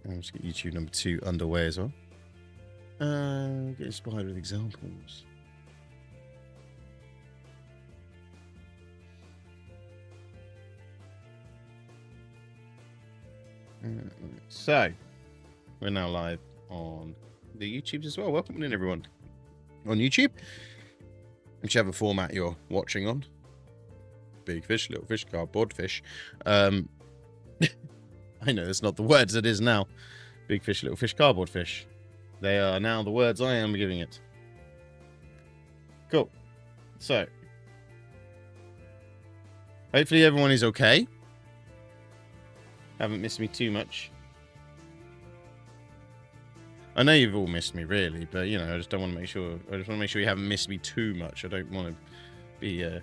I'll just get YouTube number 2 underway as well. Get inspired with examples. So, we're now live on the YouTubes as well. Welcome in, everyone, on YouTube. Whichever format you're watching on. Big fish, little fish, cardboard fish. I know that's not the words it is now. Big fish, little fish, cardboard fish. They are now the words I am giving it. Cool. So, hopefully everyone is okay. Haven't missed me too much. I know you've all missed me, really, but you know, I just don't want to make sure. I just want to make sure you haven't missed me too much. I don't want to be a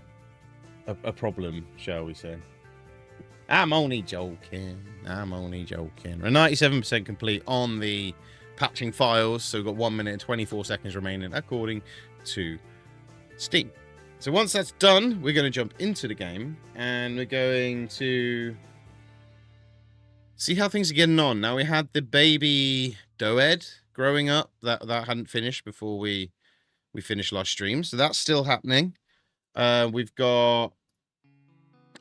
problem, shall we say? I'm only joking. I'm only joking. We're 97% complete on the patching files, so we've got 1 minute and 24 seconds remaining according to Steam. So once that's done, we're going to jump into the game and we're going to see how things are getting on. Now, we had the baby Doed growing up. That hadn't finished before we finished last stream, so that's still happening. We've got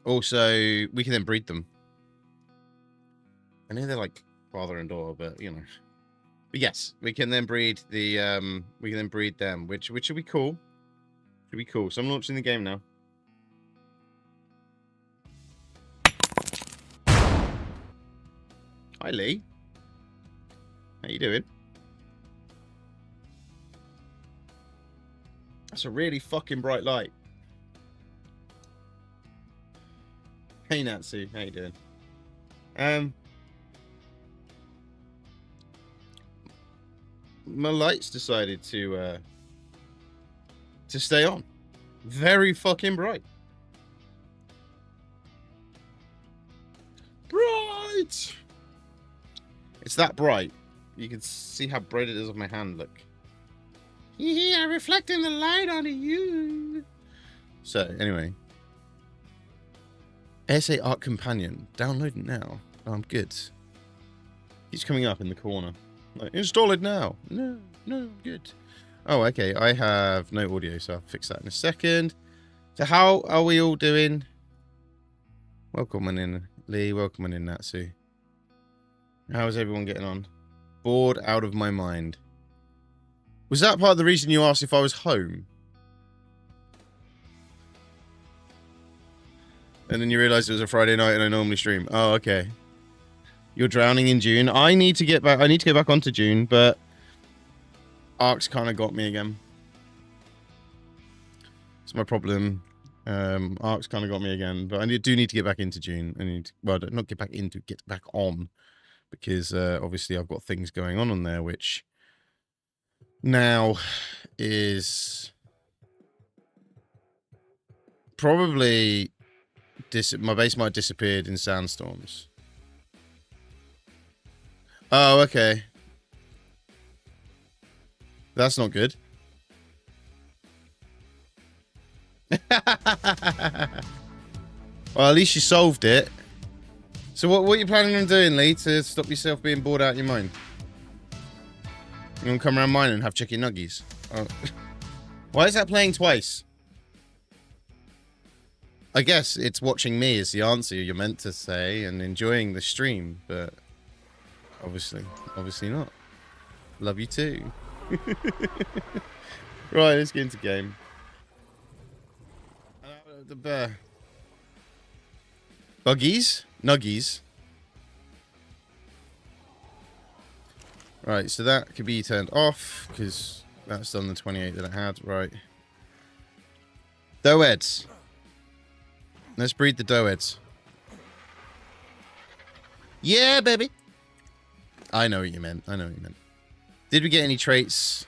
also, we can then breed them. I know they're like father and daughter, but you know. But yes, we can then breed the we can then breed them, which should be cool. Should be cool. So I'm launching the game now. Hi Lee. How you doing? That's a really fucking bright light. Hey Natsu, how you doing? My lights decided to stay on. Very fucking bright. Bright! It's that bright. You can see how bright it is on my hand, look. Yeah, reflecting the light onto you. So, anyway. ASA ARK Companion. Download it now. Oh, I'm good. He's coming up in the corner. Like, install it now. No, I'm good. Oh, okay. I have no audio, so I'll fix that in a second. So how are we all doing? Welcome on in, Lee. Welcome on in, Natsu. How's everyone getting on? Bored out of my mind. Was that part of the reason you asked if I was home? And then you realized it was a Friday night and I normally stream. Oh, okay. You're drowning in June. I need to get back. I need to go back onto June, but ARK's kind of got me again. It's my problem. ARK's kind of got me again, but I do need to get back into June. I need to, well, not get back into, get back on, because obviously I've got things going on there, which now is probably my base might have disappeared in sandstorms. Oh, okay. That's not good. Well, at least you solved it. So what are you planning on doing, Lee, to stop yourself being bored out of your mind? You want to come around mine and have chicken nuggies? Oh. Why is that playing twice? I guess it's watching me is the answer you're meant to say and enjoying the stream, but obviously not. Love you too. Right, let's get into game. The bear. Buggies? Nuggies. Right, so that could be turned off because that's done the 28 that I had. Right. Doeds. Let's breed the Doeds. Yeah, baby. I know what you meant. Did we get any traits?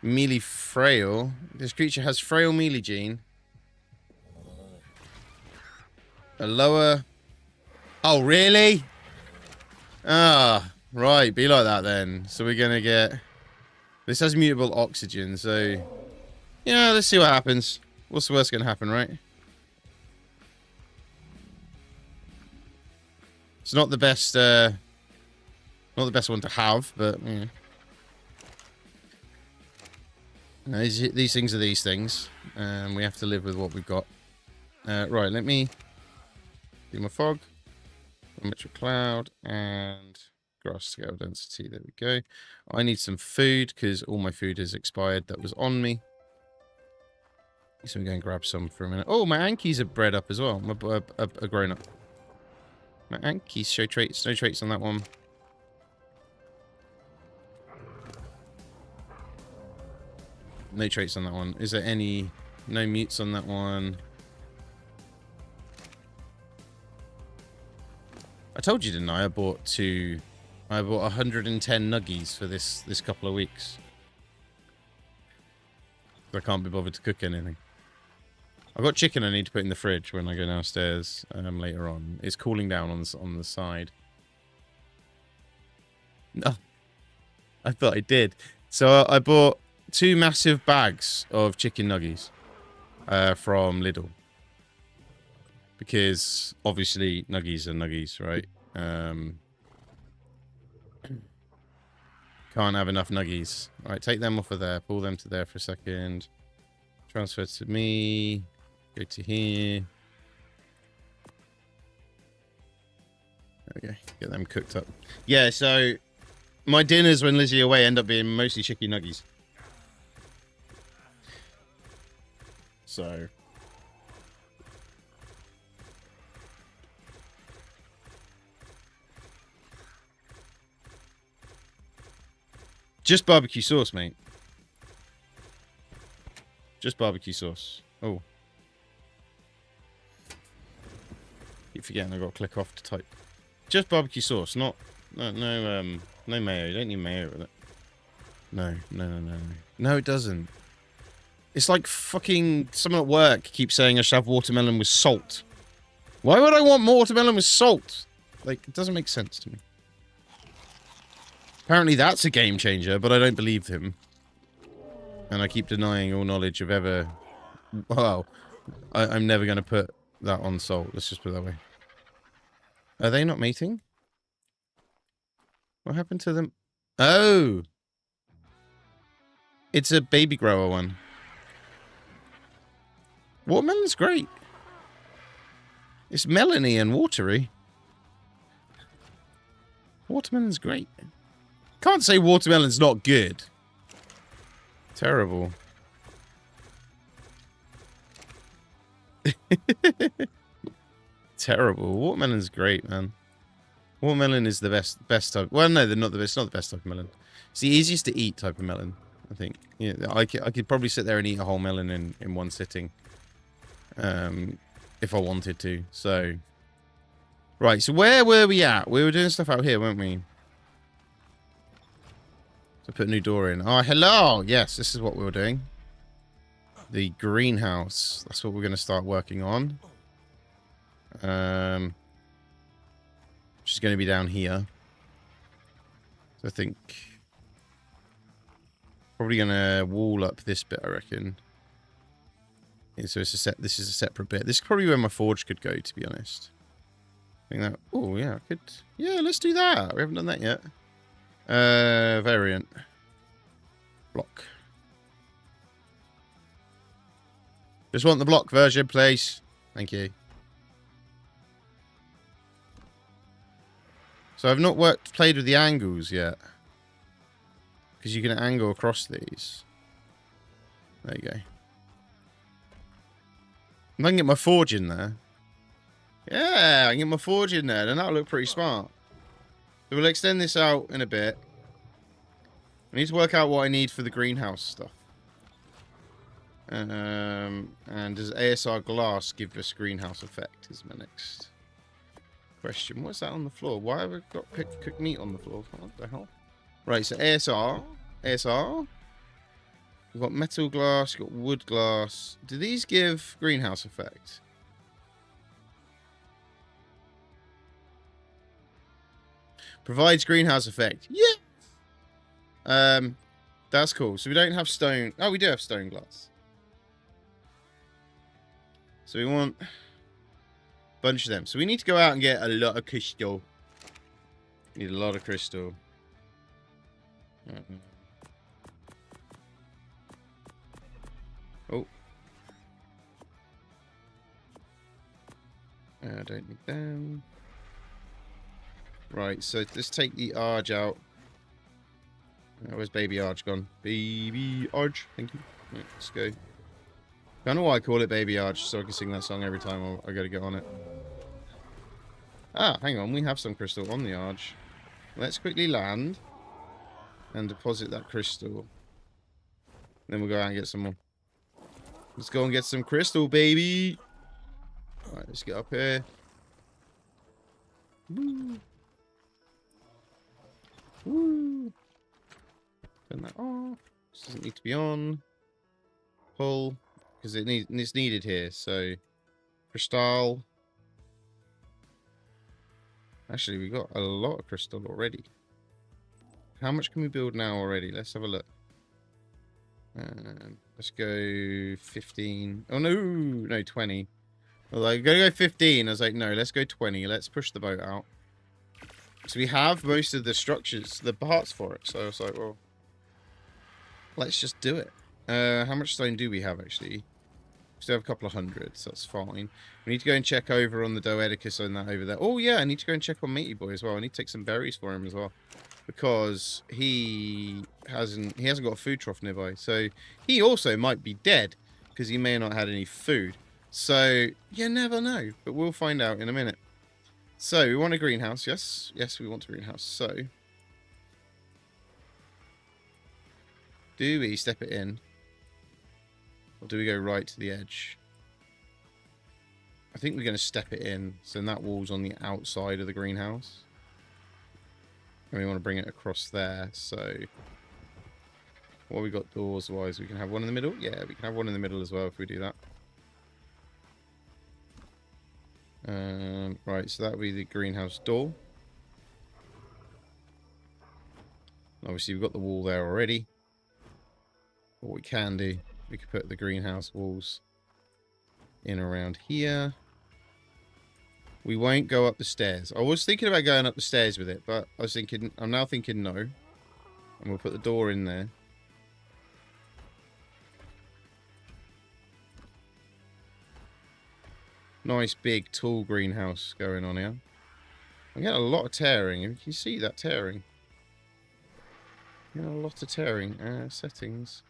Melee frail. This creature has frail melee gene. A lower... Oh, really? Ah, right. Be like that then. So we're going to get... This has mutable oxygen, so... Yeah, let's see what happens. What's the worst going to happen, right? It's not the best Not the best one to have, but yeah. No, these things are these things. We have to live with what we've got. Right, let me do my fog, metric cloud, and grass scale density. There we go. I need some food because all my food has expired that was on me. So I'm going to grab some for a minute. Oh, my Ankies are bred up as well. A grown up. My Ankies show traits. No traits on that one. No traits on that one. Is there any... No mutes on that one. I told you, didn't I? I bought 110 nuggies for this couple of weeks. I can't be bothered to cook anything. I've got chicken I need to put in the fridge when I go downstairs later on. It's cooling down on the side. No. I thought I did. So I bought 2 massive bags of chicken nuggies from Lidl. Because, obviously, nuggies are nuggies, right? Can't have enough nuggies. Alright, take them off of there. Pull them to there for a second. Transfer to me. Go to here. Okay, get them cooked up. Yeah, so my dinners when Lizzie away end up being mostly chicken nuggies. So just barbecue sauce, mate. Just barbecue sauce. Oh. Keep forgetting I got to click off to type. Just barbecue sauce, not no mayo. You don't need mayo with it. No. No, it doesn't. It's like fucking someone at work keeps saying I should have watermelon with salt. Why would I want more watermelon with salt? Like, it doesn't make sense to me. Apparently that's a game changer, but I don't believe him. And I keep denying all knowledge of ever... Well, I'm never going to put that on salt. Let's just put it that way. Are they not mating? What happened to them? Oh! It's a baby grower one. Watermelon's great. It's melony and watery. Watermelon's great. Can't say watermelon's not good. Terrible. Terrible. Watermelon's great, man. Watermelon is the best type. Well, no, they're not the best. It's not the best type of melon. It's the easiest to eat type of melon, I think. Yeah, I could probably sit there and eat a whole melon in one sitting, if I wanted to. So, right. So where were we at? We were doing stuff out here, weren't we? So put a new door in. Oh, hello. Yes, this is what we were doing. The greenhouse. That's what we're going to start working on. Which is going to be down here. So I think probably going to wall up this bit, I reckon. Yeah, so it's this is a separate bit. This is probably where my forge could go, to be honest. I think that. Oh yeah, I could. Yeah, let's do that. We haven't done that yet. Variant. Block. Just want the block version, please. Thank you. So I've not played with the angles yet. Because you can angle across these. There you go. If I can get my forge in there. Yeah, I can get my forge in there. Then that'll look pretty smart. So we'll extend this out in a bit. I need to work out what I need for the greenhouse stuff. And does ASR glass give us greenhouse effect is my next question. What's that on the floor? Why have I got cooked meat on the floor? What the hell? Right, so ASR. We've got metal glass, we've got wood glass. Do these give greenhouse effect? Provides greenhouse effect. Yeah. That's cool. So we don't have stone. Oh, we do have stone glass. So we want a bunch of them. So we need to go out and get a lot of crystal. Need a lot of crystal. Oh. I don't need them. Right, so let's take the Arge out. Where's Baby Arge gone? Baby Arge, thank you. Right, let's go. I don't know why I call it Baby Arge, so I can sing that song every time I gotta get on it. Ah, hang on, we have some crystal on the Arge. Let's quickly land and deposit that crystal. Then we'll go out and get some more. Let's go and get some crystal, baby! Alright, let's get up here. Woo! Woo! Turn that off. This doesn't need to be on. Pull. Because it's needed here, so... Crystal. Actually, we got a lot of crystal already. How much can we build now already? Let's have a look. Let's go 15. Oh, no, 20. Well, I'm going to go 15. I was like, no, let's go 20. Let's push the boat out. So we have most of the structures, the parts for it. So I was like, well, let's just do it. How much stone do we have, actually? We still have a couple of hundred, so that's fine. We need to go and check over on the Doedicus and that over there. Oh, yeah, I need to go and check on Matey Boy as well. I need to take some berries for him as well. Because he hasn't got a food trough nearby. So he also might be dead because he may not have had any food. So you never know, but we'll find out in a minute. So we want a greenhouse, yes. Yes, we want a greenhouse. So do we step it in? Or do we go right to the edge? I think we're going to step it in. So then that wall's on the outside of the greenhouse. And we want to bring it across there, so... What we got doors-wise? We can have one in the middle? Yeah, we can have one in the middle as well if we do that. Right, so that would be the greenhouse door. Obviously, we've got the wall there already. What we can do, we could put the greenhouse walls in around here. We won't go up the stairs. I was thinking about going up the stairs with it, but I'm now thinking no. And we'll put the door in there. Nice, big, tall greenhouse going on here. I'm getting a lot of tearing. You can see that tearing. Getting a lot of tearing. Settings.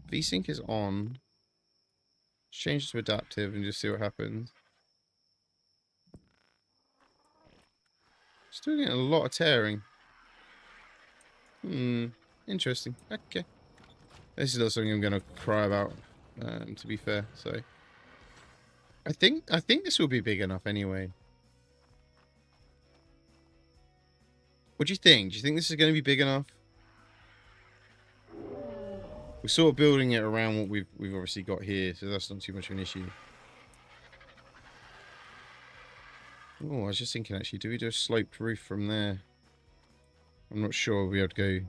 VSync is on. Change it to adaptive and just see what happens. Still getting a lot of tearing. Interesting. Okay. This is not something I'm going to cry about, to be fair. So, I think this will be big enough anyway. What do you think? Do you think this is going to be big enough? We're sort of building it around what we've obviously got here, so that's not too much of an issue. Oh, I was just thinking actually, do we do a sloped roof from there? I'm not sure we'll be able to go.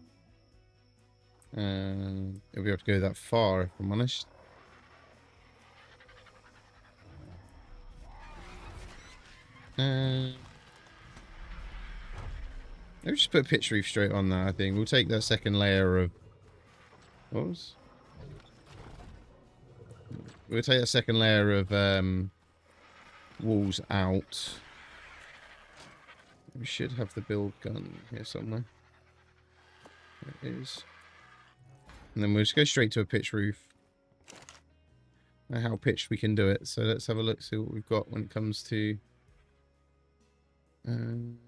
We'll be able to go that far, if I'm honest. Let's just put a pitch roof straight on that, I think. We'll take that second layer of... What was? We'll take that second layer of walls out. We should have the build gun here somewhere. There it is. And then we'll just go straight to a pitch roof. How pitched we can do it. So let's have a look, see what we've got when it comes to...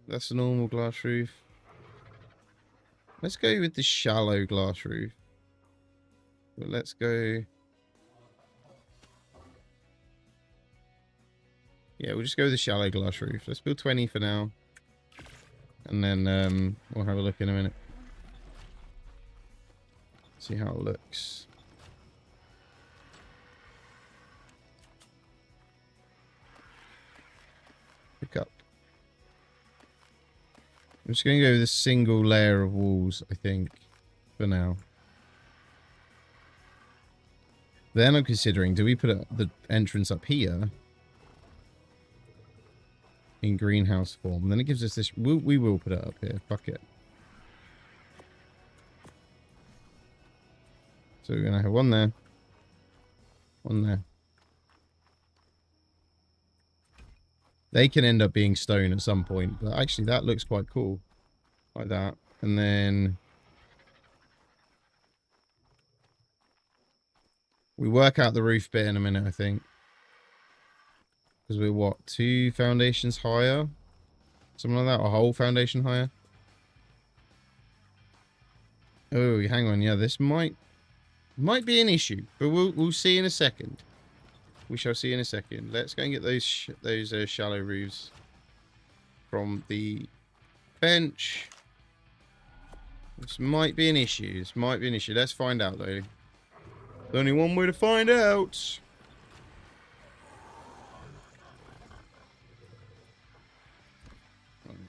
that's a normal glass roof. Let's go with the shallow glass roof. But let's go... Yeah, we'll just go with the shallow glass roof. Let's build 20 for now. And then we'll have a look in a minute. See how it looks. Pick up. I'm just going to go with a single layer of walls, I think, for now. Then I'm considering, do we put the entrance up here in greenhouse form? And then it gives us this. We will put it up here. Fuck it. So we're gonna have one there, one there. They can end up being stone at some point, but actually that looks quite cool, like that. And then we work out the roof bit in a minute, I think, because we're what, 2 foundations higher, something like that, or a whole foundation higher. Oh, hang on, yeah, this might be an issue, but we'll see in a second. We shall see in a second. Let's go and get those shallow roofs from the bench. This might be an issue. This might be an issue. Let's find out, though. There's only one way to find out.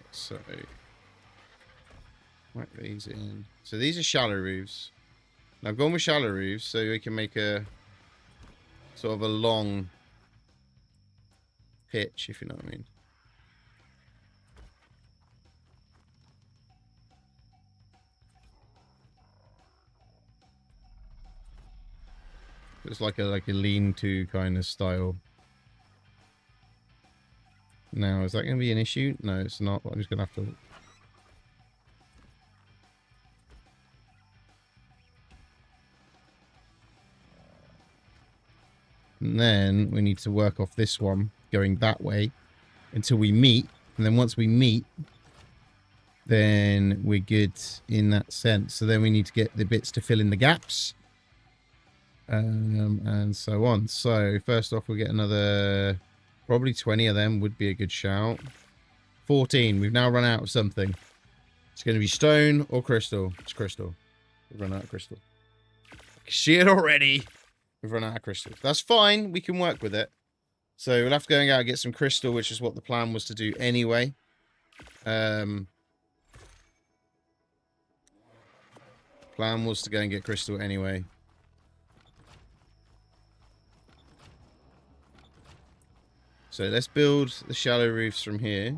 So, whack these in. So these are shallow roofs. Now I've gone with shallow roofs so we can make a sort of a long pitch, if you know what I mean. It's like a lean-to kind of style. Now, is that going to be an issue? No, it's not. I'm just going to have to. And then we need to work off this one going that way until we meet. And then once we meet, then we're good in that sense. So then we need to get the bits to fill in the gaps. And so on. So first off, we'll get another, probably 20 of them would be a good shout. 14. We've now run out of something. It's going to be stone or crystal. It's crystal. We've run out of crystal. See it already. We've run out of crystal. That's fine. We can work with it. So we'll have to go out and get some crystal, which is what the plan was to do anyway. Plan was to go and get crystal anyway. So let's build the shallow roofs from here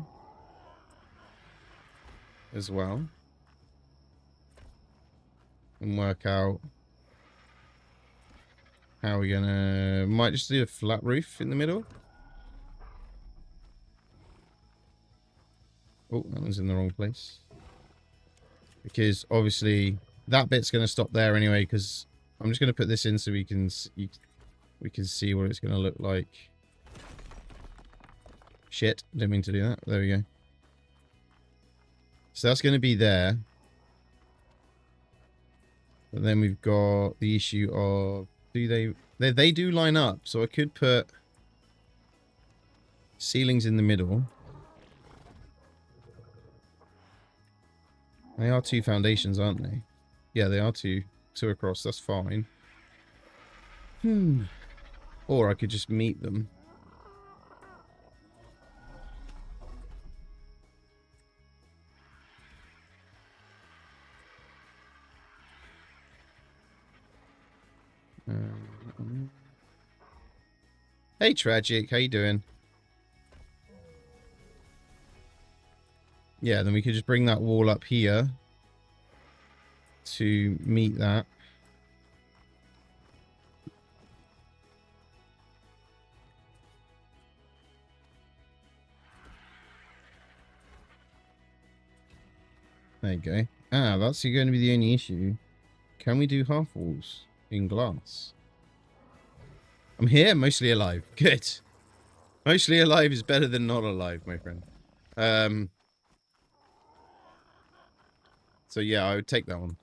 as well. And work out how we're gonna... Might just do a flat roof in the middle. Oh, that one's in the wrong place. Because obviously that bit's gonna stop there anyway, because I'm just gonna put this in so we can see what it's gonna look like. Shit, didn't mean to do that. There we go. So that's going to be there. But then we've got the issue of, do they do line up. So I could put ceilings in the middle. They are 2 foundations, aren't they? Yeah, they are 2 across. That's fine. Or I could just meet them. Hey Tragic, how you doing? Yeah, then we could just bring that wall up here to meet that. There you go. Ah, that's going to be the only issue. Can we do half walls in glass? I'm here, mostly alive. Good. Mostly alive is better than not alive, my friend. So yeah, I would take that one.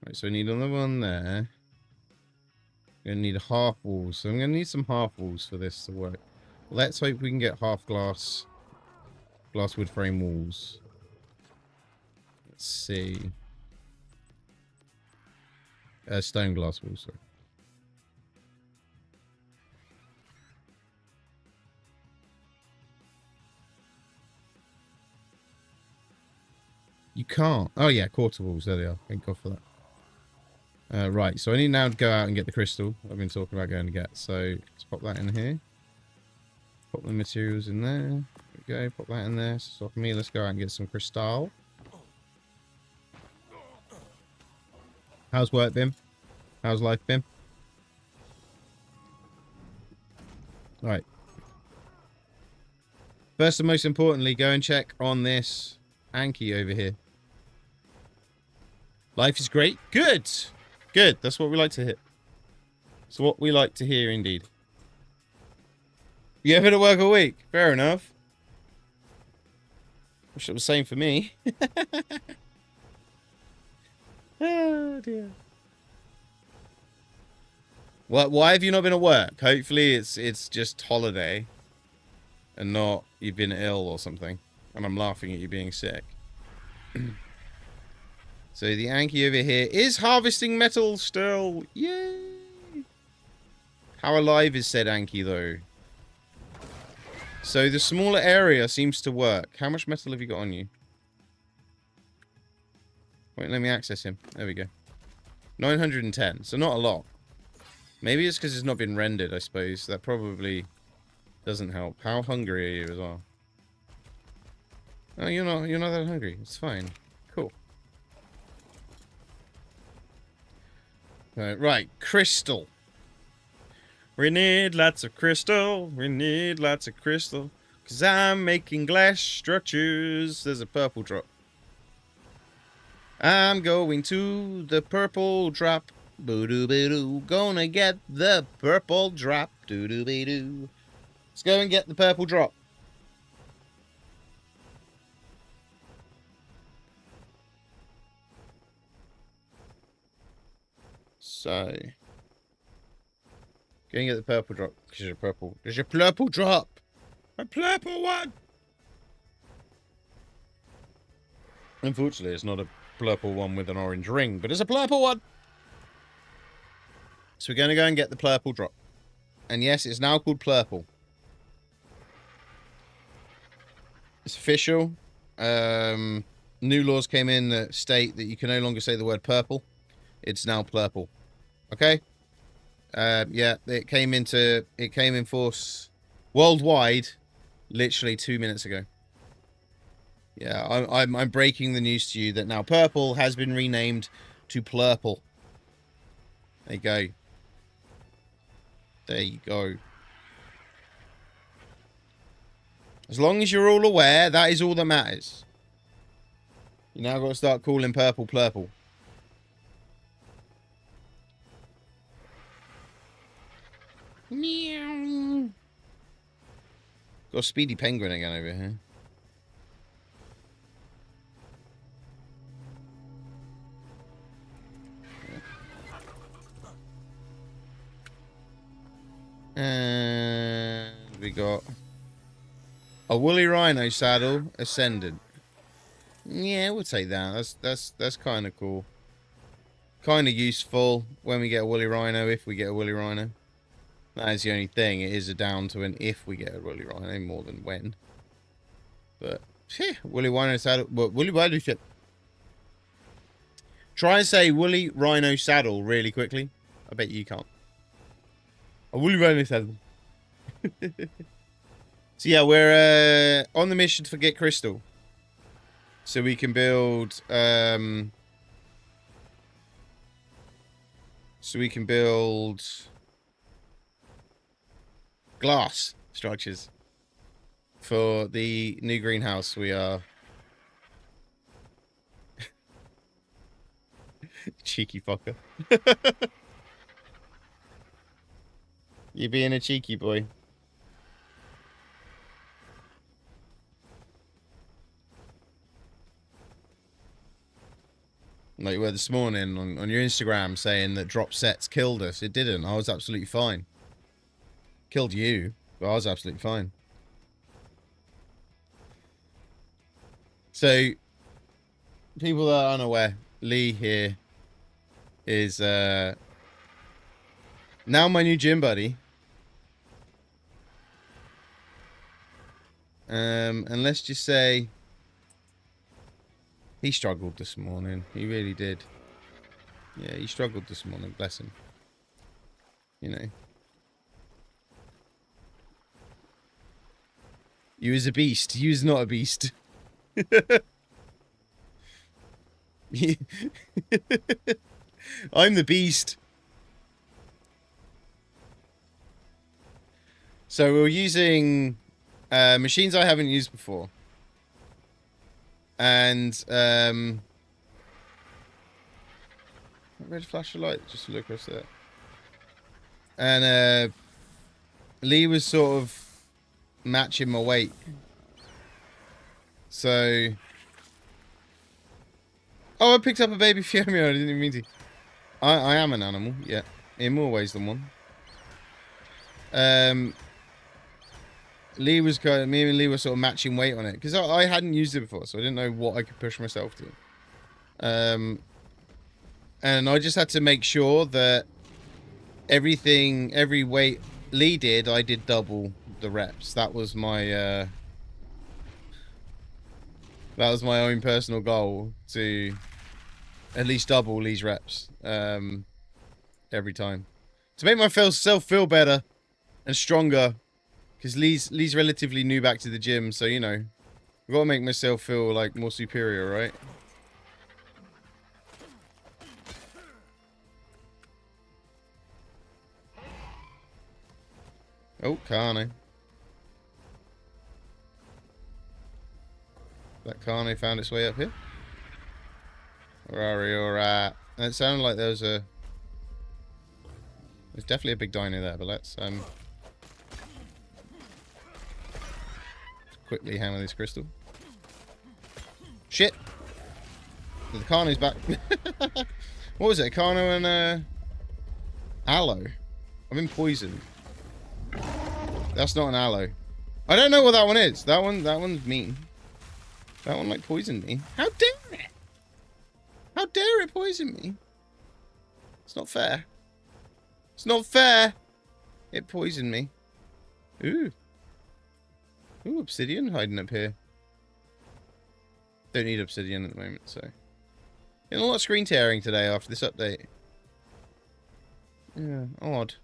Right, so I need another one there. I'm going to need a half wall. So I'm going to need some half walls for this to work. Let's hope we can get half glass wood frame walls. Let's see. Stone glass walls, sorry. You can't. Oh yeah, quarter walls. There they are. Thank God for that. Right, so I need now to go out and get the crystal I've been talking about going to get. So let's pop that in here. Pop the materials in there. There we go, pop that in there. So for me, let's go out and get some crystal. How's work, Bim? How's life, Bim? Right. First and most importantly, go and check on this Anki over here. Life is great. Good. Good. That's what we like to hear. It's what we like to hear, indeed. You ever to work a week? Fair enough. Wish it was the same for me. Oh, dear. What? Why have you not been at work? Hopefully it's just holiday. And not you've been ill or something. And I'm laughing at you being sick. So the Anki over here is harvesting metal still. Yay! How alive is said Anki though? So the smaller area seems to work. How much metal have you got on you? Wait, let me access him. There we go. 910. So not a lot. Maybe it's because it's not been rendered, I suppose. That probably doesn't help. How hungry are you as well? Oh, you're not that hungry. It's fine. Cool. Right, crystal. We need lots of crystal. We need lots of crystal. 'Cause I'm making glass structures. There's a purple drop. I'm going to the purple drop. Boo-doo-boo-doo. Gonna get the purple drop. Doo-doo-be-doo. Let's go and get the purple drop. So, go and get the purple drop. Because you're purple. There's your purple drop. A purple one. Unfortunately, it's not a purple one with an orange ring, but it's a purple one. So we're going to go and get the purple drop. And yes, it's now called purple. It's official. New laws came in that state that you can no longer say the word purple. It's now purple. Okay? Yeah, it came in force worldwide literally 2 minutes ago. Yeah, I'm breaking the news to you that now purple has been renamed to plurple. There you go. There you go. As long as you're all aware, that is all that matters. You now got to start calling purple purple. Meow. Got a speedy penguin again over here. And we got a woolly rhino saddle ascended. Yeah, we'll take that. That's kind of cool. Kind of useful when we get a woolly rhino, if we get a woolly rhino. That is the only thing. It is a down to an if we get a woolly rhino more than when. But woolly rhino saddle. Woolly rhino shit. Try and say woolly rhino saddle really quickly. I bet you can't. A woolly rhino saddle. So yeah, we're on the mission to get crystal, so we can build. Glass structures for the new greenhouse we are. Cheeky fucker. You being a cheeky boy. Like you were this morning on your Instagram saying that drop sets killed us. It didn't. I was absolutely fine. Killed you, but I was absolutely fine. So, people that are unaware, Lee here is now my new gym buddy. And let's just say he struggled this morning. He really did. Yeah, he struggled this morning, bless him. You know. You is a beast. You is not a beast. I'm the beast. So we're using machines I haven't used before. And red flash of light, just to look across there. And Lee was sort of matching my weight. So oh, I picked up a baby Fiamio. I didn't even mean to. I am an animal, yeah. In more ways than one. Lee was going, me and Lee were sort of matching weight on it. Because I hadn't used it before, so I didn't know what I could push myself to. And I just had to make sure that every weight Lee did, I did double the reps. That was my own personal goal, to at least double Lee's reps every time, to make myself feel better and stronger, because Lee's relatively new back to the gym, so you know, I've got to make myself feel like more superior, right? Oh, Carno. That Carno found its way up here. Where are we? Alright. It sounded like there was a... There's definitely a big dino there, but let's quickly hammer this crystal. Shit! The Carno's back. What was it? Carno and aloe. I've been poisoned. That's not an aloe. I don't know what that one is. That one's mean. That one like poisoned me. How dare it? How dare it poison me? It's not fair. It's not fair. It poisoned me. Ooh. Ooh, obsidian hiding up here. Don't need obsidian at the moment, so. Getting a lot of screen tearing today after this update. Yeah, odd.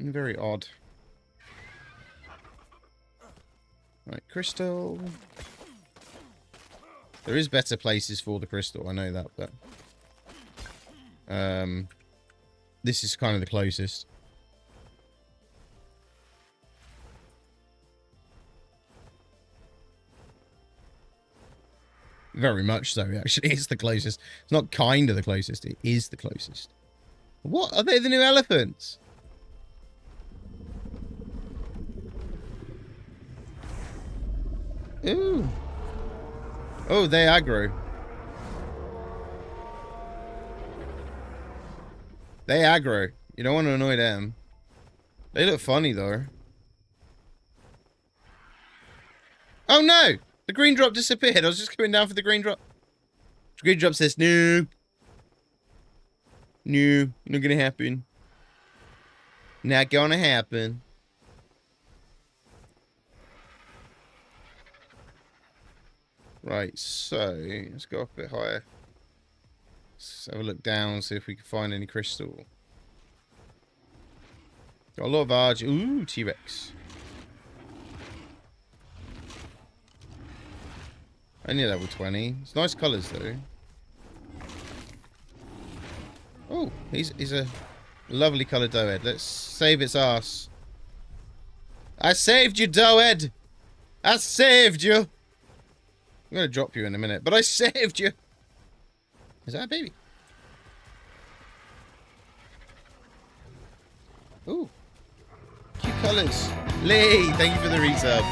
Very odd. Right, crystal. There is better places for the crystal, I know that, but this is kind of the closest. Very much so, actually. It's the closest. It's not kind of the closest, it is the closest. What? Are they the new elephants? Ooh. Oh, they aggro. They aggro. You don't want to annoy them. They look funny, though. Oh, no! The green drop disappeared. I was just coming down for the green drop. The green drop says, no. No, not gonna happen. Not gonna happen. Right, so let's go up a bit higher. Let's have a look down, see if we can find any crystal. Got a lot of Arg. Ooh, T-Rex. Only level 20. It's nice colours though. Oh, he's a lovely coloured doehead. Let's save its ass. I saved you, doehead! I saved you! I'm going to drop you in a minute, but I saved you! Is that a baby? Ooh. Cute colours. Lee, thank you for the resub.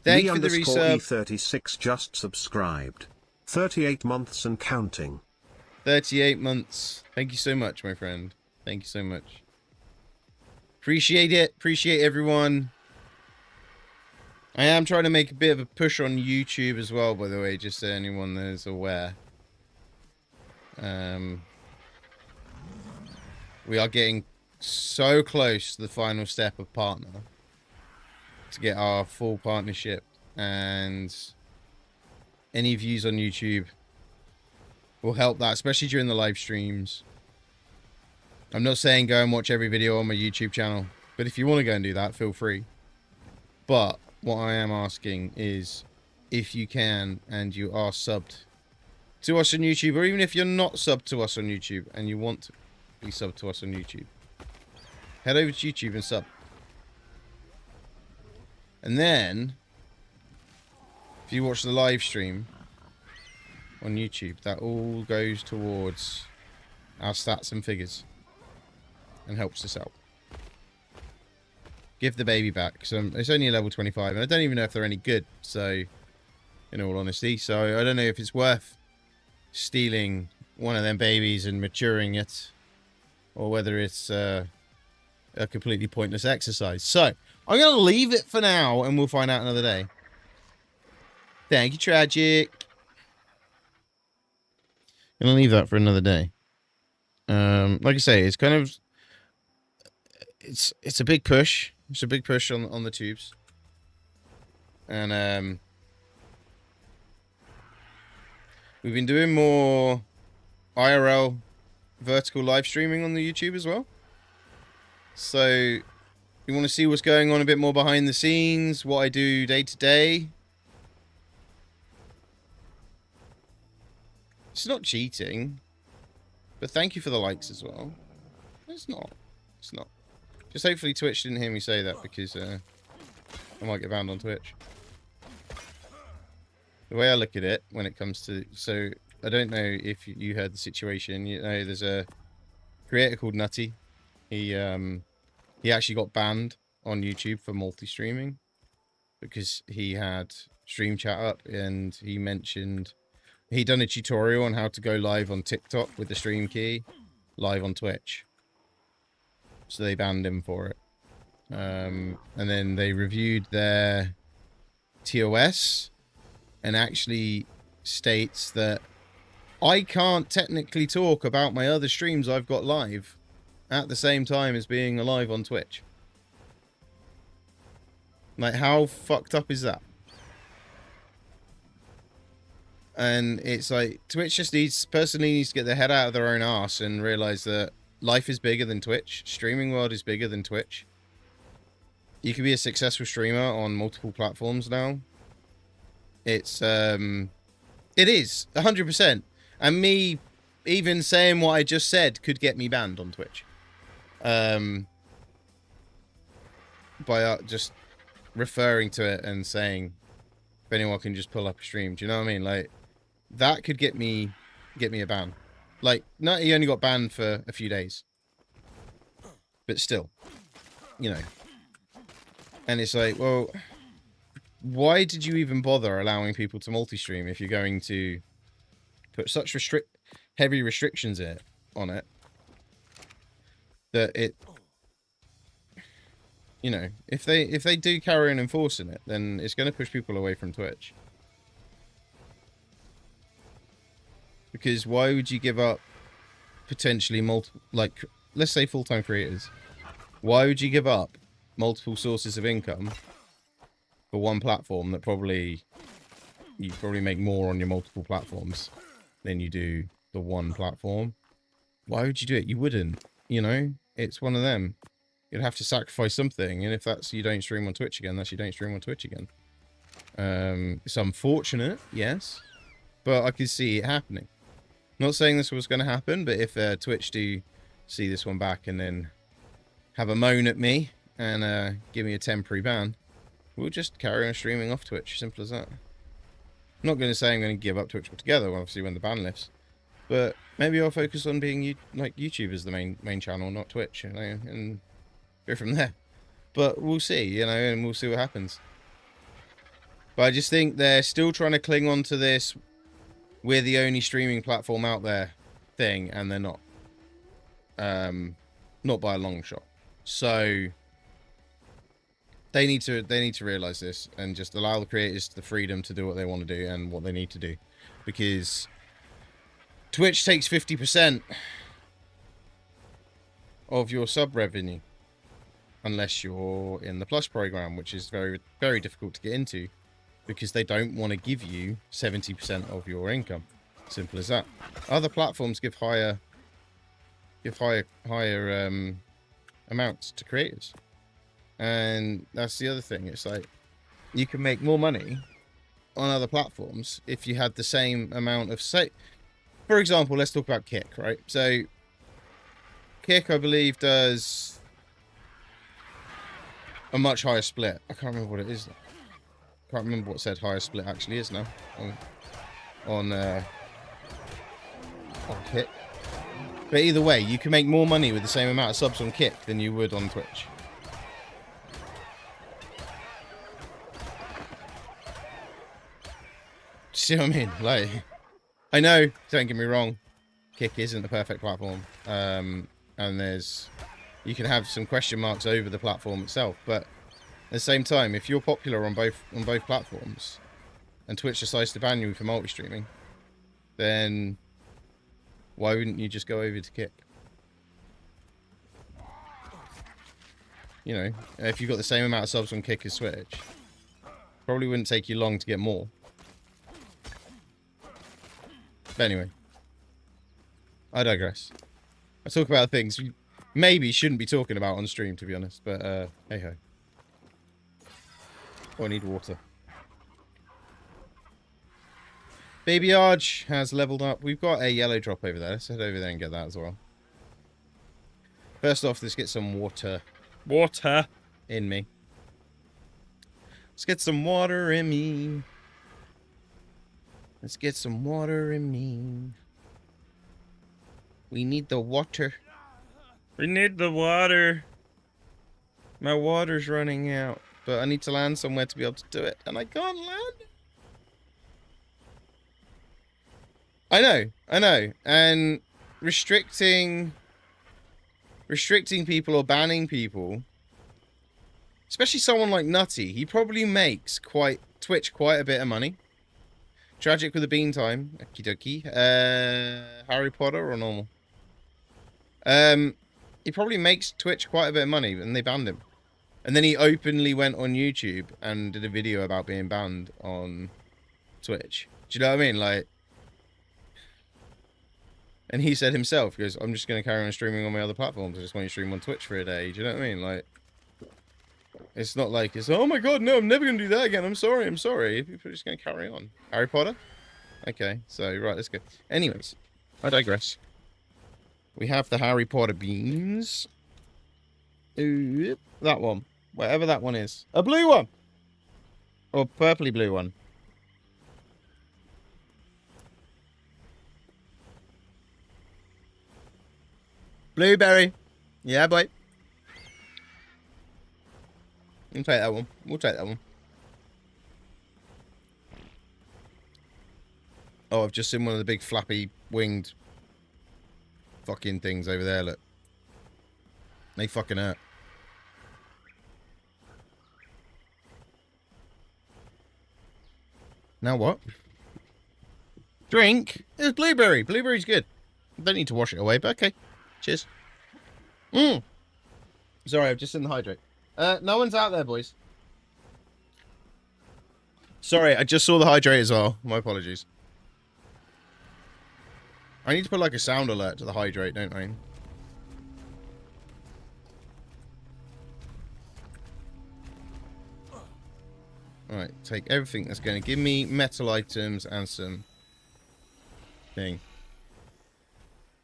Thank you for the resub. E36 just subscribed. 38 months and counting. 38 months. Thank you so much, my friend. Thank you so much. Appreciate it. Appreciate everyone. I am trying to make a bit of a push on YouTube as well, by the way, just so anyone is aware. We are getting so close to the final step of partner to get our full partnership, and any views on YouTube will help that, especially during the live streams. I'm not saying go and watch every video on my YouTube channel, but if you want to go and do that, feel free. But what I am asking is, if you can and you are subbed to us on YouTube, or even if you're not subbed to us on YouTube and you want to be subbed to us on YouTube, head over to YouTube and sub. And then, if you watch the live stream on YouTube, that all goes towards our stats and figures and helps us out. Give the baby back, because it's only a level 25, and I don't even know if they're any good, so, in all honesty, so I don't know if it's worth stealing one of them babies and maturing it, or whether it's a completely pointless exercise. So, I'm going to leave it for now, and we'll find out another day. Thank you, Tragic. I'm going to leave that for another day. Like I say, it's kind of... It's a big push. It's a big push on the tubes. And, we've been doing more IRL vertical live streaming on the YouTube as well. So, you want to see what's going on a bit more behind the scenes, what I do day to day. It's not cheating, but thank you for the likes as well. It's not. It's not. Just hopefully Twitch didn't hear me say that, because I might get banned on Twitch. The way I look at it when it comes to... So, I don't know if you heard the situation. You know, there's a creator called Nutty. He actually got banned on YouTube for multi-streaming because he had stream chat up, and he mentioned... He'd done a tutorial on how to go live on TikTok with the stream key, live on Twitch. So they banned him for it. And then they reviewed their TOS, and actually states that I can't technically talk about my other streams I've got live at the same time as being live on Twitch. Like, how fucked up is that? And it's like, Twitch just personally needs to get their head out of their own arse and realize that life is bigger than Twitch. Streaming world is bigger than Twitch. You can be a successful streamer on multiple platforms now. It is 100%. And me even saying what I just said could get me banned on Twitch. By just referring to it and saying if anyone can just pull up a stream. Do you know what I mean? Like, that could get me a ban. Like, no, he only got banned for a few days. But still, you know. And it's like, well, why did you even bother allowing people to multi-stream if you're going to put such heavy restrictions on it that it, you know, if they do carry on enforcing it, then it's going to push people away from Twitch. Because why would you give up potentially like, let's say full-time creators? Why would you give up multiple sources of income for one platform that you probably make more on your multiple platforms than you do the one platform? Why would you do it? You wouldn't, you know? It's one of them. You'd have to sacrifice something, and if that's you don't stream on Twitch again, that's you don't stream on Twitch again. It's unfortunate, yes, but I could see it happening. Not saying this was going to happen, but if Twitch do see this one back and then have a moan at me and give me a temporary ban, we'll just carry on streaming off Twitch. Simple as that. I'm not going to say I'm going to give up Twitch altogether, obviously, when the ban lifts. But maybe I'll focus on being like YouTube as the main channel, not Twitch, you know, and go from there. But we'll see, you know, and we'll see what happens. But I just think they're still trying to cling on to this we're the only streaming platform out there thing, and they're not. Not by a long shot. So they need to realize this and just allow the creators the freedom to do what they want to do and what they need to do, because Twitch takes 50%. of your sub revenue. Unless you're in the Plus program, which is very, very difficult to get into. Because they don't want to give you 70% of your income. Simple as that. Other platforms give higher amounts to creators. And that's the other thing. It's like, you can make more money on other platforms if you had the same amount of... Say, for example, let's talk about Kick, right? So, Kick, I believe, does a much higher split. I can't remember what it is. Can't remember what said higher split actually is now on Kick. But either way, you can make more money with the same amount of subs on Kick than you would on Twitch. See what I mean? Like, I know, don't get me wrong, Kick isn't the perfect platform. And you can have some question marks over the platform itself, but at the same time, if you're popular on both platforms, and Twitch decides to ban you for multi-streaming, then why wouldn't you just go over to Kick? You know, if you've got the same amount of subs on Kick as Twitch, probably wouldn't take you long to get more. But anyway, I digress. I talk about things we maybe shouldn't be talking about on stream, to be honest, but hey ho. Oh, I need water. Baby Arge has leveled up. We've got a yellow drop over there. Let's head over there and get that as well. First off, let's get some water. Water in me. Let's get some water in me. Let's get some water in me. We need the water. We need the water. My water's running out. But I need to land somewhere to be able to do it. And I can't land. I know. And restricting people or banning people, especially someone like Nutty, he probably makes Twitch quite a bit of money. Tragic with a bean time. Okie dokie. Harry Potter or normal? He probably makes Twitch quite a bit of money, and they banned him. And then he openly went on YouTube and did a video about being banned on Twitch. Do you know what I mean? Like, and he said himself, he goes, I'm just going to carry on streaming on my other platforms. I just want you to stream on Twitch for a day. Do you know what I mean? Like, it's not like it's, oh my god, no, I'm never going to do that again. I'm sorry. People are just going to carry on. Harry Potter? Okay, so, right, let's go. Anyways, I digress. We have the Harry Potter beans. Ooh, that one. Whatever that one is. A blue one! Or purpley blue one. Blueberry. Yeah, boy. We'll take that one. We'll take that one. Oh, I've just seen one of the big flappy winged fucking things over there, look. They fucking hurt. Now what? Drink? It's blueberry. Blueberry's good. Don't need to wash it away, but okay. Cheers. Sorry, I've just seen the hydrate. No one's out there, boys. Sorry, I just saw the hydrate as well. My apologies. I need to put like a sound alert to the hydrate, don't I? Alright, take everything that's going to give me metal items and some thing.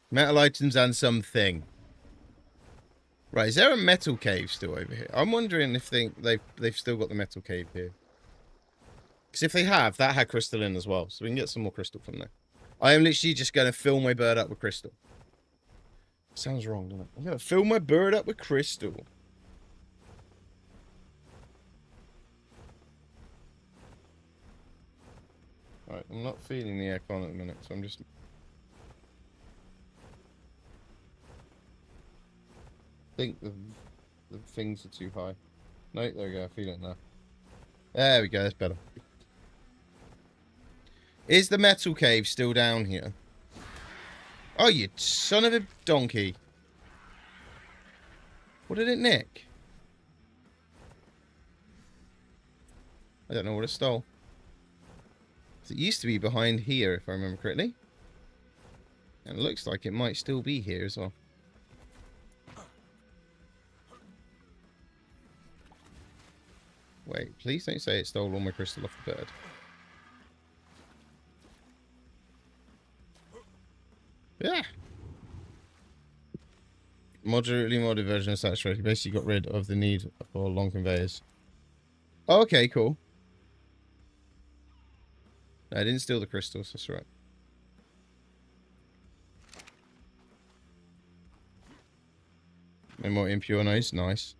Metal items and something. Right, is there a metal cave still over here? I'm wondering if they've still got the metal cave here. Because if they have, that had crystal in as well. So we can get some more crystal from there. I am literally just going to fill my bird up with crystal. Sounds wrong, doesn't it? I'm going to fill my bird up with crystal. Right, I'm not feeling the aircon at the minute, so I'm just... I think the things are too high. No, there we go, I feel it now. There we go, that's better. Is the metal cave still down here? Oh, you son of a donkey. What did it nick? I don't know what it stole. It used to be behind here, if I remember correctly. And it looks like it might still be here as well. Wait, please don't say it stole all my crystal off the bird. Yeah. Moderately modded version of Saturated. Basically got rid of the need for long conveyors. Oh, okay, cool. No, I didn't steal the crystals, that's right. No more impure noise, nice.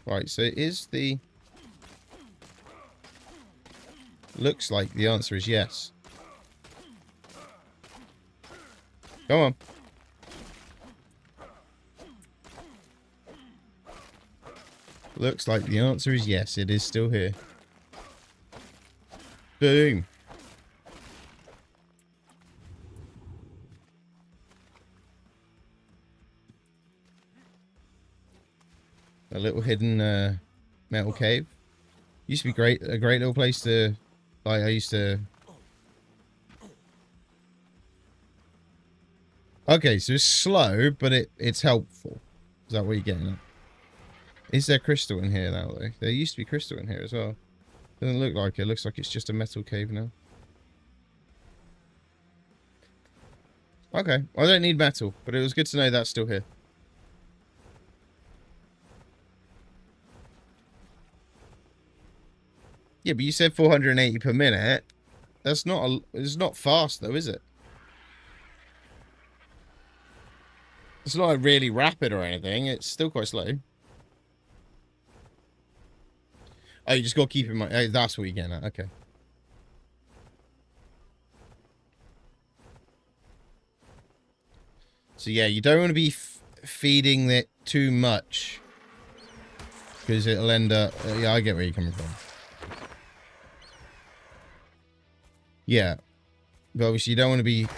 Right, so is the... Looks like the answer is yes. Come on. Looks like the answer is yes, it is still here. Boom. A little hidden metal cave. Used to be great, a great little place to, like, I used to... Okay, so it's slow, but it's helpful. Is that what you're getting at? Is there crystal in here now, though? There used to be crystal in here as well. Doesn't look like it. Looks like it's just a metal cave now. Okay, I don't need metal, but it was good to know that's still here. Yeah, but you said 480 per minute. That's not it's not fast though, is it? It's not like really rapid or anything. It's still quite slow. Oh, you just got to keep in mind. Oh, that's what you're getting at. Okay. So yeah, you don't want to be feeding it too much, because it'll end up... yeah, I get where you're coming from. Yeah. But obviously you don't want to be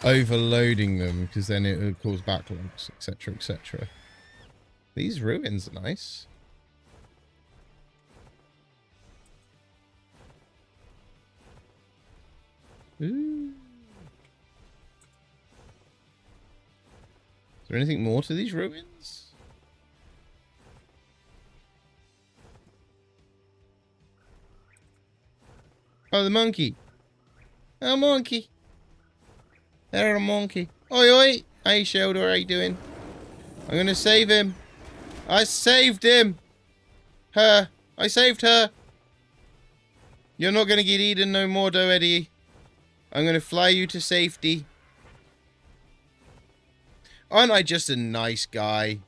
overloading them, because then it would cause backlogs, etc, etc. These ruins are nice. Ooh. Is there anything more to these ruins? Oh, the monkey. Oh, monkey. There's a monkey. Oi, oi. Hey, Shelder, how you doing? I'm going to save him. I saved him. Her. I saved her. You're not going to get eaten no more, though, Eddie. I'm going to fly you to safety. Aren't I just a nice guy?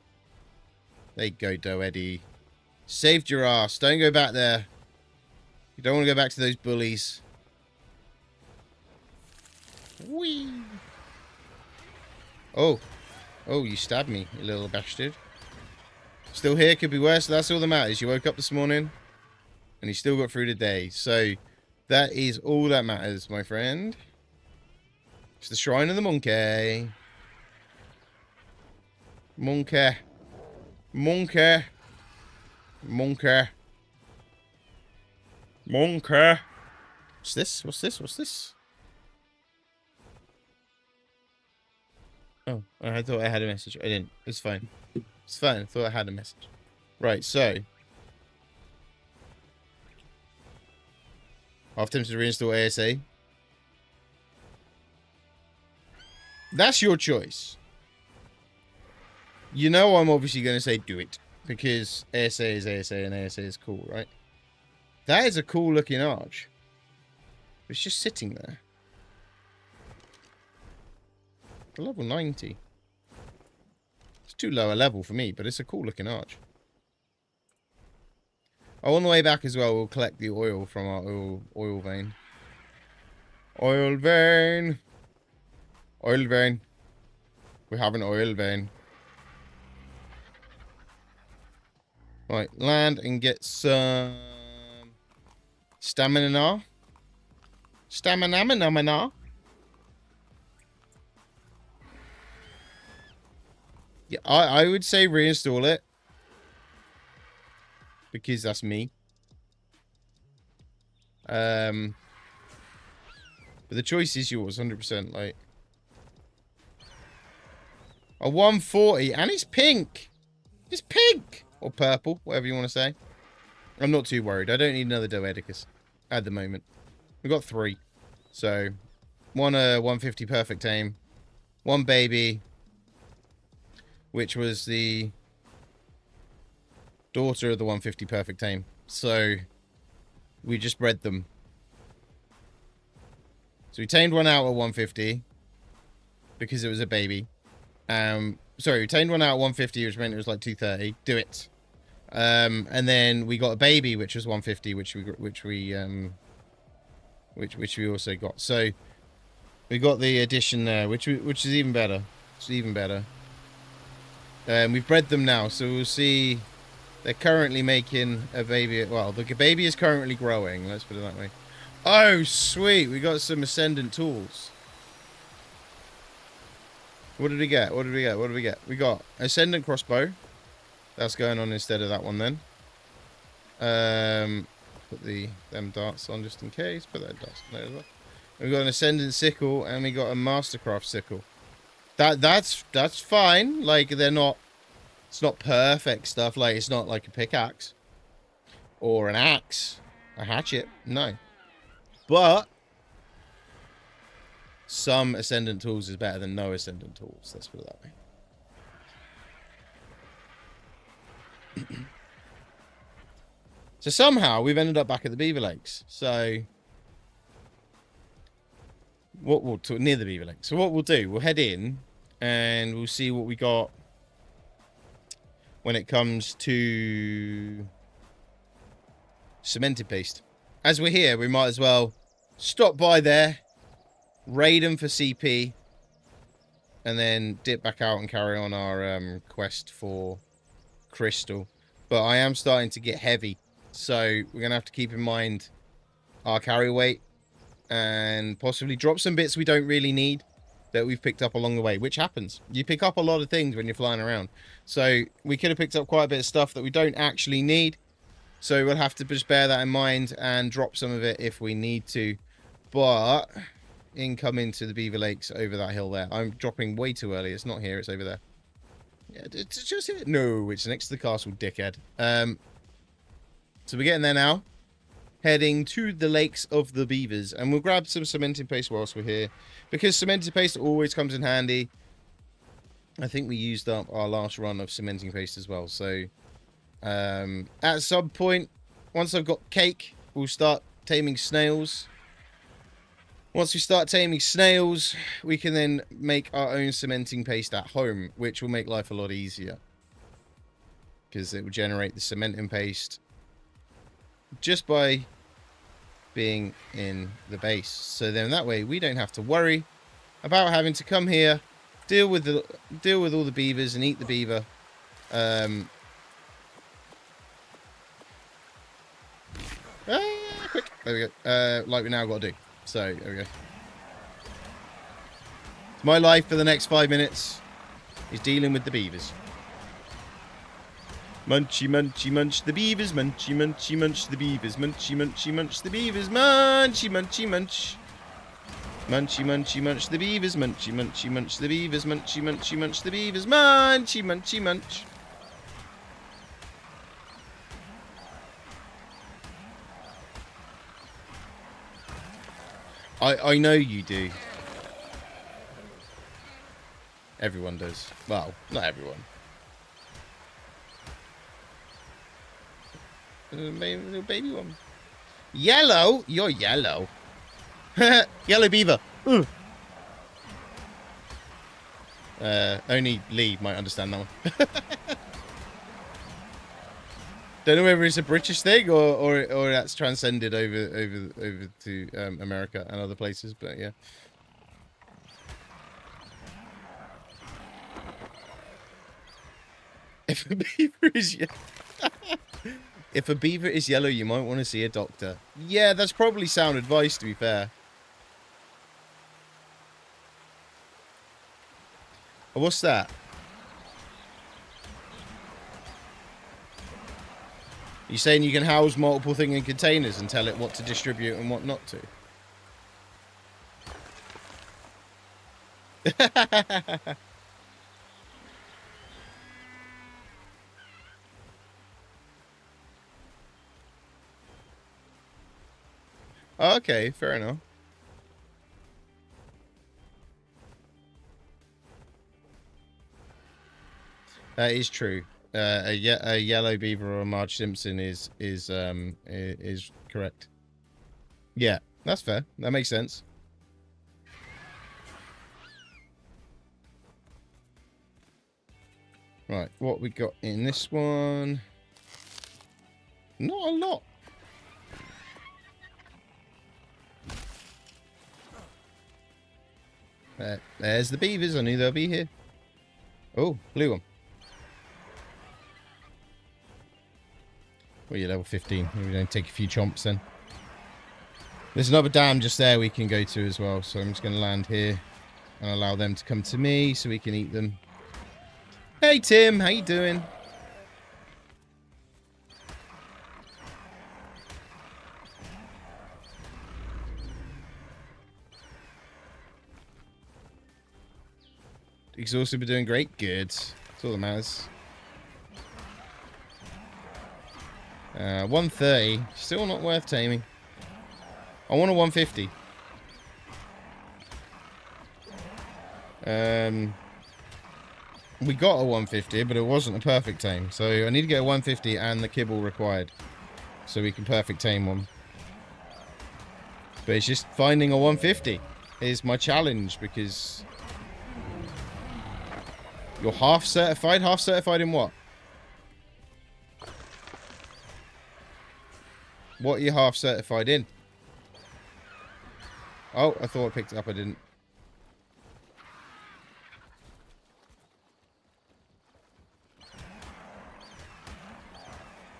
There you go, Doe Eddie. Saved your ass. Don't go back there. You don't want to go back to those bullies. Whee! Oh. Oh, you stabbed me, you little bastard. Still here, could be worse. That's all that matters. You woke up this morning, and you still got through the day. So, that is all that matters, my friend. It's the Shrine of the Monkey. Monkey. Monkey. Monkey. Monkey. What's this? What's this? What's this? Oh, I thought I had a message. I didn't. It's fine. It's fine. I thought I had a message. Right, so. Half tempted to reinstall ASA. That's your choice. You know I'm obviously going to say do it. Because ASA is ASA and ASA is cool, right? That is a cool looking arch. It's just sitting there. Level 90. It's too low a level for me, but it's a cool looking arch. Oh, on the way back as well, we'll collect the oil from our oil vein. Oil vein. Oil vein. We have an oil vein. Right, land and get some stamina. Stamina. Yeah, I would say reinstall it. Because that's me. But the choice is yours, 100%. Like a 140, and it's pink. It's pink or purple, whatever you want to say. I'm not too worried. I don't need another Doedicus at the moment. We've got 3, so one 150 perfect tame, one baby, which was the daughter of the 150 perfect tame. So we just bred them. So we tamed one out at 150 because it was a baby. Sorry, we tamed one out at 150, which meant it was like 230. Do it. And then we got a baby, which was 150, which we also got. So we got the addition there, which is even better. It's even better. We've bred them now, so we'll see. They're currently making a baby. Well, the baby is currently growing. Let's put it that way. Oh, sweet. We got some Ascendant tools. What did we get? What did we get? What did we get? We got Ascendant crossbow. That's going on instead of that one then. Put them darts on just in case. Put that darts on there as well. We got an Ascendant sickle and we got a Mastercraft sickle. That's fine. Like they're not. It's not perfect stuff. Like it's not like a pickaxe or an axe, a hatchet. No. But some Ascendant tools is better than no Ascendant tools. Let's put it that way. So somehow we've ended up back at the Beaver Lakes. So what we'll near the Beaver Lakes. So what we'll do, we'll head in and we'll see what we got when it comes to cemented paste. As we're here, we might as well stop by there, raid them for CP, and then dip back out and carry on our quest for crystal. But I am starting to get heavy, so we're going to have to keep in mind our carry weight and possibly drop some bits we don't really need that we've picked up along the way, which happens. You pick up a lot of things when you're flying around. So we could have picked up quite a bit of stuff that we don't actually need. So we'll have to just bear that in mind and drop some of it if we need to. But incoming to the Beaver Lakes over that hill there. I'm dropping way too early. It's not here. It's over there. Yeah, it's just here. No, it's next to the castle, dickhead. So we're getting there now. Heading to the lakes of the beavers. And we'll grab some cementing paste whilst we're here. Because cementing paste always comes in handy. I think we used up our last run of cementing paste as well. So at some point, once I've got cake, we'll start taming snails. Once we start taming snails, we can then make our own cementing paste at home, which will make life a lot easier. Because it will generate the cementing paste just by being in the base. So then that way we don't have to worry about having to come here, deal with all the beavers and eat the beaver. Quick. There we go. Like we now got to do. So there we go. My life for the next 5 minutes is dealing with the beavers. Munchy, munchy, munch the beavers. Munchy, munchy, munch the beavers. Munchy, munchy, munch the beavers. Munchy, munchy, munch. Munchy, munchy, munch the beavers. Munchy, munchy, munch the beavers. Munchy, munchy, munch the beavers. Munchy, munchy, munch. I know you do. Everyone does. Well, not everyone. Little baby one. Yellow? You're yellow. Yellow beaver. Only Lee might understand that one. Don't know whether it's a British thing or that's transcended over to America and other places, but yeah. If a beaver is if a beaver is yellow, you might want to see a doctor. Yeah, that's probably sound advice, to be fair. Oh, what's that? You saying you can house multiple things in containers and tell it what to distribute and what not to? Okay, fair enough. That is true. A yellow beaver or a Marge Simpson is correct. Yeah, that's fair. That makes sense. Right, what we got in this one? Not a lot. There's the beavers. I knew they'll be here. Oh, blue one. Well, you're level 15. We're going to take a few chomps then. There's another dam just there we can go to as well. So I'm just going to land here and allow them to come to me so we can eat them. Hey, Tim. How you doing? Exhausted but doing great. Good. That's all that matters. 130. Still not worth taming. I want a 150. We got a 150, but it wasn't a perfect tame. So I need to get a 150 and the kibble required. So we can perfect tame one. But it's just finding a 150 is my challenge because... You're half certified? Half certified in what? What are you half certified in? Oh, I thought I picked it up. I didn't.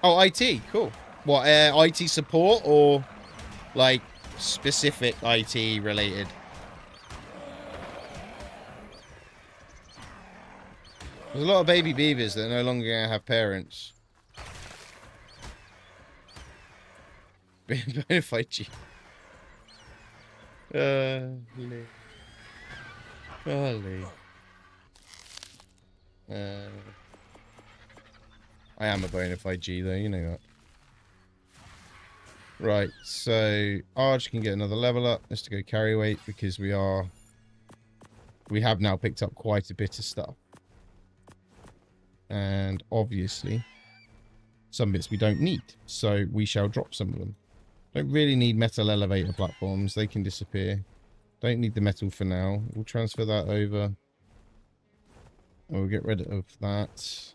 Oh, IT. Cool. What, IT support or, like, specific IT related? There's a lot of baby beavers that are no longer going to have parents. Bonafide G. Holy. I am a bonafide G though, you know that. Right, so Arch can get another level up. Let's go carry weight because we have now picked up quite a bit of stuff. And obviously some bits we don't need, so we shall drop some of them. Don't really need metal elevator platforms, they can disappear. Don't need the metal for now. We'll transfer that over. We'll get rid of that. So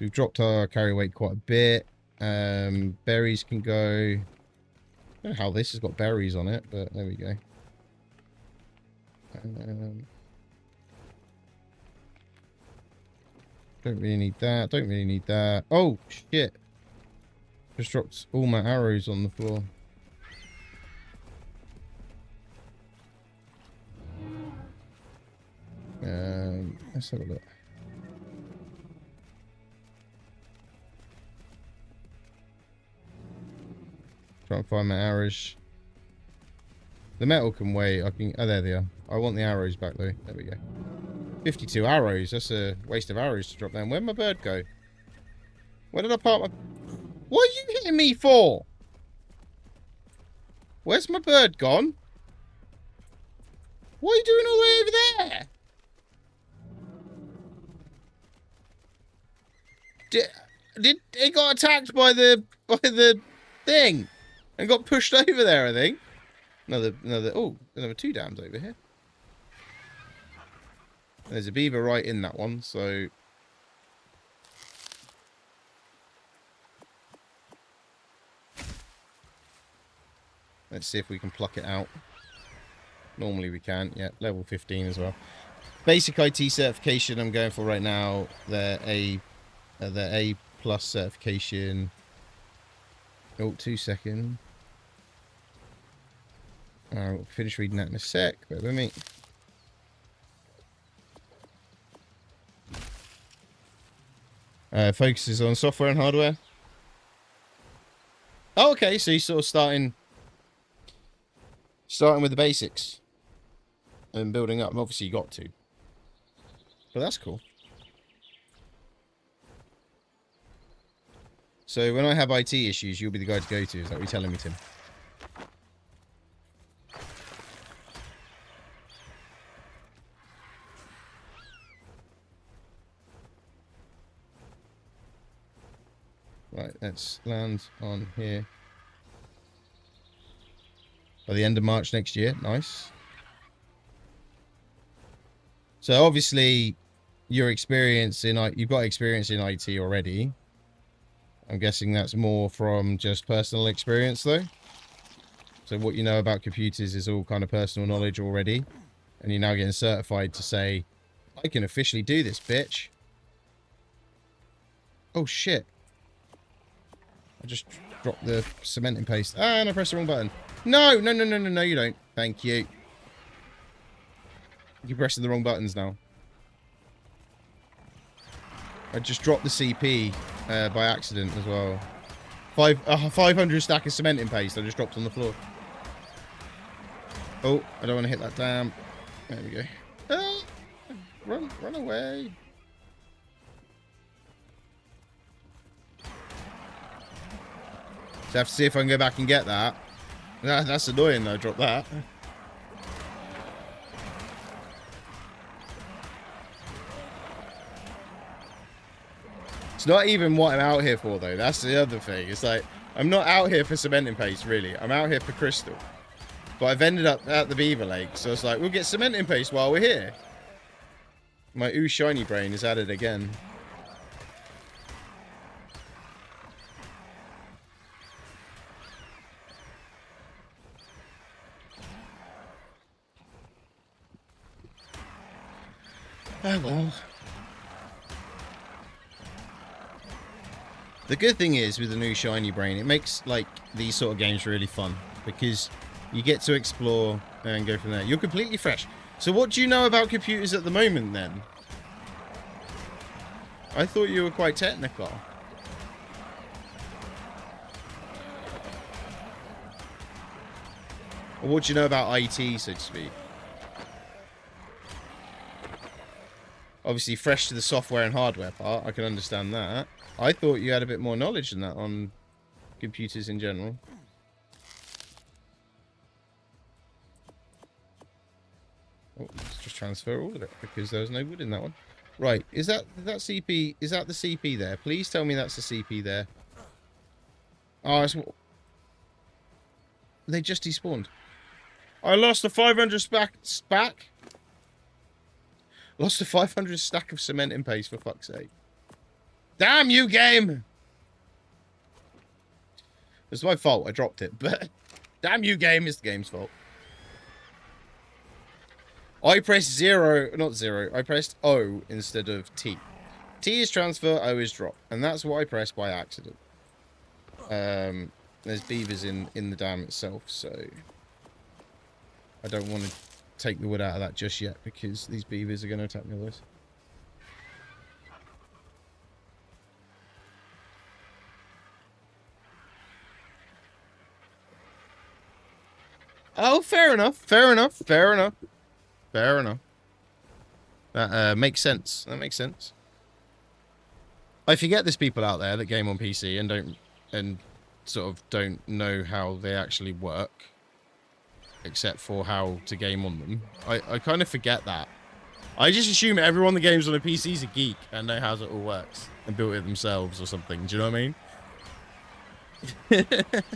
we've dropped our carry weight quite a bit. Berries can go. I don't know how this has got berries on it, but there we go. Don't really need that. Don't really need that. Oh, shit. Just dropped all my arrows on the floor. Let's have a look. Try and find my arrows. The metal can wait. I can. Oh, there they are. I want the arrows back though. There we go. 52 arrows. That's a waste of arrows to drop down. Where'd my bird go? Where did I park my... What are you hitting me for? Where's my bird gone? What are you doing all the way over there? Did it got attacked by the thing and got pushed over there? I think another two dams over here. There's a beaver right in that one, so let's see if we can pluck it out. Normally we can. Yeah, level 15 as well. Basic IT certification I'm going for right now. They're A plus certification. Oh, 2 seconds. We'll finish reading that in a sec. Bear with me. Focuses on software and hardware. Oh, okay, so you're sort of starting with the basics and building up. Obviously, you got to, but that's cool. So when I have IT issues, you'll be the guy to go to. Is that what you're telling me, Tim? Right, let's land on here. By the end of March next year. Nice. So obviously, you've got experience in IT already. I'm guessing that's more from just personal experience, though. So what you know about computers is all kind of personal knowledge already. And you're now getting certified to say, I can officially do this, bitch. Oh, shit. I just dropped the cementing paste. Ah, and I pressed the wrong button. No, no, no, no, no, no, you don't. Thank you. You're pressing the wrong buttons now. I just dropped the CP by accident as well. 500 stack of cementing paste I just dropped on the floor. Oh, I don't want to hit that dam. There we go. Ah, run away. So I have to see if I can go back and get that. That's annoying though, drop that. It's not even what I'm out here for though, that's the other thing. It's like, I'm not out here for cementing paste really, I'm out here for crystal. But I've ended up at the beaver lake, so it's like, we'll get cementing paste while we're here. My ooh shiny brain is at it again. Oh well. The good thing is with the new shiny brain, it makes like these sort of games really fun because you get to explore and go from there. You're completely fresh. So what do you know about computers at the moment then? I thought you were quite technical. Or what do you know about IT, so to speak? Obviously fresh to the software and hardware part, I can understand that. I thought you had a bit more knowledge than that on computers in general. Oh, let's just transfer all of it because there was no wood in that one. Right, is that CP? Is that the CP there? Please tell me that's the CP there. Oh, it's... They just despawned. I lost a 500 spack. Lost a 500 stack of cementing paste, for fuck's sake. Damn you, game! It's my fault, I dropped it, but... Damn you, game, it's the game's fault. I pressed zero, not zero, I pressed O instead of T. T is transfer, O is drop. And that's what I pressed by accident. There's beavers in the dam itself, so... I don't want to take the wood out of that just yet because these beavers are going to attack me otherwise. Oh, fair enough. Fair enough. Fair enough. Fair enough. That makes sense. That makes sense. I forget there's people out there that game on PC and sort of don't know how they actually work. Except for how to game on them. I kind of forget that. I just assume everyone that games on a PC is a geek and know how it all works. And built it themselves or something. Do you know what I mean?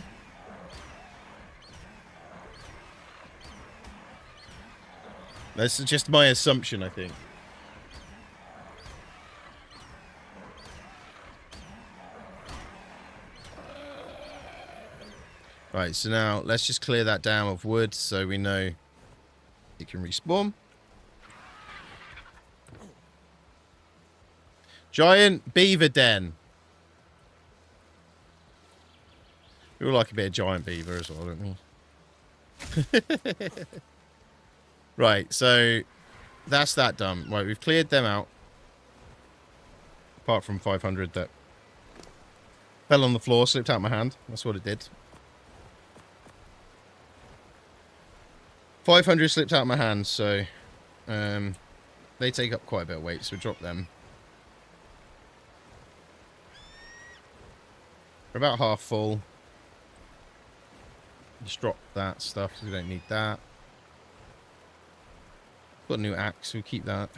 That's just my assumption, I think. Right, so now let's just clear that dam of wood so we know it can respawn. Giant beaver den. We all like a bit of giant beaver as well, don't we? Right, so that's that done. Right, we've cleared them out. apart from 500 that fell on the floor, slipped out my hand. That's what it did. 500 slipped out my hand, so they take up quite a bit of weight, so we drop them. We're about half full. Just drop that stuff, so we don't need that. Got a new axe, we'll keep that.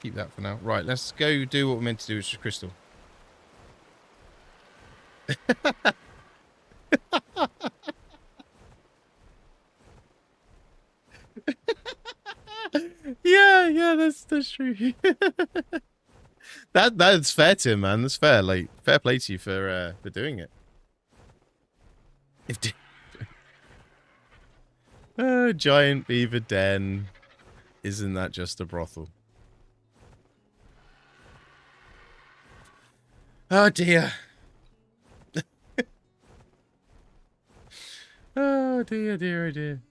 Keep that for now. Right, let's go do what we're meant to do, which is crystal. Yeah, that's true. That's fair, Tim, man. That's fair. Like, fair play to you for doing it. Giant beaver den. Isn't that just a brothel? Oh dear. Oh dear, dear, oh dear.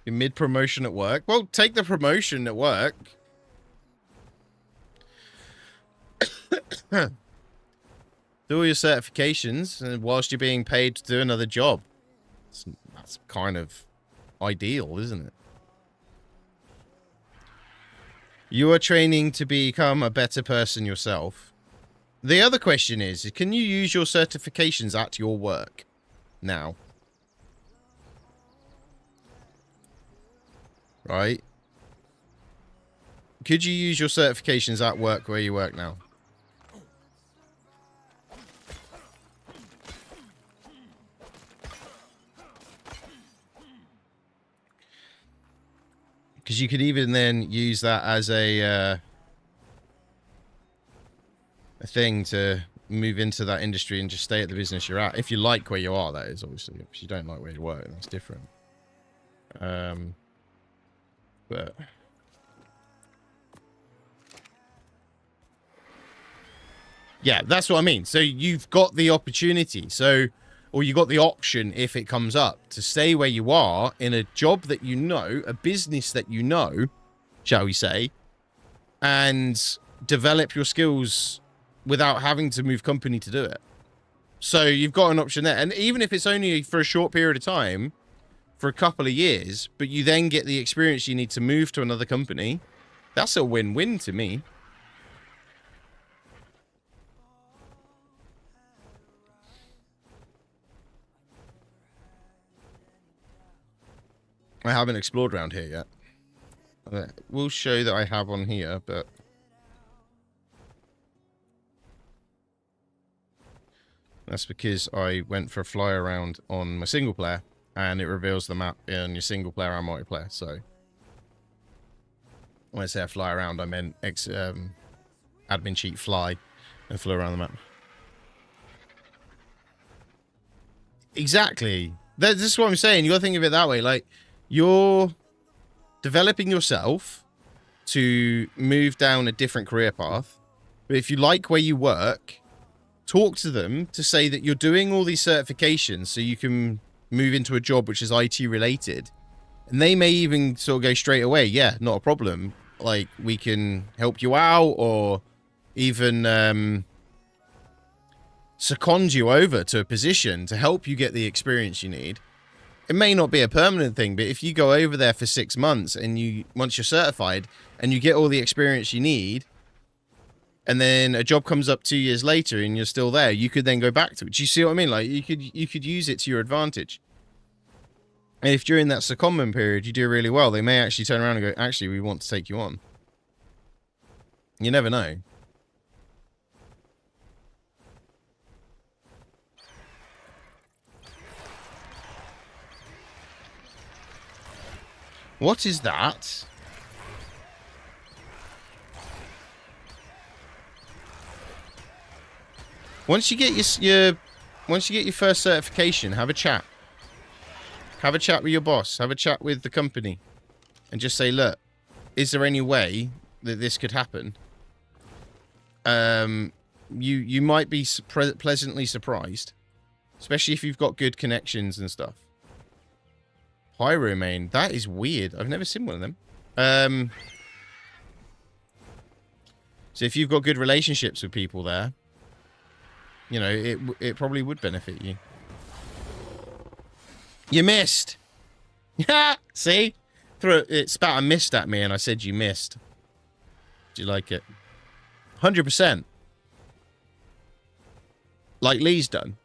You're mid-promotion at work? Well, take the promotion at work. Do all your certifications and whilst you're being paid to do another job. That's kind of ideal, isn't it? You are training to become a better person yourself. The other question is, can you use your certifications at your work now? Right? Could you use your certifications at work where you work now? Because you could even then use that as a thing to move into that industry and just stay at the business you're at. If you like where you are, that is, obviously. If you don't like where you work, that's different. But yeah, that's what I mean. So you've got the opportunity. Or you got the option, if it comes up, to stay where you are in a job that you know, a business that you know, shall we say, and develop your skills without having to move company to do it. So you've got an option there. And even if it's only for a short period of time, for a couple of years, but you then get the experience you need to move to another company, that's a win-win to me. I haven't explored around here yet. We'll show that I have on here, but that's because I went for a fly around on my single player, and it reveals the map in your single player and multiplayer. So when I say I fly around, I meant admin cheat fly and flew around the map. Exactly. This is what I'm saying. You got to think of it that way. Like, you're developing yourself to move down a different career path. But if you like where you work, talk to them to say that you're doing all these certifications so you can move into a job which is IT related. And they may even sort of go straight away, yeah, not a problem. Like, we can help you out, or even second you over to a position to help you get the experience you need. It may not be a permanent thing, but if you go over there for 6 months and once you're certified and you get all the experience you need, and then a job comes up 2 years later and you're still there, you could then go back to it. Do you see what I mean? Like, you could use it to your advantage. And if during that secondment period you do really well, they may actually turn around and go, actually, we want to take you on. You never know. What is that? Once you get your first certification, have a chat. Have a chat with your boss. Have a chat with the company, and just say, look, is there any way that this could happen? You might be pleasantly surprised, especially if you've got good connections and stuff. Pyromane. That is weird. I've never seen one of them. So if you've got good relationships with people there, you know, it probably would benefit you. You missed. See? It spat a mist at me and I said you missed. Do you like it? 100%. Like Lee's done.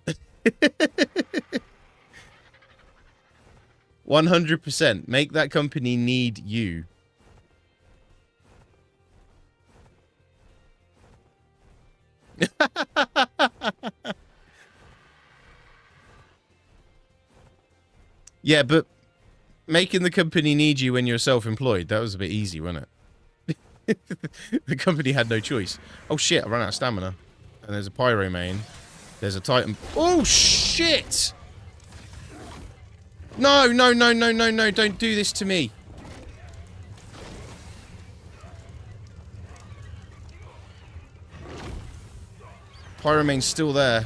100%. Make that company need you. Yeah, but making the company need you when you're self-employed, that was a bit easy, wasn't it? The company had no choice. Oh shit, I ran out of stamina. And there's a Pyromane. There's a Titan. Oh shit! No, no, no, no, no, no, don't do this to me. Pyromane's still there.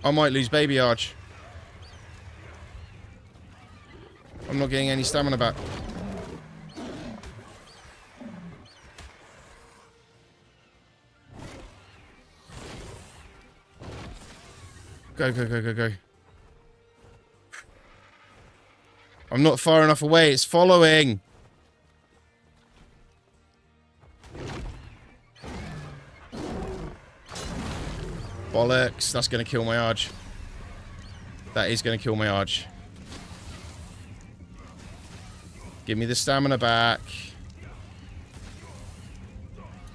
I might lose Baby Arch. I'm not getting any stamina back. Go, go, go, go, go. I'm not far enough away. It's following. Bollocks. That's going to kill my Arch. That is going to kill my Arch. Give me the stamina back.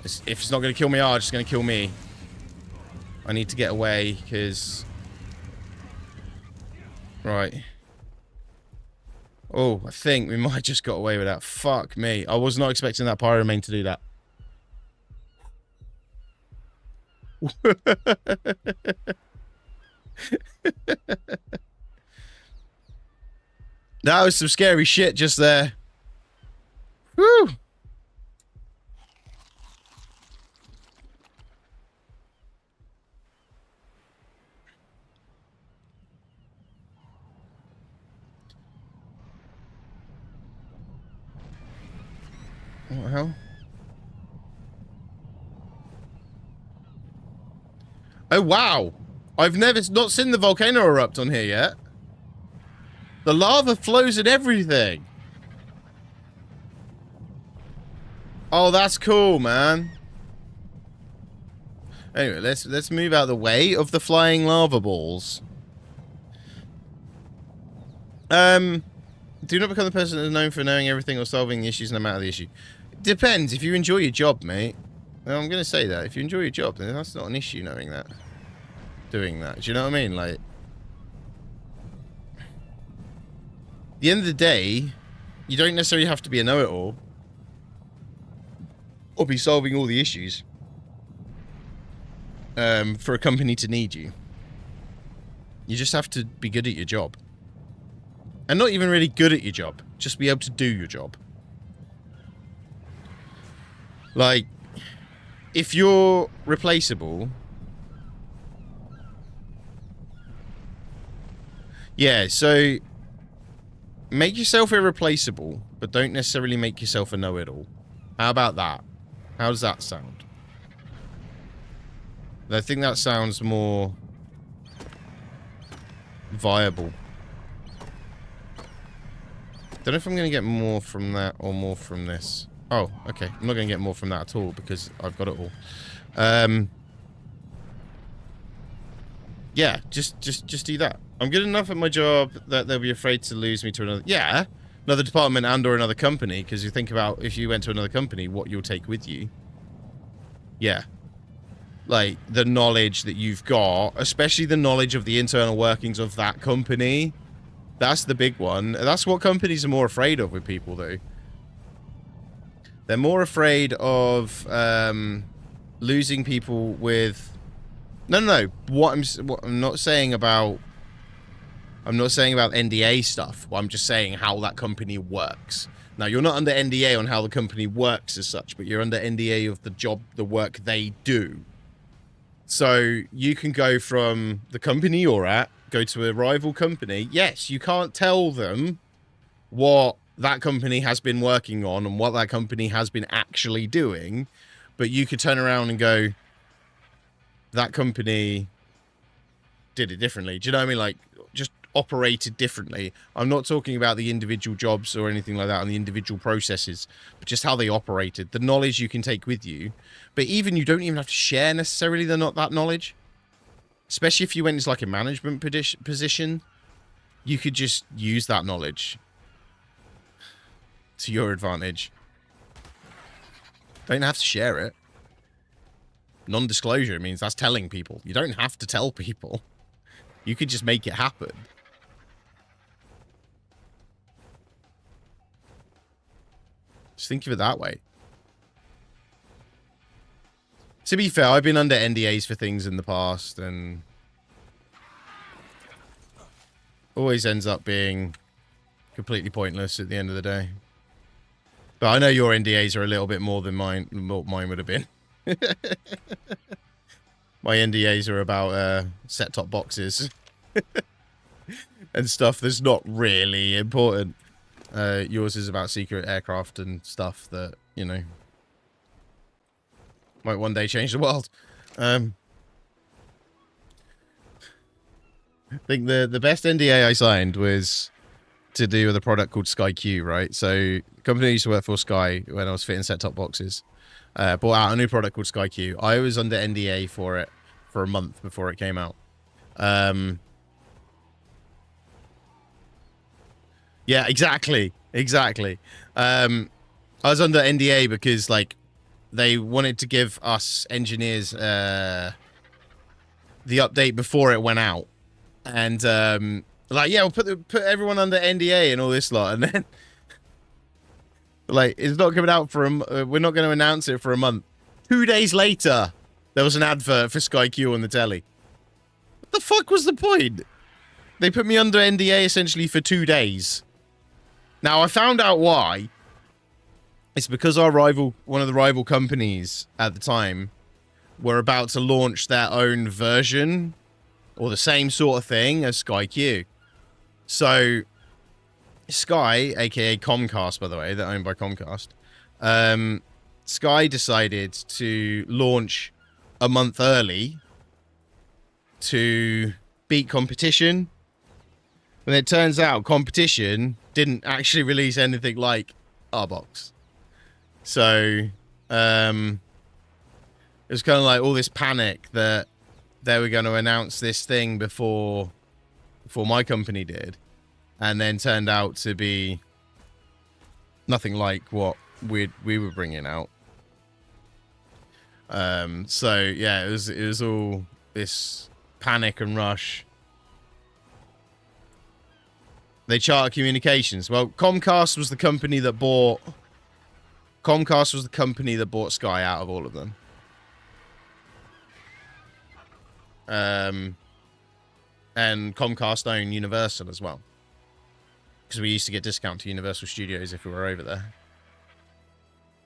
If it's not going to kill my Arch, it's going to kill me. I need to get away, because... Right. Oh, I think we might just got away with that. Fuck me. I was not expecting that Pyromane to do that. That was some scary shit just there. Whew. What the hell? Oh, wow. I've not seen the volcano erupt on here yet. The lava flows and everything. Oh, that's cool, man. Anyway, let's move out of the way of the flying lava balls. Do not become the person that is known for knowing everything or solving issues no matter the issue. Depends. If you enjoy your job, mate. Well, I'm going to say that. If you enjoy your job, then that's not an issue knowing that. Doing that. Do you know what I mean? Like, at the end of the day, you don't necessarily have to be a know-it-all. Or be solving all the issues. For a company to need you. You just have to be good at your job. And not even really good at your job. Just be able to do your job. Like, if you're replaceable... Yeah, so... Make yourself irreplaceable, but don't necessarily make yourself a know-it-all. How about that? How does that sound? I think that sounds more... viable. Don't know if I'm going to get more from that or more from this. Oh, okay. I'm not going to get more from that at all because I've got it all. Yeah, just do that. I'm good enough at my job that they'll be afraid to lose me to another... Yeah, another department and or another company, because you think about if you went to another company, what you'll take with you. Yeah. Like, the knowledge that you've got, especially the knowledge of the internal workings of that company... That's the big one. That's what companies are more afraid of with people, though. They're more afraid of losing people with... No. What I'm not saying about... I'm not saying about NDA stuff. I'm just saying how that company works. Now, you're not under NDA on how the company works as such, but you're under NDA of the job, the work they do. So, you can go from the company you're at go to a rival company, yes, you can't tell them what that company has been working on and what that company has been actually doing, but you could turn around and go, that company did it differently. Do you know what I mean? Like, just operated differently. I'm not talking about the individual jobs or anything like that and the individual processes, but just how they operated. The knowledge you can take with you, but even you don't even have to share necessarily that knowledge. Especially if you went into like a management position, you could just use that knowledge to your advantage. Don't have to share it. Non-disclosure means that's telling people. You don't have to tell people. You could just make it happen. Just think of it that way. To be fair, I've been under NDAs for things in the past, and always ends up being completely pointless at the end of the day. But I know your NDAs are a little bit more than mine would have been. My NDAs are about set-top boxes and stuff that's not really important. Yours is about secret aircraft and stuff that, you know, might one day change the world. I think the best NDA I signed was to do with a product called SkyQ, right? So the company I used to work for, Sky, when I was fitting set-top boxes, brought out a new product called SkyQ. I was under NDA for it for a month before it came out. Yeah, exactly. I was under NDA because, like, they wanted to give us engineers the update before it went out. And, like, yeah, we'll put everyone under NDA and all this lot. And then, like, it's not coming out for we're not going to announce it for a month. 2 days later, there was an advert for SkyQ on the telly. What the fuck was the point? They put me under NDA essentially for 2 days. Now, I found out why. It's because one of the rival companies at the time, were about to launch their own version or the same sort of thing as SkyQ. So, Sky, aka Comcast, by the way, they're owned by Comcast. Sky decided to launch a month early to beat competition. And it turns out competition didn't actually release anything like our box. So, it was kind of like all this panic that they were going to announce this thing before my company did, and then turned out to be nothing like what we were bringing out. So yeah, it was all this panic and rush. They Charter Communications. Well, Comcast was the company that bought Sky out of all of them. And Comcast owned Universal as well, because we used to get discount to Universal Studios if we were over there.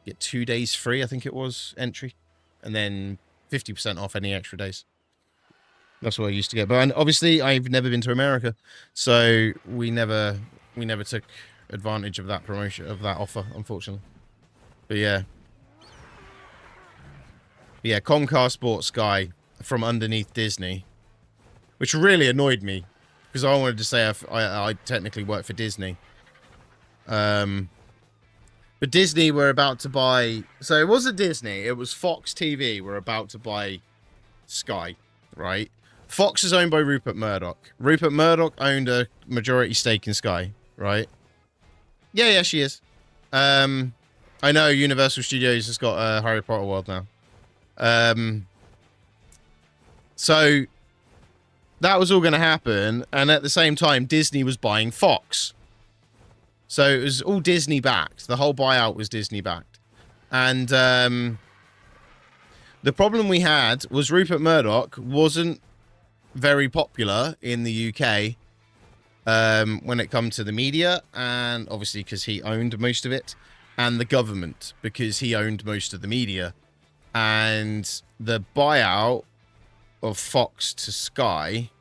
Get 2 days free, I think it was, entry, and then 50% off any extra days. That's what I used to get. But obviously, I've never been to America, so we never took advantage of that promotion, of that offer, unfortunately. But yeah, Comcast bought Sky from underneath Disney, which really annoyed me because I wanted to say I technically work for Disney. But Disney were about to buy, so it wasn't Disney, it was Fox TV were about to buy Sky, right? Fox is owned by Rupert Murdoch. Rupert Murdoch owned a majority stake in Sky, right? Yeah, she is. I know Universal Studios has got a Harry Potter world now. So that was all going to happen, and at the same time, Disney was buying Fox. So it was all Disney backed. The whole buyout was Disney backed. And the problem we had was Rupert Murdoch wasn't very popular in the UK when it come to the media, and obviously because he owned most of it, and the government because he owned most of the media. And the buyout of Fox to Sky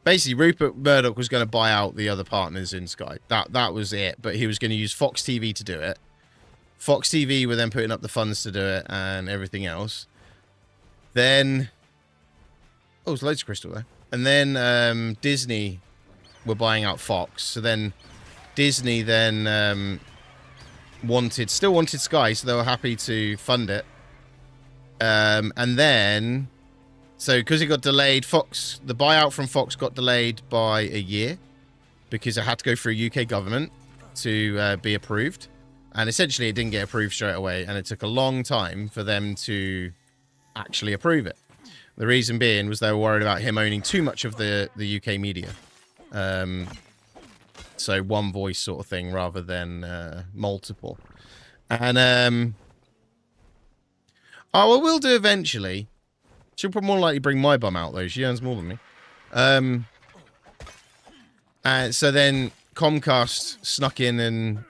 basically Rupert Murdoch was going to buy out the other partners in Sky. That was it. But he was going to use Fox TV to do it. Fox TV were then putting up the funds to do it and everything else. Then, oh, there's loads of crystal there. And then Disney were buying out Fox. So then Disney then still wanted Sky, so they were happy to fund it. And then, so because it got delayed, the buyout from Fox got delayed by a year because it had to go through UK government to be approved. And essentially it didn't get approved straight away, and it took a long time for them to actually approve it. The reason being was they were worried about him owning too much of the UK media. So one voice sort of thing rather than multiple. And oh, well, we'll do eventually. She'll probably more likely bring my bum out though. She earns more than me. And so then Comcast snuck in and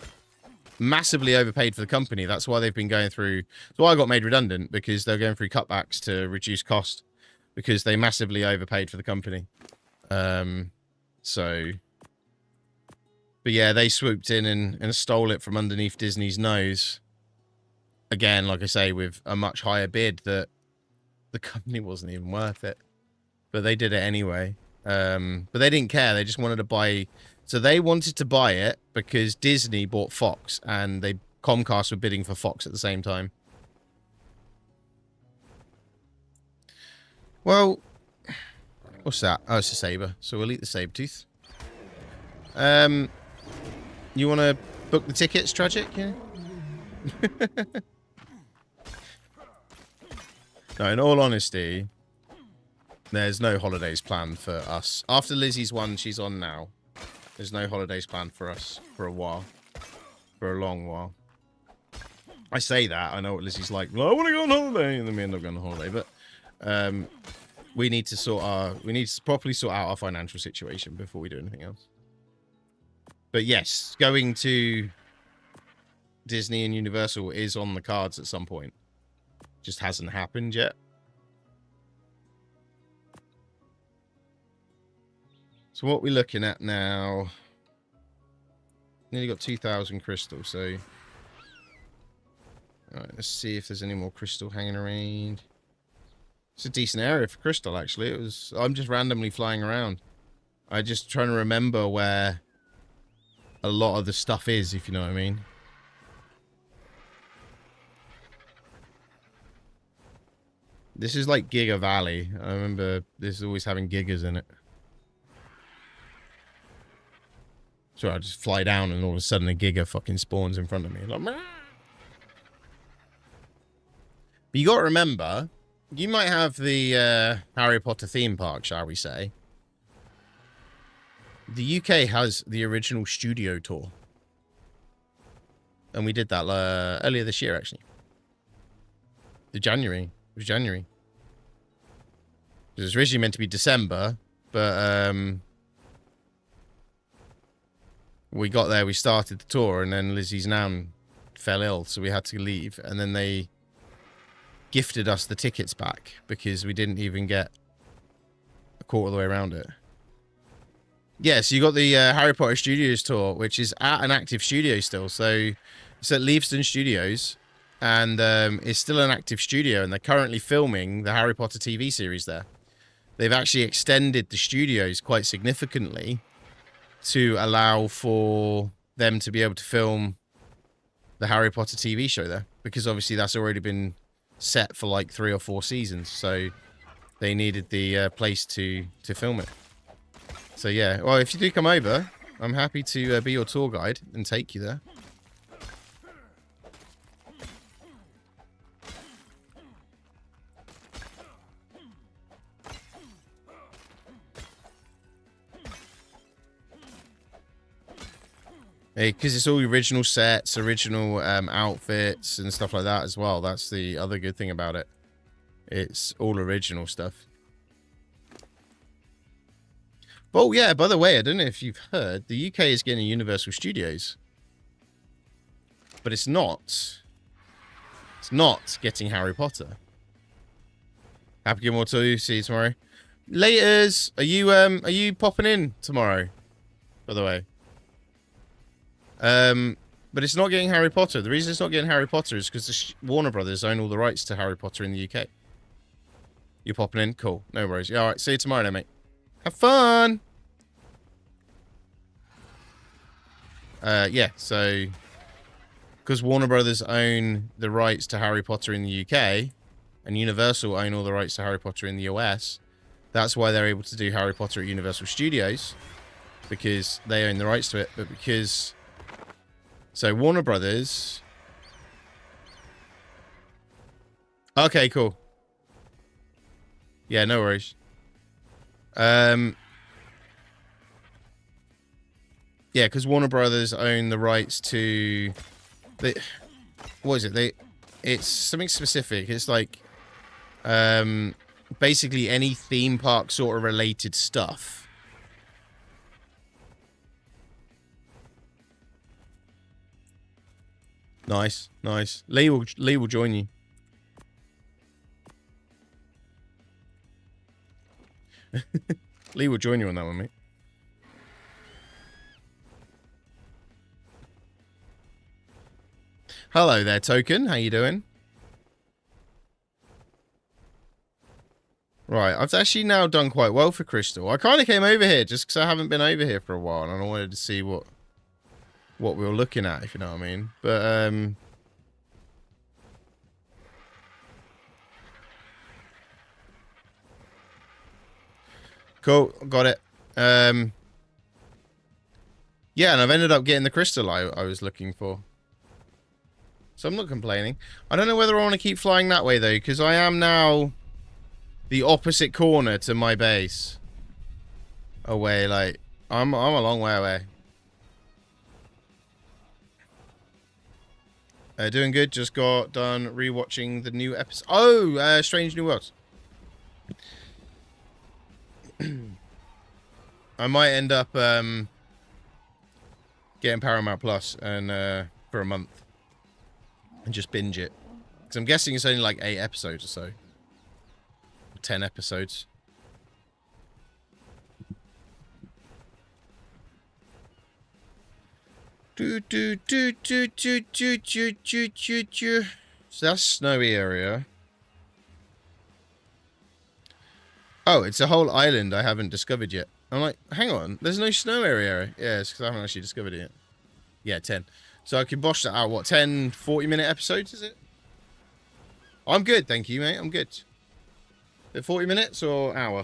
massively overpaid for the company. That's why they've been going through. That's why I got made redundant, because they're going through cutbacks to reduce cost because they massively overpaid for the company. So, but yeah, they swooped in and stole it from underneath Disney's nose. Again, like I say, with a much higher bid that the company wasn't even worth it. But they did it anyway. But they didn't care. They just wanted to buy. So they wanted to buy it because Disney bought Fox, and Comcast were bidding for Fox at the same time. Well, what's that? Oh, it's a saber. So we'll eat the saber tooth. You want to book the tickets, Tragic? Yeah. No, in all honesty, there's no holidays planned for us. After Lizzie's one, she's on now. There's no holidays planned for us for a while. For a long while. I say that. I know what Lizzie's like. Well, I want to go on holiday. And then we end up going on holiday. But we need to properly sort out our financial situation before we do anything else. But yes, going to Disney and Universal is on the cards at some point. Just hasn't happened yet. So what we're looking at now, nearly got 2,000 crystal, so alright, let's see if there's any more crystal hanging around. It's a decent area for crystal, actually. I'm just randomly flying around. I'm just trying to remember where a lot of the stuff is, if you know what I mean. This is like Giga Valley. I remember this is always having gigas in it. So I just fly down and all of a sudden a giga fucking spawns in front of me. Like, Mah! But you got to remember, you might have the Harry Potter theme park, shall we say. The UK has the original studio tour. And we did that earlier this year, actually. January. It was January. It was originally meant to be December, but we got there, we started the tour, and then Lizzie's nan fell ill, so we had to leave. And then they gifted us the tickets back because we didn't even get a quarter of the way around it. Yeah, so you got the Harry Potter Studios tour, which is at an active studio still. So it's at Leavesden Studios, and it's still an active studio, and they're currently filming the Harry Potter TV series there. They've actually extended the studios quite significantly to allow for them to be able to film the Harry Potter TV show there, because obviously that's already been set for like 3 or 4 seasons, so they needed the place to film it. So yeah, well, if you do come over, I'm happy to be your tour guide and take you there. Because it's all original sets, original outfits and stuff like that as well. That's the other good thing about it. It's all original stuff. Oh yeah, by the way, I don't know if you've heard, the UK is getting Universal Studios. But it's not getting Harry Potter. Happy Gilmore 2, see you tomorrow. Laters. Are you popping in tomorrow? By the way. But it's not getting Harry Potter. The reason it's not getting Harry Potter is because Warner Brothers own all the rights to Harry Potter in the UK. You popping in? Cool. No worries. Yeah, all right. See you tomorrow then, mate. Have fun. Yeah. So, because Warner Brothers own the rights to Harry Potter in the UK, and Universal own all the rights to Harry Potter in the US, that's why they're able to do Harry Potter at Universal Studios, because they own the rights to it. But because so Warner Brothers. Okay, cool. Yeah, no worries. Yeah, because Warner Brothers own the rights to what is it? It's something specific. It's like basically any theme park sort of related stuff. Nice, nice. Lee will join you. Lee will join you on that one, mate. Hello there, Token. How you doing? Right, I've actually now done quite well for Crystal. I kind of came over here just because I haven't been over here for a while, and I wanted to see what we were looking at, if you know what I mean. But cool, got it. Yeah, and I've ended up getting the crystal I was looking for. So I'm not complaining. I don't know whether I want to keep flying that way, though, because I am now the opposite corner to my base. Away, like, I'm a long way away. Doing good. Just got done rewatching the new episode. Oh, Strange New Worlds. I might end up getting Paramount Plus and for a month and just binge it. Because I'm guessing it's only like 8 episodes or so. 10 episodes. So that's snowy area. Oh, it's a whole island I haven't discovered yet. I'm like, hang on, there's no snow area. Yeah, it's because I haven't actually discovered it yet. Yeah, 10. So I can bosh that out. What, 10 40-minute episodes, is it? I'm good, thank you, mate. I'm good. Is it 40 minutes or hour?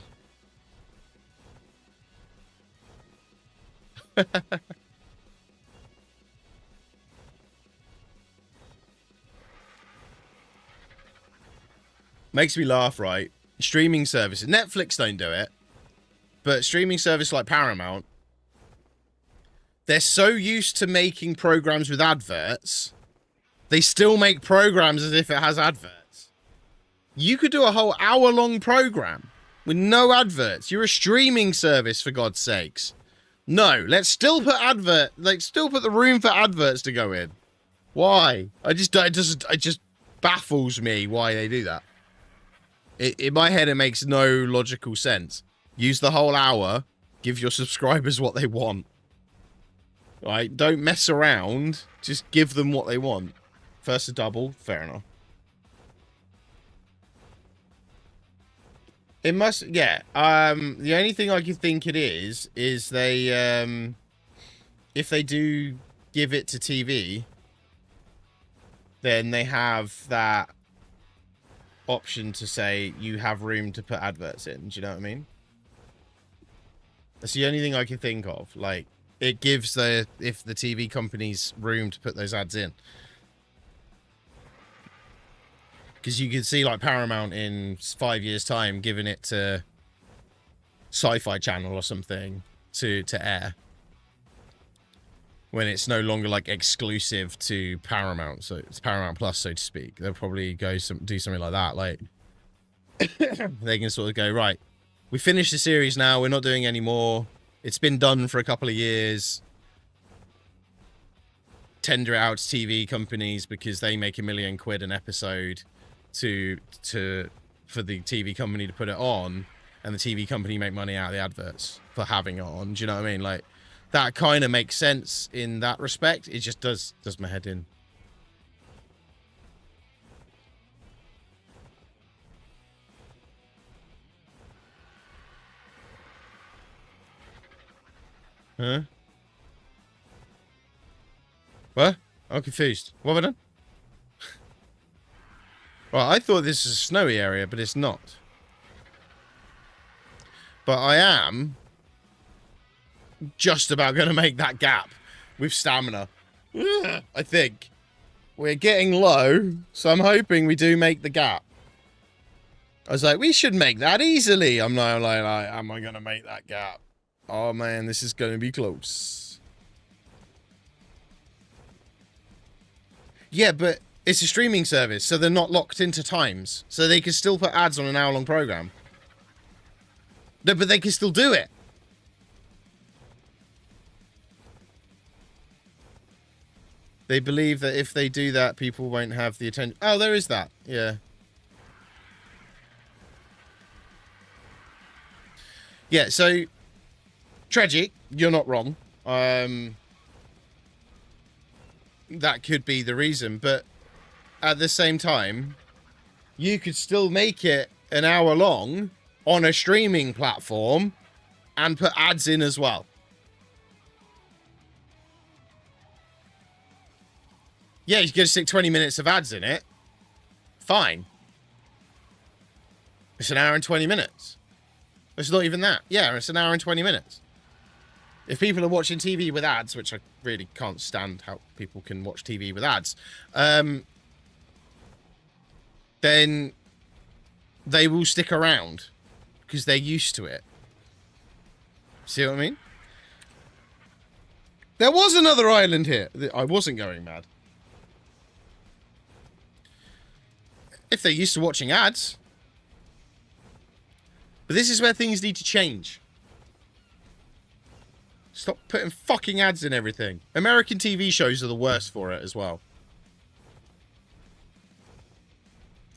Makes me laugh, right? Streaming services. Netflix don't do it. But streaming service like Paramount, they're so used to making programs with adverts, they still make programs as if it has adverts. You could do a whole hour-long program with no adverts. You're a streaming service, for God's sakes. No, let's still put the room for adverts to go in. Why? It just baffles me why they do that. In my head, it makes no logical sense. Use the whole hour. Give your subscribers what they want. Right? Don't mess around. Just give them what they want. First a double. Fair enough. It must... Yeah. The only thing I can think it is they... if they do give it to TV, then they have that option to say you have room to put adverts in. Do you know what I mean? That's the only thing I can think of. Like, it gives the TV companies room to put those ads in. Because you can see, like, Paramount in 5 years' time giving it to Sci-Fi Channel or something to air. When it's no longer, like, exclusive to Paramount. So it's Paramount Plus, so to speak. They'll probably do something like that. Like, they can sort of go, right, we finished the series now. We're not doing any more. It's been done for a couple of years. Tender it out to TV companies because they make £1 million an episode for the TV company to put it on. and the TV company make money out of the adverts for having it on. Do you know what I mean? Like, that kind of makes sense in that respect. It just does my head in. Huh? What? I'm confused. What have I done? Well, I thought this was a snowy area, but it's not. But I am just about going to make that gap with stamina. I think. We're getting low, so I'm hoping we do make the gap. I was like, we should make that easily. I'm like, am I going to make that gap? Oh, man, this is going to be close. Yeah, but it's a streaming service, so they're not locked into times. So they can still put ads on an hour-long program. No, but they can still do it. They believe that if they do that, people won't have the attention. Oh, there is that. Yeah. Yeah, so... tragic. You're not wrong. That could be the reason, but at the same time, you could still make it an hour long on a streaming platform and put ads in as well. Yeah, you're going to stick 20 minutes of ads in it. Fine. It's an hour and 20 minutes. It's not even that. Yeah, it's an hour and 20 minutes. If people are watching TV with ads, which I really can't stand how people can watch TV with ads, then they will stick around because they're used to it. See what I mean? There was another island here. I wasn't going mad. If they're used to watching ads. But this is where things need to change. Stop putting fucking ads in everything. American TV shows are the worst for it as well.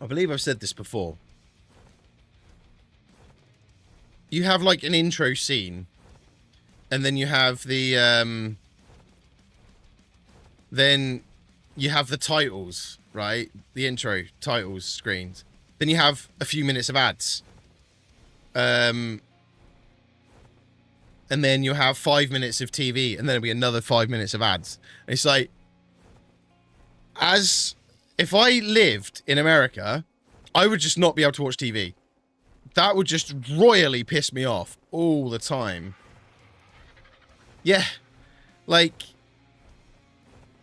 I believe I've said this before. You have like an intro scene. And then you have the then you have the titles, right? The intro titles screens. Then you have a few minutes of ads. And then you have 5 minutes of TV, and then there'll be another 5 minutes of ads. And it's like, as if I lived in America, I would just not be able to watch TV. That would just royally piss me off all the time. Yeah, like,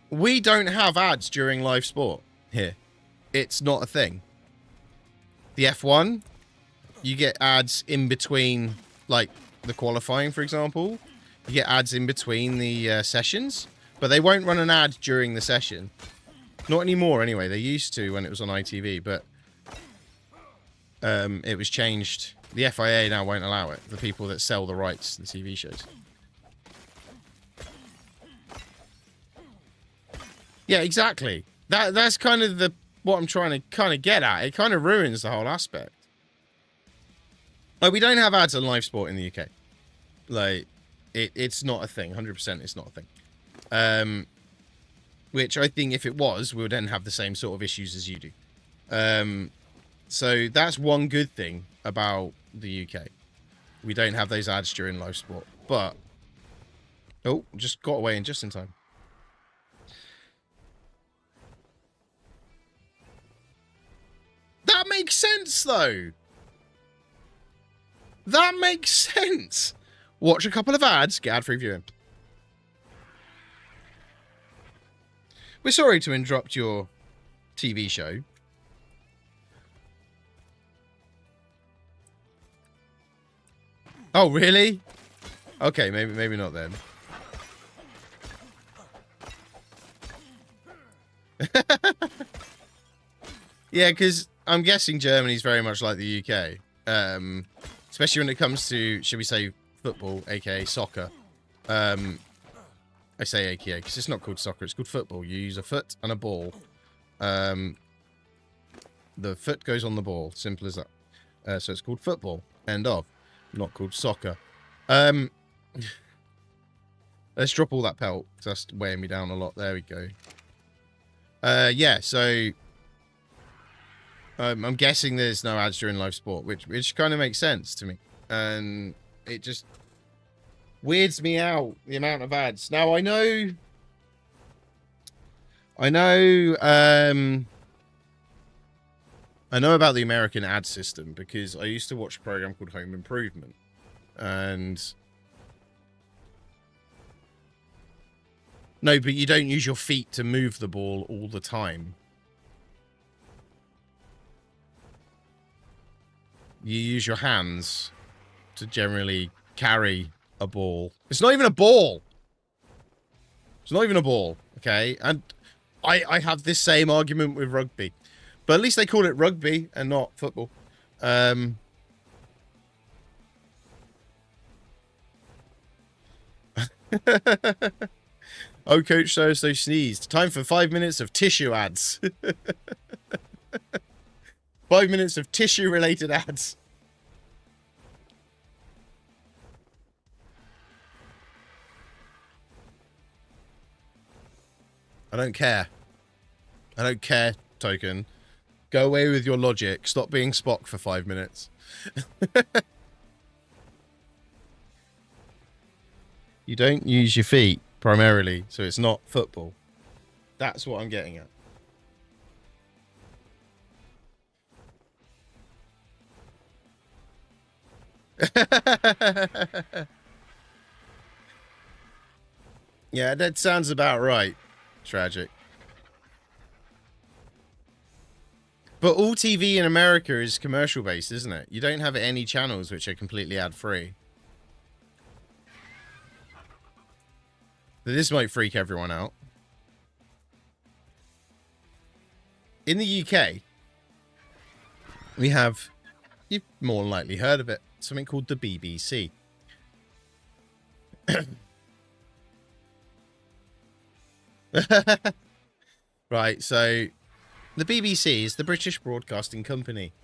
we don't have ads during live sport here. It's not a thing. The F1, you get ads in between, like, the qualifying, for example. You get ads in between the sessions, but they won't run an ad during the session. Not anymore, anyway. They used to when it was on ITV, but it was changed. The FIA now won't allow it. The people that sell the rights to the TV shows. Yeah, exactly. That's kind of what I'm trying to kind of get at. It kind of ruins the whole aspect. Like, we don't have ads on live sport in the UK. Like, it's not a thing. 100% it's not a thing. Which I think if it was, we would then have the same sort of issues as you do. So that's one good thing about the UK. We don't have those ads during live sport. But, oh, just got away in just in time. That makes sense, though. That makes sense. Watch a couple of ads, get ad-free viewing. We're sorry to interrupt your TV show. Oh, really? Okay, maybe not then. Yeah, because I'm guessing Germany's very much like the UK. Especially when it comes to, should we say, football, aka soccer. I say aka because it's not called soccer, it's called football. You use a foot and a ball. The foot goes on the ball, simple as that. So it's called football. End of. Not called soccer. Let's drop all that pelt. That's weighing me down a lot. There we go. Yeah, so I'm guessing there's no ads during live sport, which kind of makes sense to me. And it just weirds me out, the amount of ads. Now, I know about the American ad system because I used to watch a program called Home Improvement. And no, but you don't use your feet to move the ball all the time. You use your hands to generally carry a ball. It's not even a ball. It's not even a ball, okay? And I have this same argument with rugby. But at least they call it rugby and not football. Oh, Coach So sneezed. Time for 5 minutes of tissue ads. 5 minutes of tissue-related ads. I don't care. I don't care, Token. Go away with your logic. Stop being Spock for 5 minutes. You don't use your feet, primarily, so it's not football. That's what I'm getting at. Yeah, that sounds about right. Tragic. But all TV in America is commercial based, isn't it? You don't have any channels which are completely ad free. This might freak everyone out. In the UK, we have, you've more than likely heard of it, something called the BBC. Right, so the BBC is the British Broadcasting Company.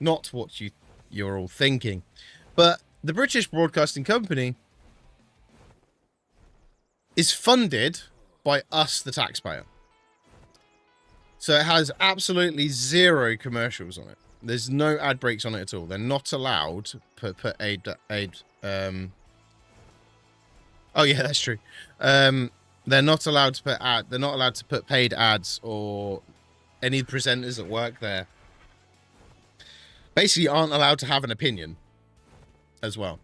Not what you're all thinking. But the British Broadcasting Company is funded by us, the taxpayer. So it has absolutely zero commercials on it. There's no ad breaks on it at all. They're not allowed to put aid. Oh yeah, that's true. They're not allowed to put They're not allowed to put paid ads, or any presenters that work there basically aren't allowed to have an opinion as well.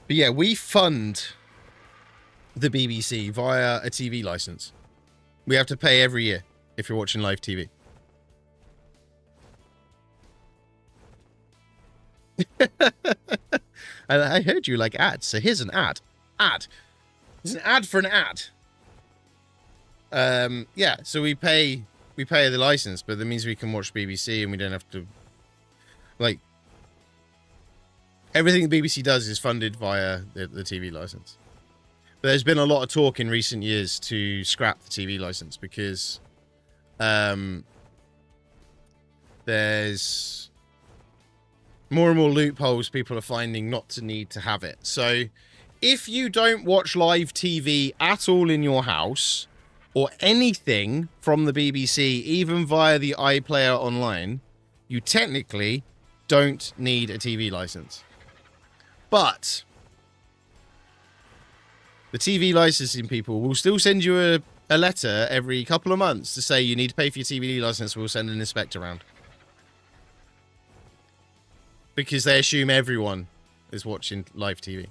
But yeah, we fund the BBC via a TV license. We have to pay every year if you're watching live TV. And I heard you like ads, so here's an ad. It's an ad for an ad. Yeah, so we pay the license, but that means we can watch BBC and we don't have to, like, everything the BBC does is funded via the TV license. But there's been a lot of talk in recent years to scrap the TV license because there's more and more loopholes people are finding not to need to have it. So if you don't watch live TV at all in your house, or anything from the BBC, even via the iPlayer online, you technically don't need a TV license. But the TV licensing people will still send you a letter every couple of months to say you need to pay for your TV license, we'll send an inspector around. Because they assume everyone is watching live TV.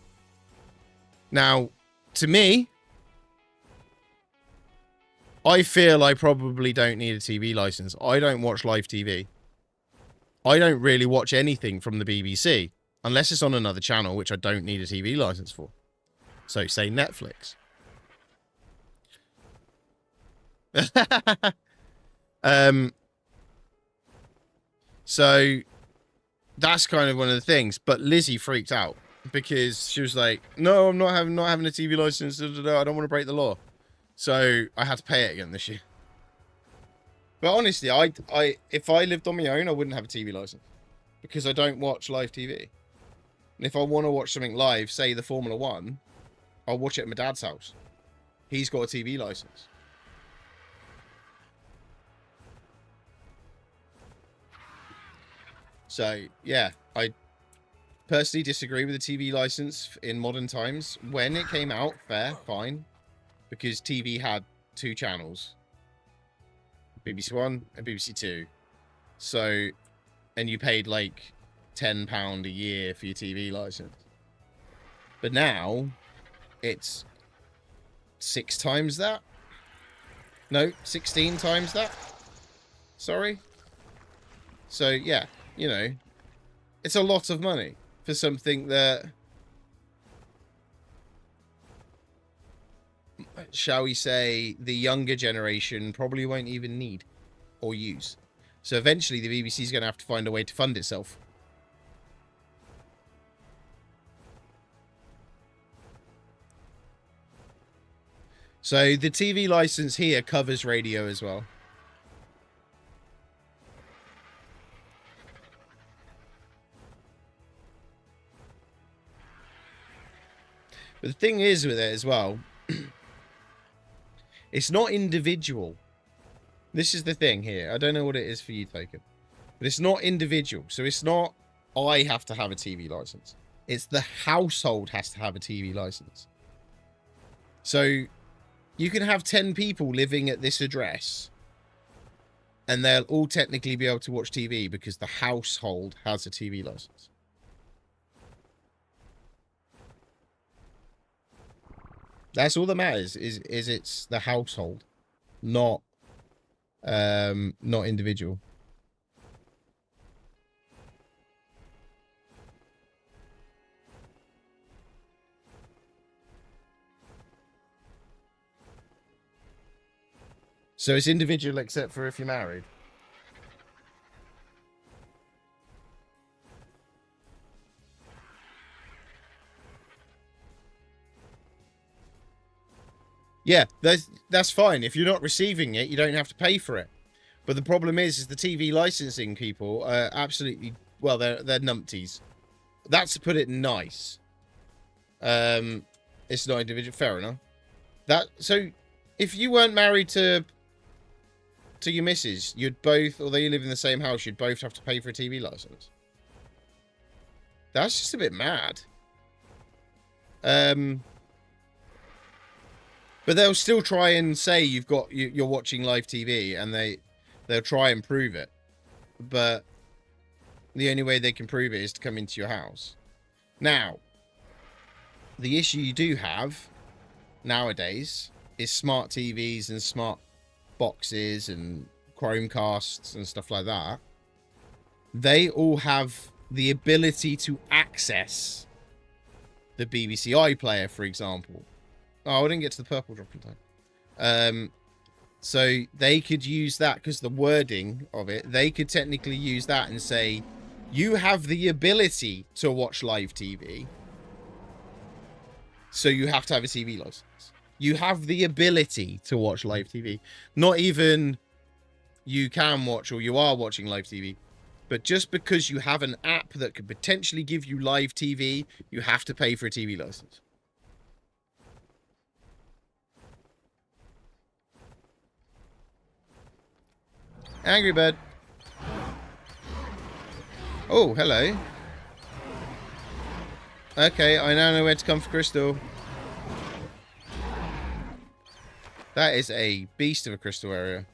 Now, to me, I feel I probably don't need a TV license. I don't watch live TV. I don't really watch anything from the BBC, unless it's on another channel, which I don't need a TV license for. So, say Netflix. So, that's kind of one of the things. But Lizzie freaked out because she was like, no, I'm not having a TV license. I don't want to break the law. So I had to pay it again this year. But honestly, if I lived on my own, I wouldn't have a TV license because I don't watch live TV. And if I want to watch something live, say the Formula 1, I'll watch it at my dad's house. He's got a TV license. So, yeah, I personally disagree with the TV license in modern times. When it came out, fair, fine. Because TV had 2 channels. BBC One and BBC Two. So, and you paid like £10 a year for your TV license. But now, it's 6 times that? No, 16 times that? Sorry? So, yeah, you know, it's a lot of money for something that, shall we say, the younger generation probably won't even need or use. So eventually the BBC is going to have to find a way to fund itself. So the TV license here covers radio as well. But the thing is with it as well, it's not individual. This is the thing here. I don't know what it is for you, Token. But it's not individual. So it's not, I have to have a TV license. It's the household has to have a TV license. So you can have 10 people living at this address, and they'll all technically be able to watch TV because the household has a TV license. That's all that matters, is it's the household, not individual. So it's individual except for if you're married. Yeah, that's fine. If you're not receiving it, you don't have to pay for it. But the problem is the TV licensing people are absolutely, well, they're numpties. That's to put it nice. It's not individual. Fair enough. So if you weren't married to your missus, you'd both, although you live in the same house, you'd both have to pay for a TV license. That's just a bit mad. But they'll still try and say you're watching live TV, and they'll try and prove it. But the only way they can prove it is to come into your house. Now, the issue you do have nowadays is smart TVs and smart boxes and Chromecasts and stuff like that. They all have the ability to access the BBC iPlayer, for example. Oh, I didn't get to the purple drop in time. So they could use that because the wording of it, they could technically use that and say, you have the ability to watch live TV, so you have to have a TV license. You have the ability to watch live TV. Not even you can watch or you are watching live TV. But just because you have an app that could potentially give you live TV, you have to pay for a TV license. Angry Bird. Oh, hello. Okay, I now know where to come for crystal. That is a beast of a crystal area.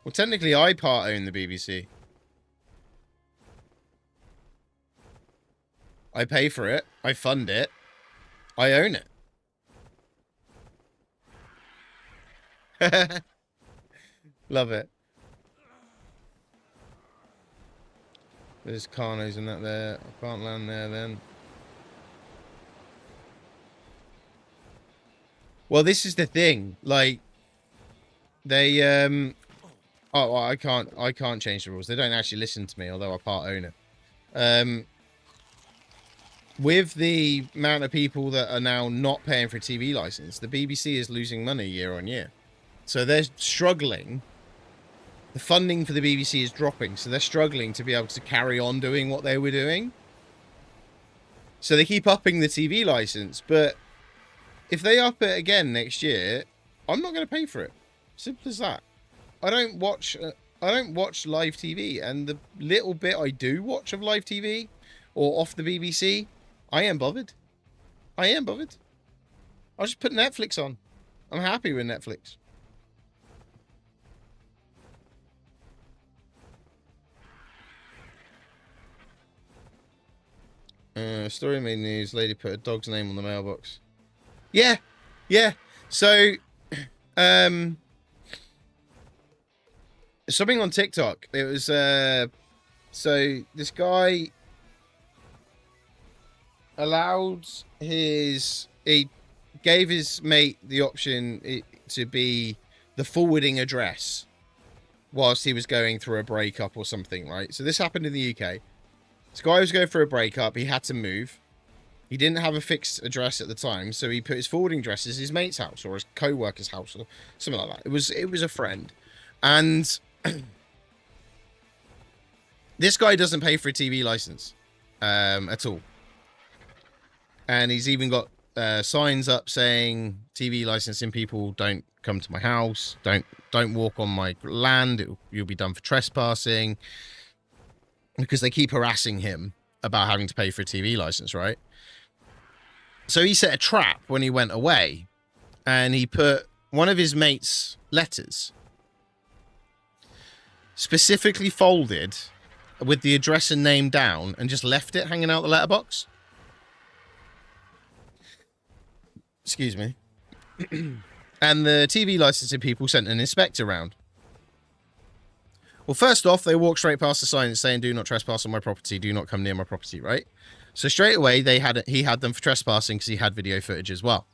Well, technically, I part own the BBC. I pay for it. I fund it. I own it. Love it. There's Carnos and that there. I can't land there then. Well, this is the thing. Like, they, oh, well, I can't change the rules. They don't actually listen to me, although I part own it. with the amount of people that are now not paying for a TV license, the BBC is losing money year on year. So they're struggling. The funding for the BBC is dropping, so they're struggling to be able to carry on doing what they were doing. So they keep upping the TV license, but if they up it again next year, I'm not going to pay for it. Simple as that. I don't watch live TV, and the little bit I do watch of live TV or off the BBC, I am bothered. I am bothered. I'll just put Netflix on. I'm happy with Netflix. Story made news. Lady put a dog's name on the mailbox. Yeah. So, something on TikTok. It was, so this guy he gave his mate the option to be the forwarding address whilst he was going through a breakup or something, right? So this happened in the UK. This guy was going for a breakup. He had to move. He didn't have a fixed address at the time, so he put his forwarding address as his mate's house or his co-worker's house or something like that. It was a friend. And this guy doesn't pay for a TV license at all. And he's even got signs up saying TV licensing people don't come to my house, don't walk on my land, you'll be done for trespassing. Because they keep harassing him about having to pay for a TV license, right? So he set a trap when he went away, and he put one of his mate's letters specifically folded with the address and name down and just left it hanging out the letterbox. Excuse me. And the TV licensing people sent an inspector round. Well, first off, they walked straight past the sign saying, "Do not trespass on my property. Do not come near my property," right? So straight away, he had them for trespassing because he had video footage as well.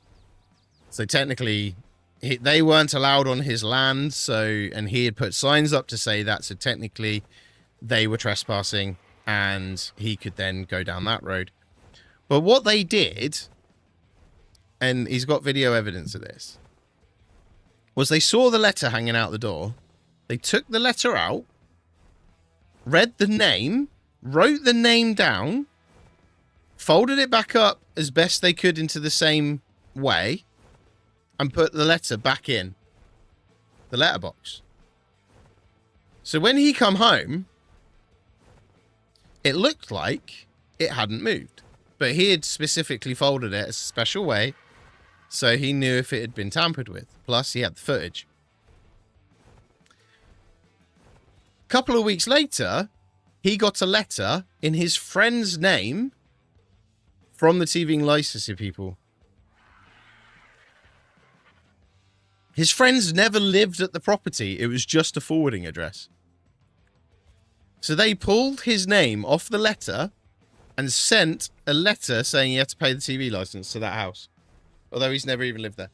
So technically, they weren't allowed on his land, and he had put signs up to say that, so technically, they were trespassing, and he could then go down that road. But what they did, and he's got video evidence of this, was they saw the letter hanging out the door. They took the letter out, read the name, wrote the name down, folded it back up as best they could into the same way, and put the letter back in the letterbox. So when he come home, it looked like it hadn't moved. But he had specifically folded it a special way, so he knew if it had been tampered with. Plus, he had the footage. Couple of weeks later, he got a letter in his friend's name from the TV licensing people. His friends never lived at the property. It was just a forwarding address. So they pulled his name off the letter and sent a letter saying he had to pay the TV license to that house. Although he's never even lived there.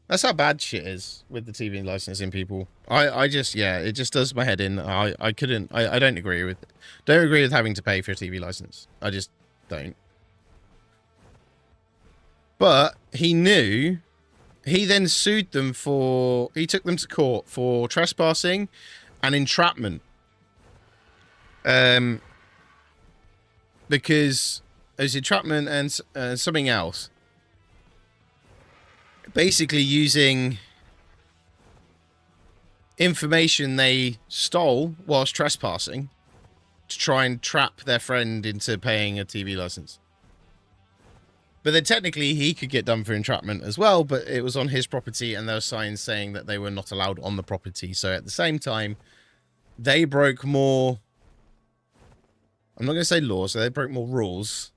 That's how bad shit is with the TV licensing people. I just, yeah, it just does my head in. I don't agree with having to pay for a TV license. I just don't. But he knew. He then sued them he took them to court for trespassing and entrapment. Because there's entrapment and something else. Basically using information they stole whilst trespassing to try and trap their friend into paying a TV license. But then technically he could get done for entrapment as well, but it was on his property and there were signs saying that they were not allowed on the property. So at the same time, they broke more, I'm not going to say laws, so they broke more rules.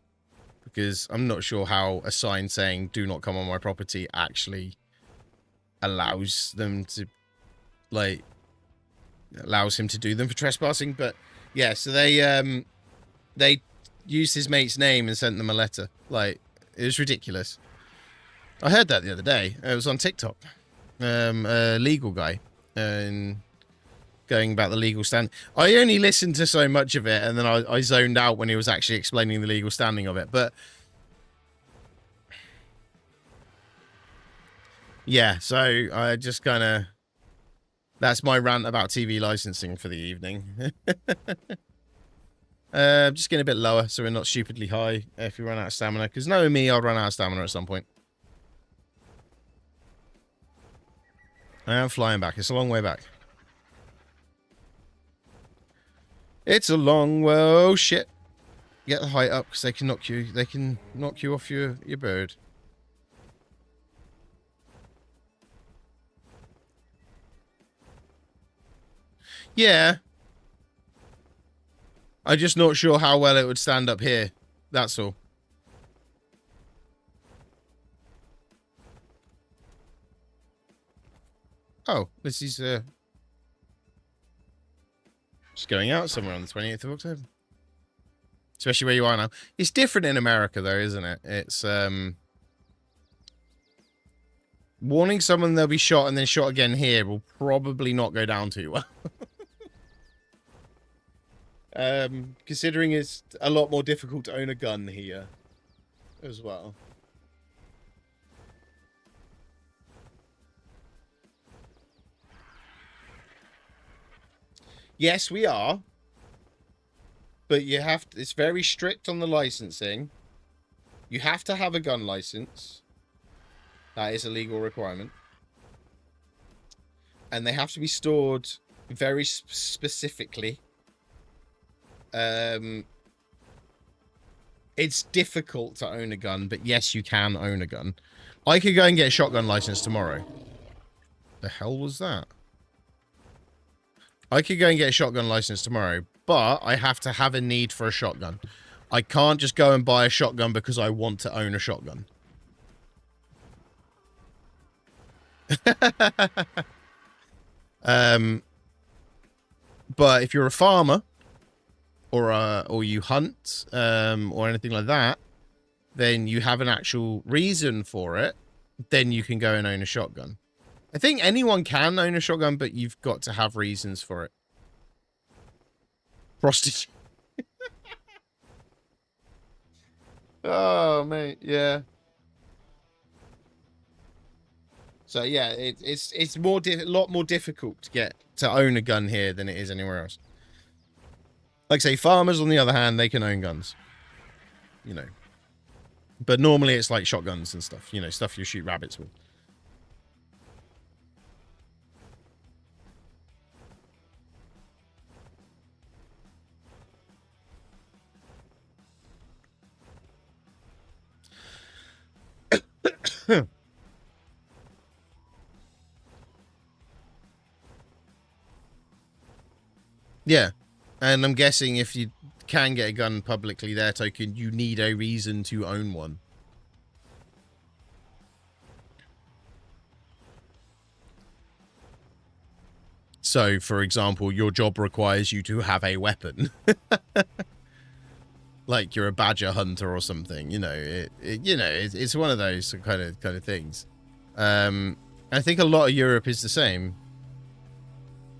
Because I'm not sure how a sign saying "do not come on my property" actually allows them to, allows him to do them for trespassing. But yeah, so they used his mate's name and sent them a letter. It was ridiculous. I heard that the other day. It was on TikTok. A legal guy, and going about the legal stand. I only listened to so much of it, and then I zoned out when he was actually explaining the legal standing of it. But yeah, so I just kind of... That's my rant about TV licensing for the evening. Just getting a bit lower so we're not stupidly high if we run out of stamina. Because knowing me, I'll run out of stamina at some point. I am flying back. It's a long way back. It's a long way. Oh, shit. Get the height up because they can knock you. They can knock you off your bird. Yeah. I'm just not sure how well it would stand up here. That's all. Oh, this is just going out somewhere on the 28th of October. Especially where you are now. It's different in America though, isn't it? It's warning someone they'll be shot and then shot again here will probably not go down too well. Considering it's a lot more difficult to own a gun here as well. Yes, we are. But you have to, it's very strict on the licensing. You have to have a gun license. That is a legal requirement. And they have to be stored very specifically. It's difficult to own a gun, but yes, you can own a gun. I could go and get a shotgun license tomorrow. The hell was that? I could go and get a shotgun license tomorrow, but I have to have a need for a shotgun. I can't just go and buy a shotgun because I want to own a shotgun. But if you're a farmer or you hunt or anything like that, then you have an actual reason for it. Then you can go and own a shotgun. I think anyone can own a shotgun, but you've got to have reasons for it. Prostitute. Oh, mate, yeah. So yeah, it's a lot more difficult to get to own a gun here than it is anywhere else. Like say, farmers on the other hand, they can own guns. You know. But normally it's like shotguns and stuff. You know, stuff you shoot rabbits with. Yeah. And I'm guessing if you can get a gun publicly there, Token, you need a reason to own one. So, for example, your job requires you to have a weapon. Like you're a badger hunter or something, you know. It's one of those kind of things. I think a lot of Europe is the same.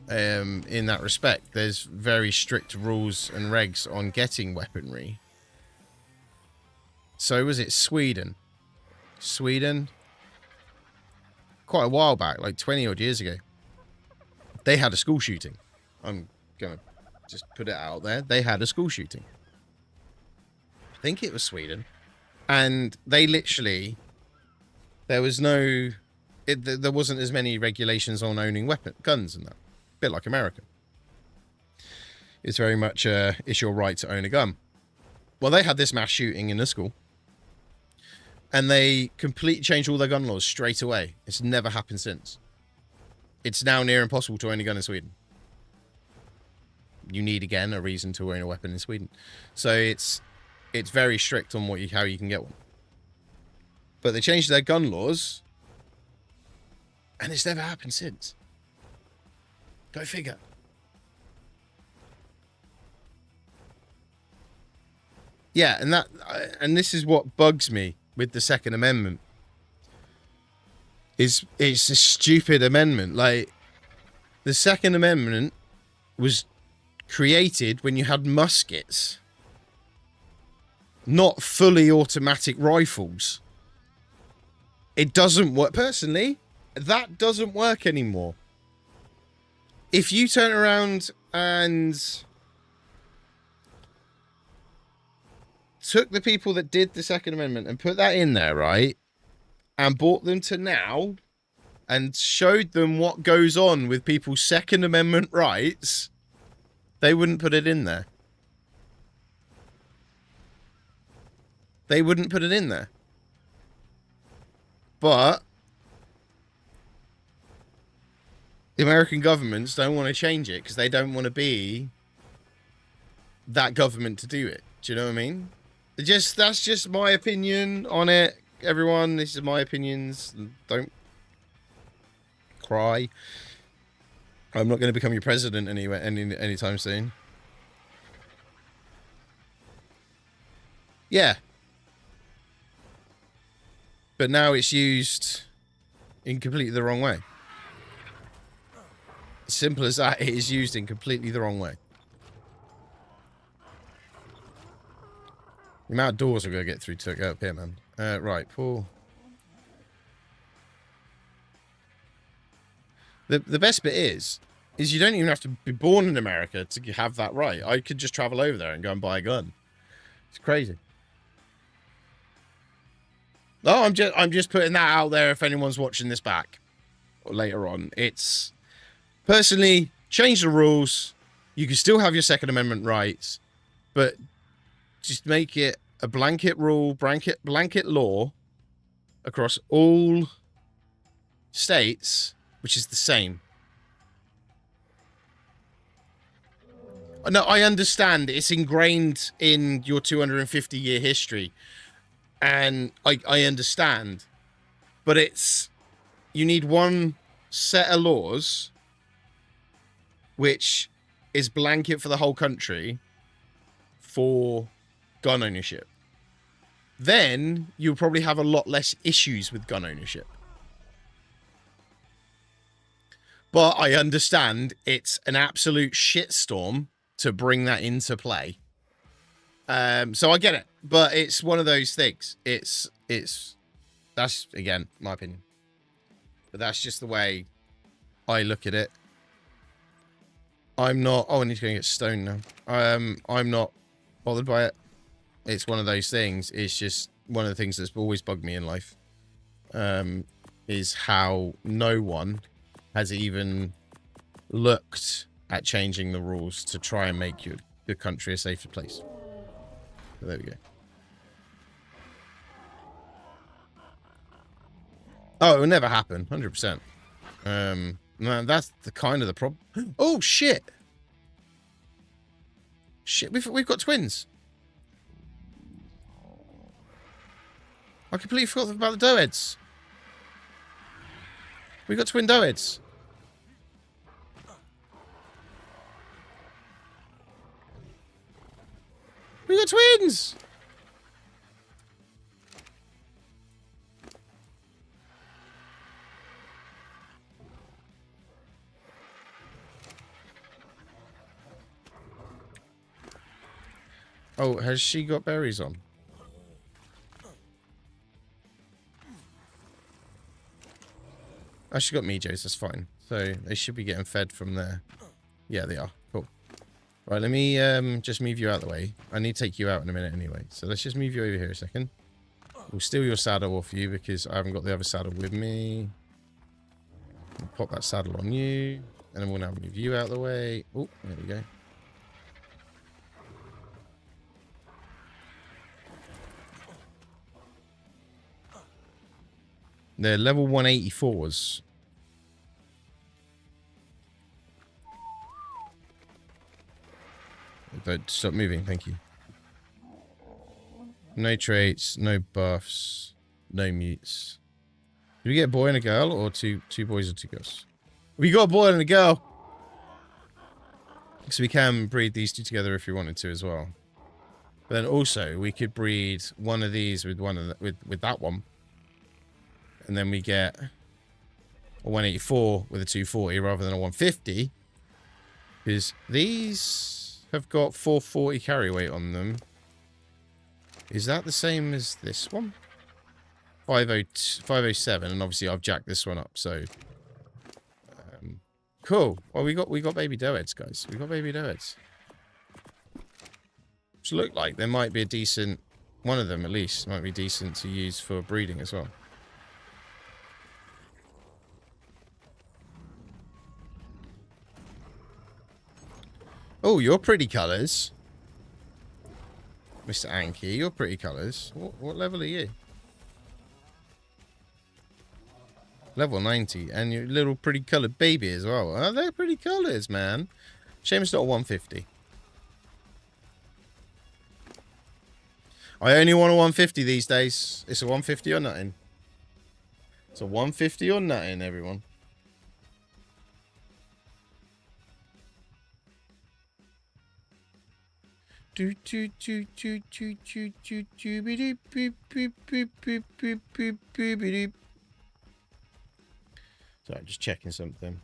In that respect, there's very strict rules and regs on getting weaponry. So was it Sweden? Sweden? Quite a while back, like 20 odd years ago. They had a school shooting. I'm gonna just put it out there. They had a school shooting. I think it was Sweden. And they literally... There was no... there wasn't as many regulations on owning guns and that. A bit like America. It's very much it's your right to own a gun. Well, they had this mass shooting in a school. And they completely changed all their gun laws straight away. It's never happened since. It's now near impossible to own a gun in Sweden. You need, again, a reason to own a weapon in Sweden. So it's very strict on how you can get one. But they changed their gun laws. And it's never happened since. Go figure. Yeah, and this is what bugs me with the Second Amendment. It's a stupid amendment. Like, the Second Amendment was created when you had muskets, not fully automatic rifles. It doesn't work. Personally, that doesn't work anymore. If you turn around and took the people that did the Second Amendment and put that in there, right, and brought them to now and showed them what goes on with people's Second Amendment rights, they wouldn't put it in there. They wouldn't put it in there. But the American governments don't want to change it because they don't want to be that government to do it. Do you know what I mean? That's just my opinion on it. Everyone, this is my opinions. Don't cry. I'm not going to become your president anytime soon. Yeah. But now it's used in completely the wrong way. Simple as that, it is used in completely the wrong way. The amount of doors we're going to get through to go up here, man. Right, Paul. The best bit is you don't even have to be born in America to have that right. I could just travel over there and go and buy a gun. It's crazy. Oh, I'm just putting that out there if anyone's watching this back or later on. It's personally change the rules. You can still have your Second Amendment rights, but just make it a blanket rule, blanket law across all states, which is the same. No, I understand it's ingrained in your 250-year history. And I understand, but you need one set of laws, which is blanket for the whole country for gun ownership. Then you'll probably have a lot less issues with gun ownership. But I understand it's an absolute shitstorm to bring that into play. So I get it, but it's one of those things. That's again my opinion, but that's just the way I look at it. I'm not. Oh, I need to go and get stoned now. I'm not bothered by it. It's one of those things. It's just one of the things that's always bugged me in life. Is how no one has even looked at changing the rules to try and make the country a safer place. So there we go. Oh, it will never happen. 100%. Man, that's the kind of the problem. Oh, shit. Shit, we've got twins. I completely forgot about the doeheads. We got twin doeheads. We got twins! Oh, has she got berries on? Oh, she got Mijos, that's fine. So they should be getting fed from there. Yeah, they are. Cool. Right, let me just move you out of the way. I need to take you out in a minute anyway. So let's just move you over here a second. We'll steal your saddle off you because I haven't got the other saddle with me. We'll pop that saddle on you. And then we'll now move you out of the way. Oh, there we go. They're level 184s. Don't stop moving, thank you. No traits, no buffs, no mutes. Did we get a boy and a girl, or two boys or two girls? We got a boy and a girl. So we can breed these two together if we wanted to as well. But then also we could breed one of these with with that one. And then we get a 184 with a 240 rather than a 150. Because these have got 440 carry weight on them. Is that the same as this one? 507, and obviously I've jacked this one up, so cool. Well, we got baby doeheads, guys. We got baby doeheads. Which look like there might be a decent, one of them at least might be decent to use for breeding as well. Oh, your pretty colours, Mr. Anki. Your pretty colours. What level are you? Level 90, and your little pretty coloured baby as well. Oh, they're pretty colours, man. Shame it's not a 150. I only want a 150 these days. It's a 150 or nothing. It's a 150 or nothing, everyone. Sorry, just checking something.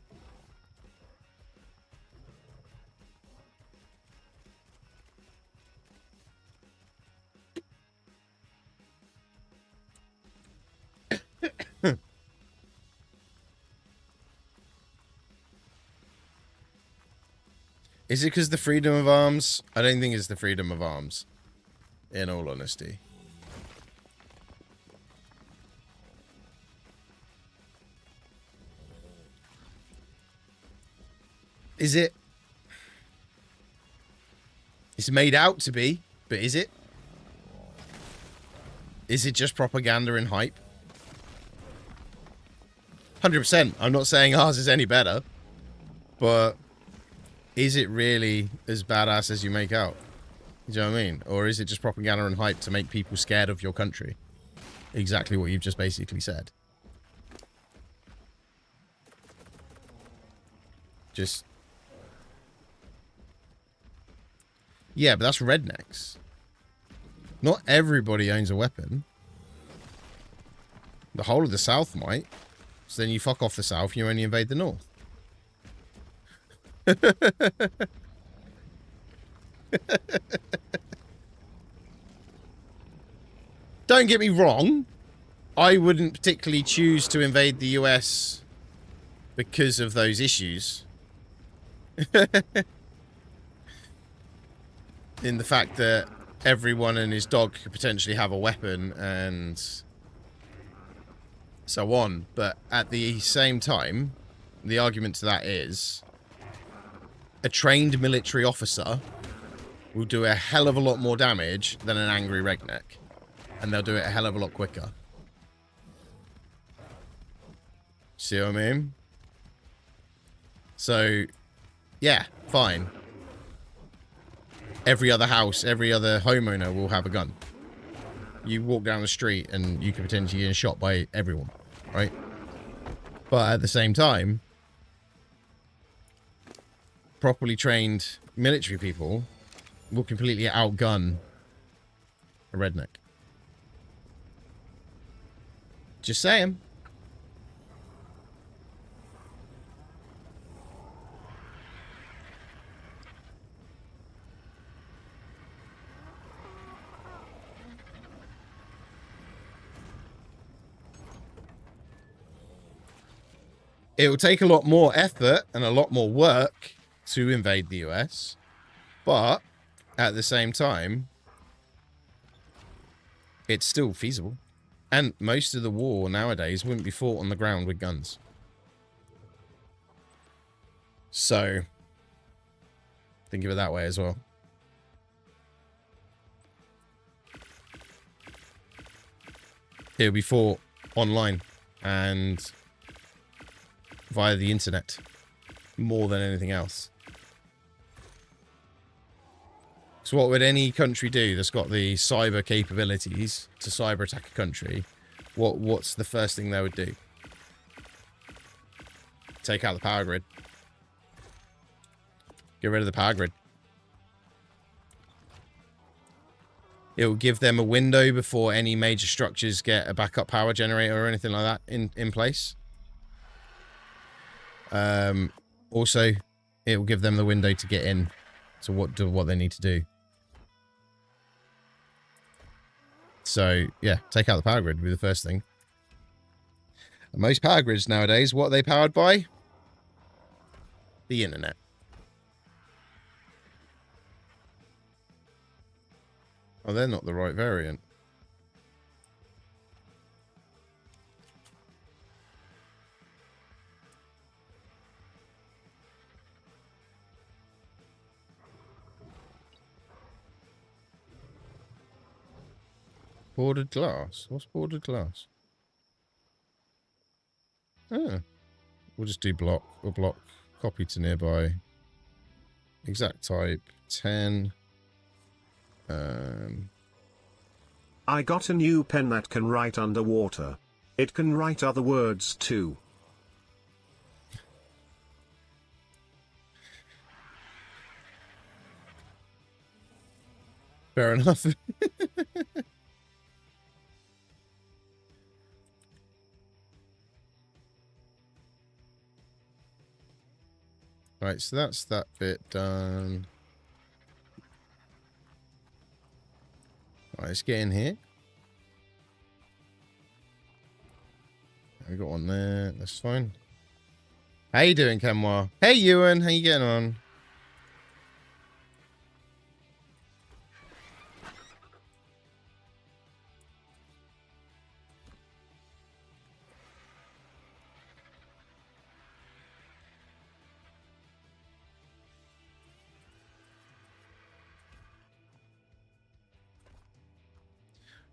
Is it because the freedom of arms? I don't think it's the freedom of arms, in all honesty. Is it? It's made out to be, but is it? Is it just propaganda and hype? 100%. I'm not saying ours is any better, but is it really as badass as you make out? Do you know what I mean? Or is it just propaganda and hype to make people scared of your country? Exactly what you've just basically said. Just... yeah, but that's rednecks. Not everybody owns a weapon. The whole of the South might. So then you fuck off the South, you only invade the North. Don't get me wrong. I wouldn't particularly choose to invade the US because of those issues. In the fact that everyone and his dog could potentially have a weapon and so on. But at the same time, the argument to that is a trained military officer will do a hell of a lot more damage than an angry redneck. And they'll do it a hell of a lot quicker. See what I mean? So, yeah, fine. Every other house, every other homeowner will have a gun. You walk down the street and you could potentially get shot by everyone, right? But at the same time, properly trained military people will completely outgun a redneck. Just saying. It will take a lot more effort and a lot more work to invade the US, but at the same time, it's still feasible. And most of the war nowadays wouldn't be fought on the ground with guns. So, think of it that way as well. It'll be fought online and via the internet more than anything else. So what would any country do that's got the cyber capabilities to cyber attack a country? What's the first thing they would do? Take out the power grid. Get rid of the power grid. It will give them a window before any major structures get a backup power generator or anything like that in place. Also, it will give them the window to get in to what they need to do. So, yeah, take out the power grid would be the first thing. And most power grids nowadays, what are they powered by? The internet. Oh, they're not the right variant. Bordered glass? What's bordered glass? Oh. We'll just do block or block. Copy to nearby. Exact type 10. I got a new pen that can write underwater. It can write other words too. Fair enough. Right, so that's that bit done. Right, let's get in here. We got one there. That's fine. How you doing, Kenwa? Hey, Ewan. How you getting on?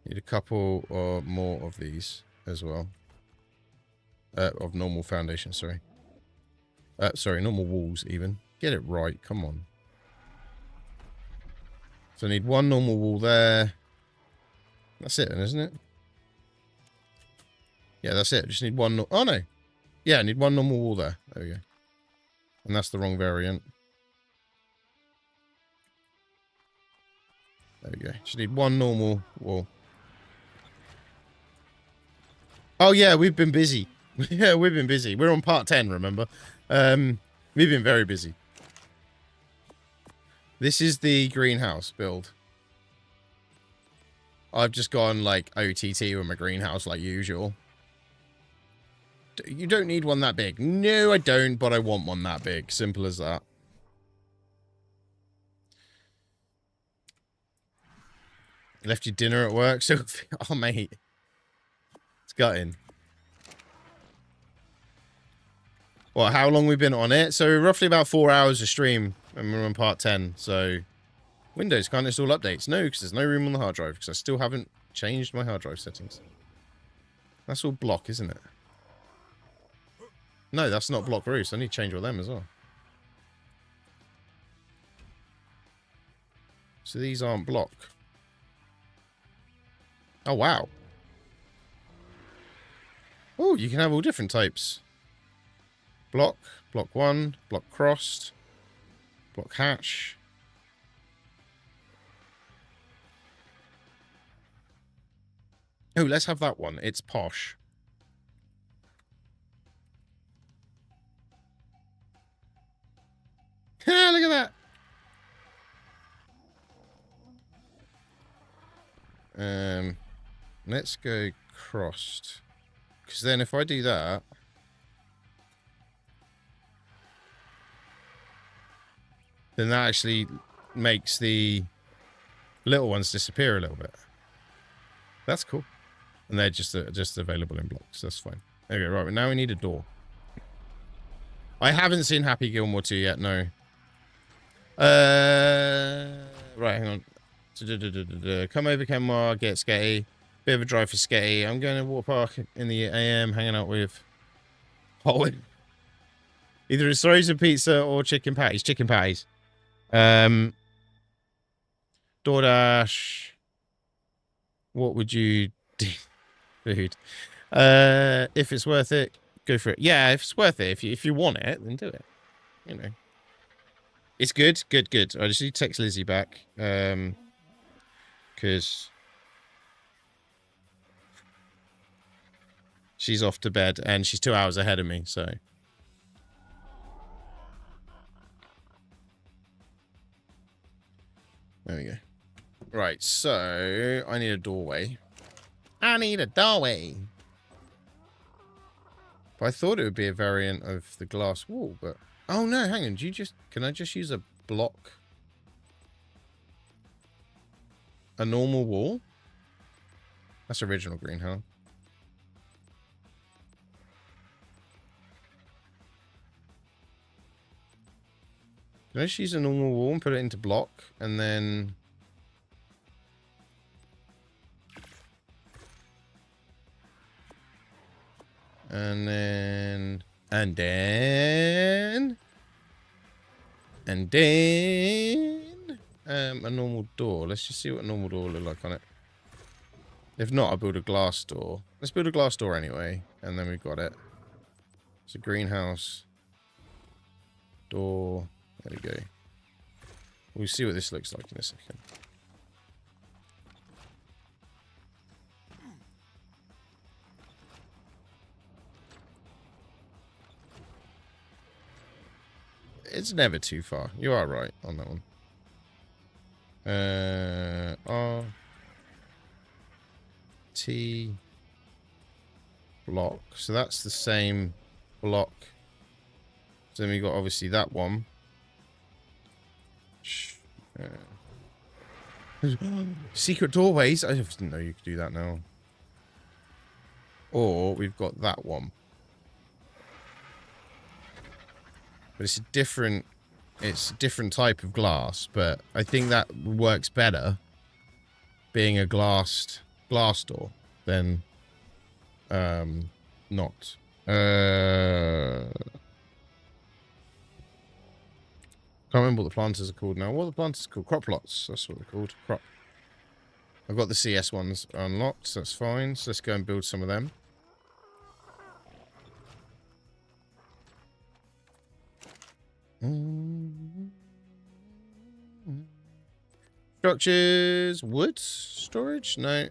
Need a couple or more of these as well. Of normal foundation, sorry. Sorry, normal walls even. Get it right, come on. So I need one normal wall there. That's it then, isn't it? Yeah, that's it. Just need one. Oh, no. Yeah, I need one normal wall there. There we go. And that's the wrong variant. There we go. Just need one normal wall. Oh, yeah, we've been busy. Yeah, we've been busy. We're on part 10, remember? We've been very busy. This is the greenhouse build. I've just gone, like, OTT with my greenhouse, like usual. You don't need one that big. No, I don't, but I want one that big. Simple as that. Left your dinner at work, so... Oh, mate. It's gutting. Well, how long we've been on it? So, roughly about 4 hours of stream, and we're on part 10, so... Windows can't install updates. No, because there's no room on the hard drive, because I still haven't changed my hard drive settings. That's all block, isn't it? No, that's not block roofs. I need to change all them as well. So these aren't block. Oh, wow. Oh, you can have all different types. Block, block 1, block crossed, block hatch. Oh, let's have that one. It's posh. Look at that. Let's go crossed. Because then if I do that... then that actually makes the little ones disappear a little bit. That's cool. And they're just available in blocks. That's fine. Okay, right. But now we need a door. I haven't seen Happy Gilmore 2 yet, no. Right, hang on. Come over, Kenmar, get Sketty. Bit of a drive for Sketty. I'm going to water park in the AM, hanging out with Hotwin. Either it's frozen pizza or chicken patties. Chicken patties. DoorDash. What would you do? Food. If it's worth it, go for it. Yeah, if it's worth it, if you want it, then do it. You know. It's good, good, good. I just need to text Lizzie back. Because she's off to bed and she's 2 hours ahead of me, so. There we go. Right, so I need a doorway. I need a doorway. But I thought it would be a variant of the glass wall, but... Oh, no, hang on. Can I just use a block? A normal wall? That's original greenhouse. Can I just use a normal wall and put it into block, and then... And then a normal door. Let's just see what a normal door will look like on it. If not, I'll build a glass door. Let's build a glass door anyway, and then we've got it. It's a greenhouse door. There we go. We'll see what this looks like in a second. It's never too far. You are right on that one. R T block. So that's the same block. So then we got obviously that one. Secret doorways. I just didn't know you could do that now. Or we've got that one. But it's a different type of glass, but I think that works better being a glass door than not. Can't remember what the planters are called now. What are the planters called? Crop plots. That's what they're called. Crop. I've got the CS ones unlocked, so that's fine. So let's go and build some of them. Structures, wood storage? No.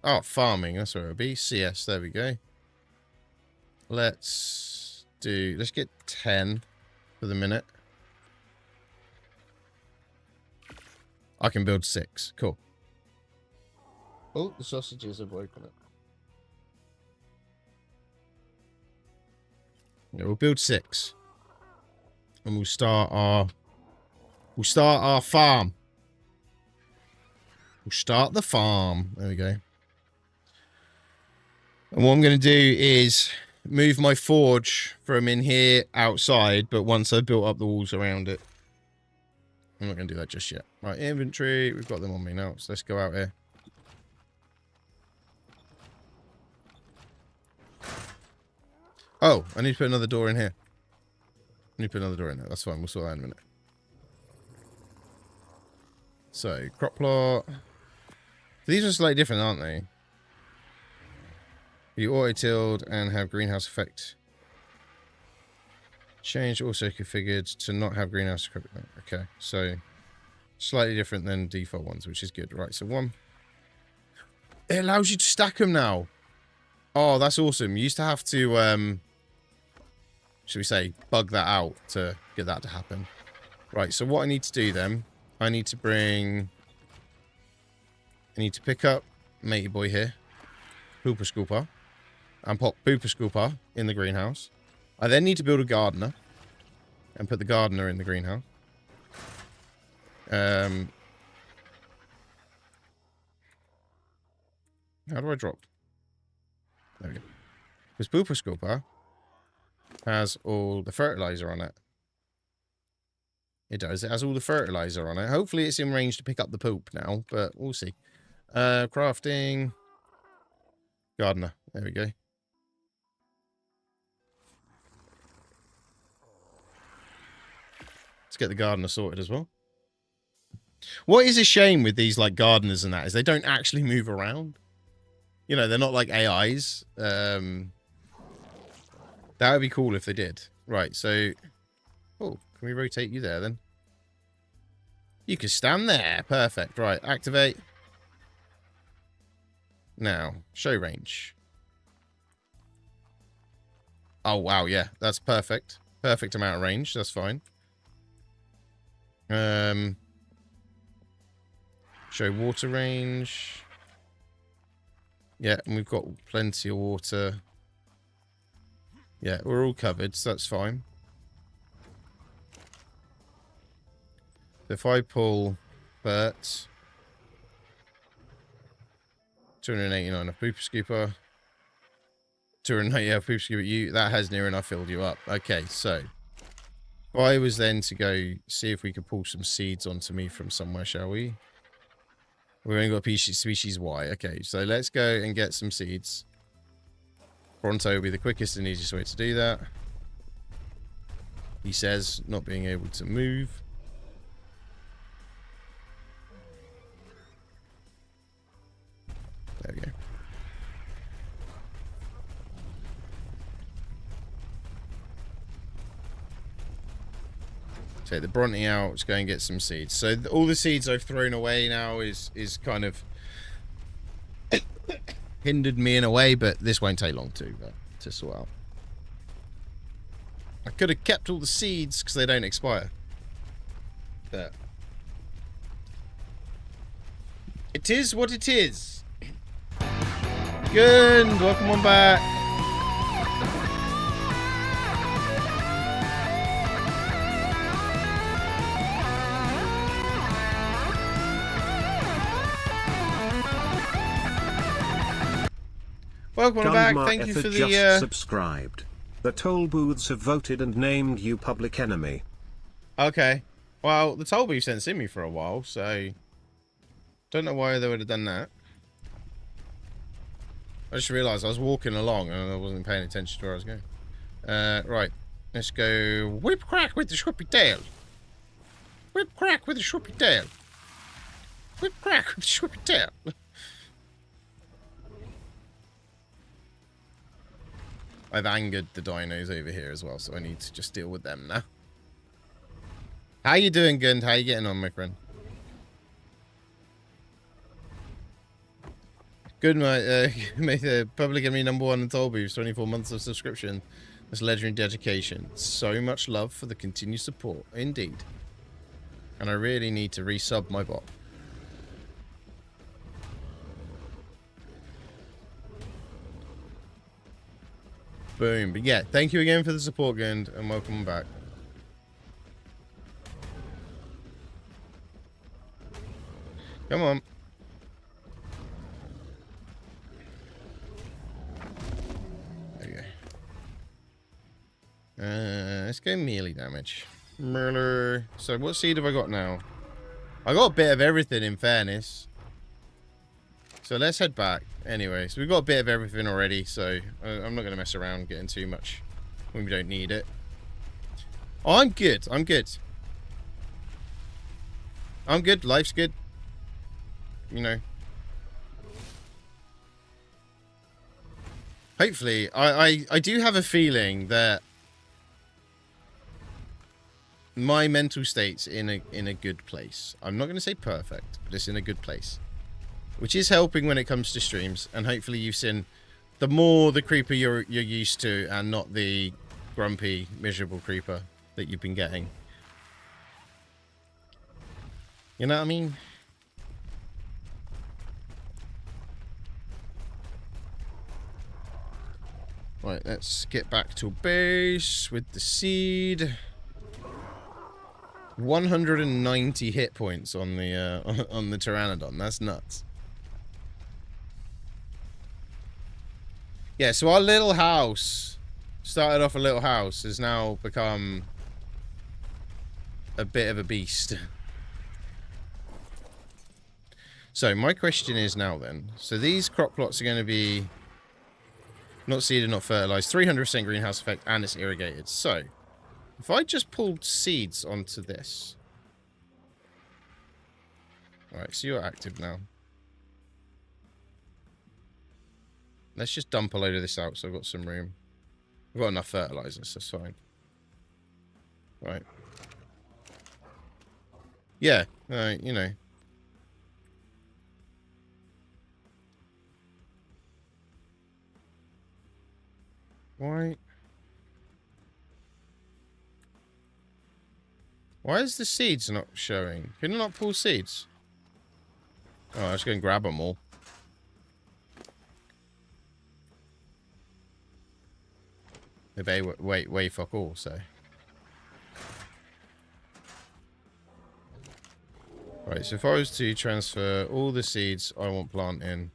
Oh, farming. That's where it'll be. CS. There we go. Let's get 10 for the minute. I can build 6. Cool. Oh, the sausages have woken up. Yeah, we'll build 6. And we'll start our farm. We'll start the farm. There we go. And what I'm going to do is move my forge from in here outside, but once I've built up the walls around it. I'm not going to do that just yet. Right, inventory. We've got them on me now, so let's go out here. Oh, I need to put another door in here. I need to put another door in there. That's fine. We'll sort that in a minute. So, crop plot. These are slightly different, aren't they? You auto-tilled and have greenhouse effect. Change also configured to not have greenhouse equipment. Okay, so slightly different than default ones, which is good. Right, so one. It allows you to stack them now. Oh, that's awesome. You used to have to, should we say, bug that out to get that to happen. Right, so what I need to do then, I need to pick up matey boy here, Pooper Scooper, and pop Pooper Scooper in the greenhouse. I then need to build a gardener and put the gardener in the greenhouse. How do I drop? There we go. Because Pooper Scooper has all the fertilizer on it. It does. It has all the fertilizer on it. Hopefully it's in range to pick up the poop now, but we'll see. Crafting. Gardener. There we go. Let's get the gardener sorted as well. What is a shame with these like gardeners and that is they don't actually move around. You know, they're not like AIs. That would be cool if they did. Right, so... Oh, can we rotate you there then? You can stand there. Perfect. Right, activate. Now, show range. Oh, wow, yeah. That's perfect. Perfect amount of range. That's fine. Show water range. Yeah, and we've got plenty of water. Yeah, we're all covered, so that's fine. So if I pull Bert, 289 of Pooper Scooper, 290 of Pooper Scooper, that has near enough filled you up. Okay, so if I was then to go see if we could pull some seeds onto me from somewhere, shall we? We've only got species Y. Okay, so let's go and get some seeds. Pronto will be the quickest and easiest way to do that. He says, not being able to move. There we go. Take the Bronte out, let's go and get some seeds. So all the seeds I've thrown away now is kind of hindered me in a way, but this won't take long to sort out. I could have kept all the seeds because they don't expire. But it is what it is. Good, welcome on back. Welcome back. Thank you for the subscribed. The toll booths have voted and named you public enemy. Okay. Well, the toll booths haven't seen me for a while, so don't know why they would have done that. I just realised I was walking along and I wasn't paying attention to where I was going. Right. Let's go whip crack with the shrippy tail. Whip crack with the shrippy tail. Whip crack with the shrippy tail. I've angered the dinos over here as well, so I need to just deal with them now. How you doing, Gund? How you getting on, my friend? Good, mate. Made the public enemy #1 in toll booths, 24 months of subscription. That's legendary dedication. So much love for the continued support. Indeed. And I really need to resub my bot. Boom. But yeah, thank you again for the support, Gund, and welcome back. Come on. There we go. Let's go melee damage. Murder. So what seed have I got now? I got a bit of everything, in fairness. So let's head back. Anyway, so we've got a bit of everything already, so I'm not going to mess around getting too much when we don't need it. Oh, I'm good. I'm good. I'm good. Life's good. You know. Hopefully, I do have a feeling that my mental state's in a good place. I'm not going to say perfect, but it's in a good place. Which is helping when it comes to streams, and hopefully you've seen the more the creeper you're used to, and not the grumpy, miserable creeper that you've been getting. You know what I mean? Right, let's get back to base with the seed. 190 hit points on the Pteranodon. That's nuts. Yeah, so our little house, started off a little house, has now become a bit of a beast. So my question is now then, so these crop plots are going to be not seeded, not fertilized, 300% greenhouse effect, and it's irrigated. So if I just pulled seeds onto this. Alright, so you're active now. Let's just dump a load of this out so I've got some room. I've got enough fertilizers, so that's fine. Right. Yeah, you know. Why? Why is the seeds not showing? Can you not pull seeds? Oh, let's go and grab them all. They wait, fuck all, so. Right, so if I was to transfer all the seeds I want planting.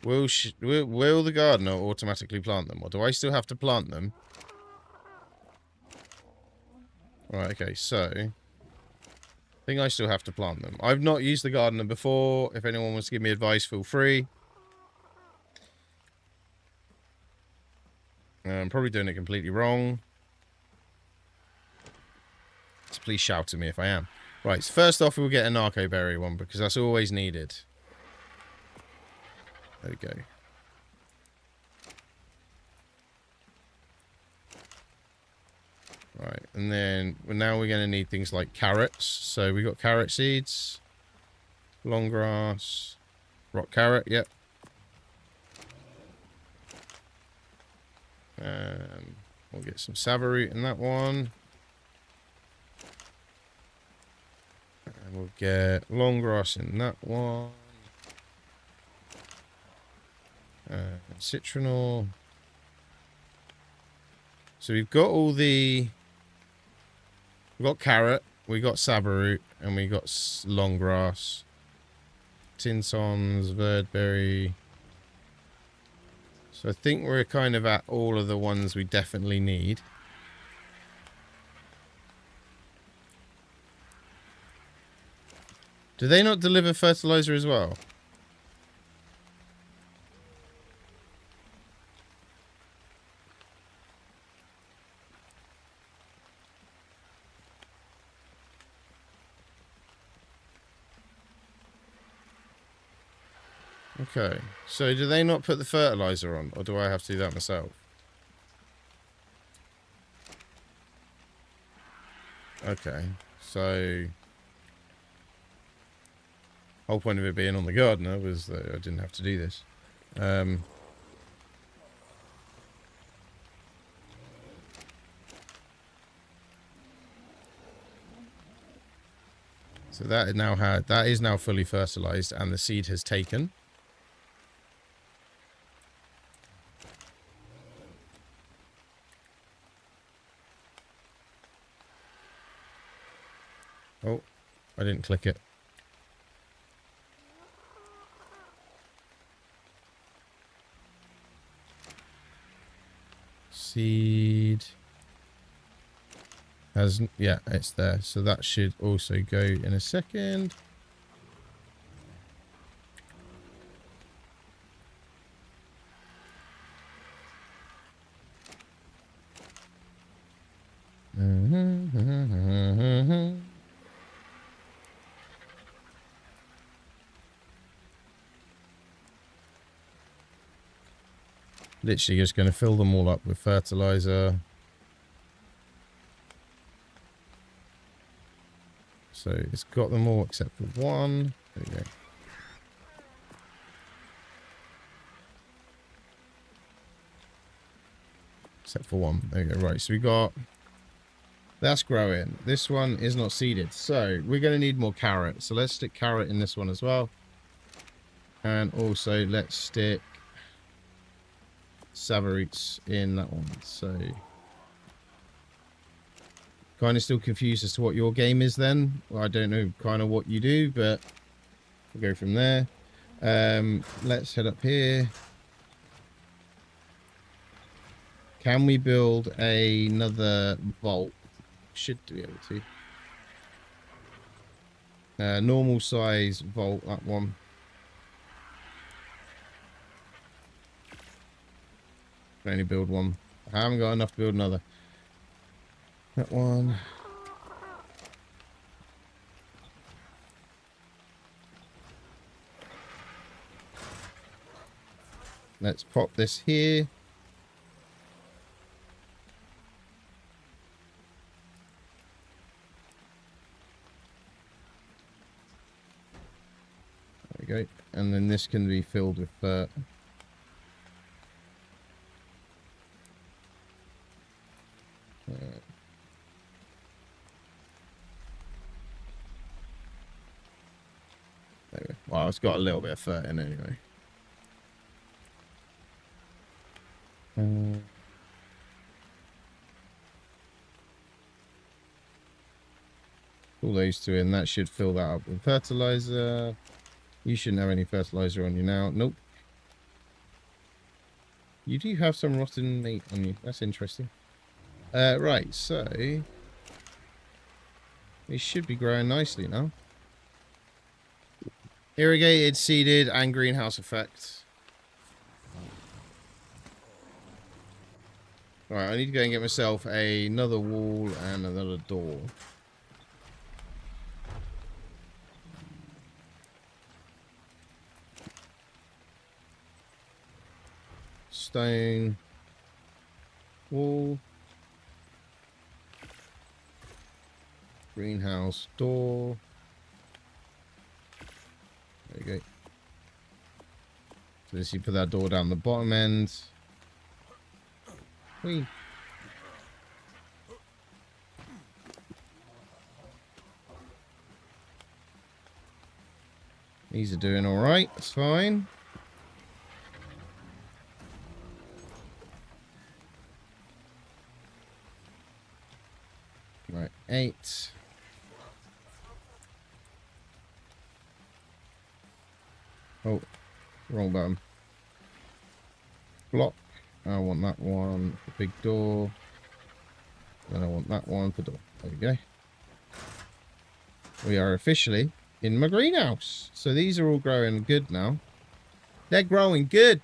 Will the gardener automatically plant them? Or do I still have to plant them? Right, okay, so I think I still have to plant them. I've not used the gardener before. If anyone wants to give me advice, feel free. I'm probably doing it completely wrong. So please shout at me if I am. Right, so first off, we'll get a narco berry one because that's always needed. There we go. Right, and then now we're going to need things like carrots. So we got carrot seeds, long grass, rock carrot, yep. We'll get some savaroot in that one. And we'll get long grass in that one. Citronal. So we've got all the... We've got carrot, we got savaroot, and we got long grass. Tinsons, verdberry. So I think we're kind of at all of the ones we definitely need. Do they not deliver fertilizer as well? Okay, so do they not put the fertilizer on, or do I have to do that myself? Okay, so whole point of it being on the gardener was that I didn't have to do this. So that is now fully fertilized, and the seed has taken. Oh, I didn't click it. Seed has, yeah, it's there. So that should also go in a second. Literally just going to fill them all up with fertilizer. So it's got them all except for one. There we go. Except for one. There we go. Right, so we got... That's growing. This one is not seeded. So we're going to need more carrot. So let's stick carrot in this one as well. And also let's stick savaroots in that one. So kind of still confused as to what your game is then. Well, I don't know kind of what you do, but we'll go from there. Let's head up here. Can we build another vault? Should be able to. Normal size vault, that one. Can only build one. I haven't got enough to build another. That one. Let's pop this here. There we go. And then this can be filled with There we go. Well, it's got a little bit of fur in anyway. All those two in. That should fill that up with fertilizer. You shouldn't have any fertilizer on you now. Nope. You do have some rotten meat on you. That's interesting. Right, so these should be growing nicely now. Irrigated, seeded, and greenhouse effect. Alright, I need to go and get myself another wall and another door. Stone wall. Greenhouse door. There you go. So this, you put that door down the bottom end. Whee. These are doing all right. That's fine. Right, 8. Oh, wrong button. Block. I want that one for big door. Then I want that one for door. There we go. We are officially in my greenhouse. So these are all growing good now. They're growing good.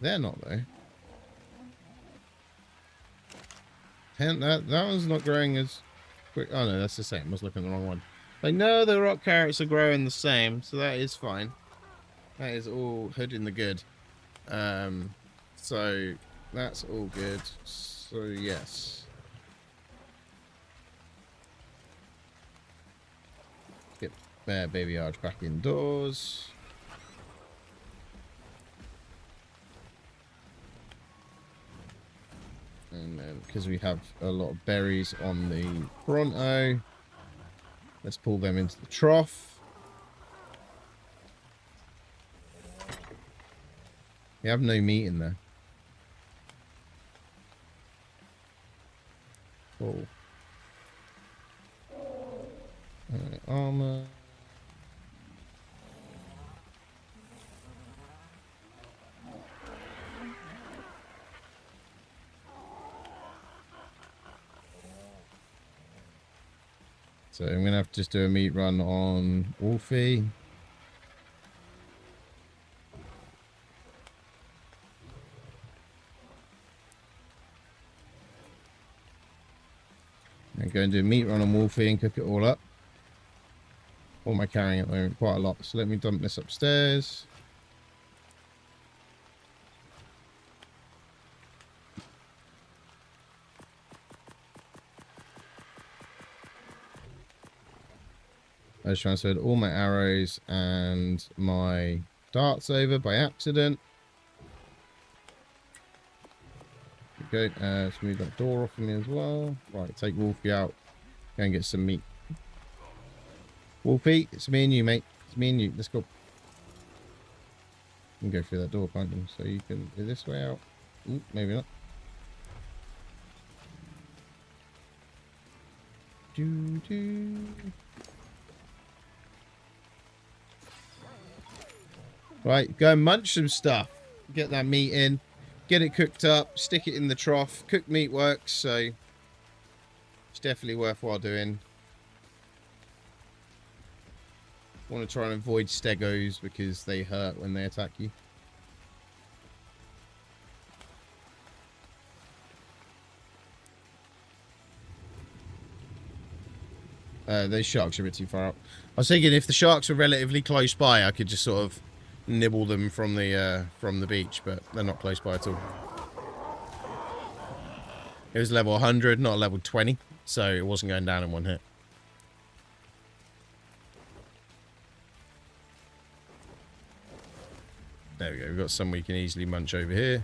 They're not though. That one's not growing as quick. Oh no, that's the same. I was looking at the wrong one. I know the rock carrots are growing the same, so that is fine. That is all hood in the good. So that's all good. So yes. Get baby Arch back indoors. And then, because we have a lot of berries on the Pronto, let's pull them into the trough. We have no meat in there. Cool. Armor. So I'm going to have to just do a meat run on Wolfie. I'm going to do a meat run on Wolfie and cook it all up. What am I carrying at the moment? Quite a lot. So let me dump this upstairs. I just transferred all my arrows and my darts over by accident. Okay, let's move that door off of me as well. Right, take Wolfie out. Go and get some meat. Wolfie, it's me and you, mate. It's me and you. Let's go. You can go through that door, can't you? So you can go this way out. Ooh, maybe not. Doo-doo. Right, go and munch some stuff. Get that meat in. Get it cooked up. Stick it in the trough. Cooked meat works, so it's definitely worthwhile doing. Want to try and avoid stegos because they hurt when they attack you. Those sharks are a bit too far up. I was thinking if the sharks were relatively close by, I could just sort of nibble them from the beach, but they're not close by at all. It was level 100, not level 20, so it wasn't going down in one hit. There we go. We've got some we can easily munch over here.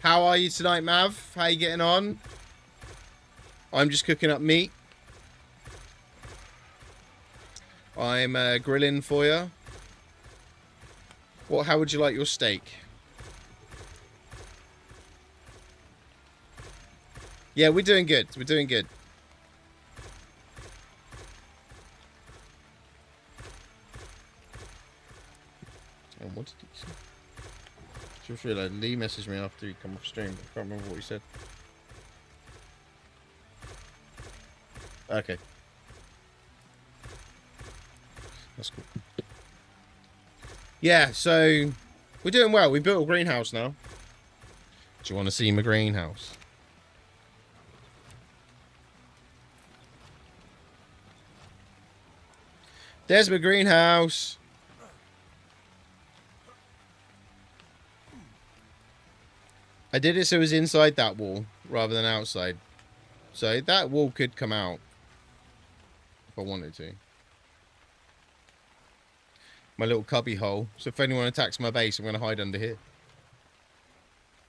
How are you tonight, Mav? How you getting on? I'm just cooking up meat. I'm grilling for you. How would you like your steak? Yeah, we're doing good. We're doing good. Oh, what did he say? Just realised Lee messaged me after he come off stream. I can't remember what he said. Okay. That's cool. Yeah, so we're doing well. We built a greenhouse now. Do you want to see my greenhouse? There's my greenhouse. I did it so it was inside that wall rather than outside. So that wall could come out if I wanted to. My little cubby hole. So if anyone attacks my base, I'm going to hide under here.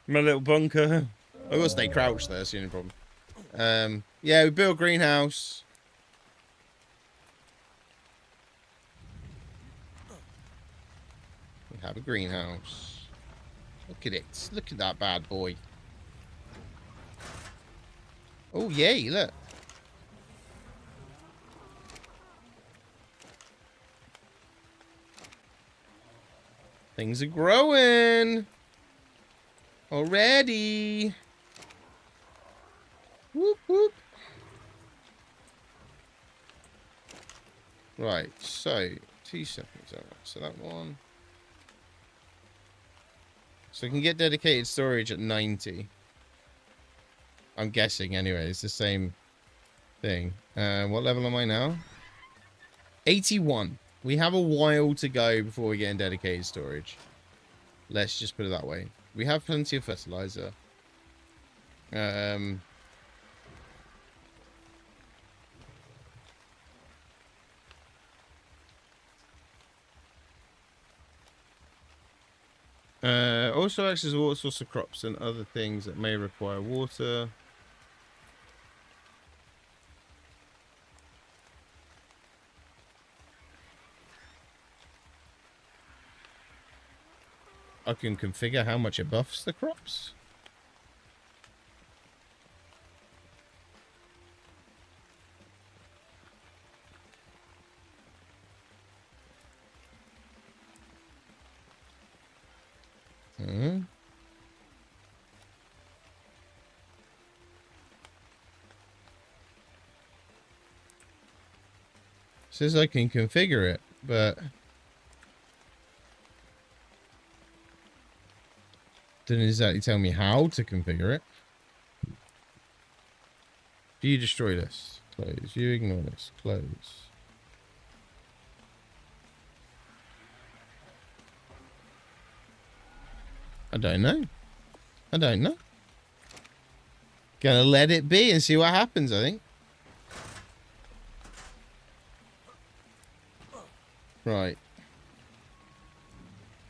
My little bunker. I've got to stay crouched there, that's the only problem. Yeah, we built a greenhouse. We have a greenhouse. Look at it. Look at that bad boy. Oh, yay, look. Things are growing. Already. Whoop, whoop. Right, so 2 seconds. Alright, so that one. So we can get dedicated storage at 90. I'm guessing anyway, it's the same thing. What level am I now? 81. We have a while to go before we get in dedicated storage. Let's just put it that way. We have plenty of fertilizer. Also acts as a water source of crops and other things that may require water. I can configure how much it buffs the crops. Says I can configure it, but didn't exactly tell me how to configure it. Do you destroy this? Close. You ignore this. Close. I don't know. I don't know. Gonna let it be and see what happens, I think. Right.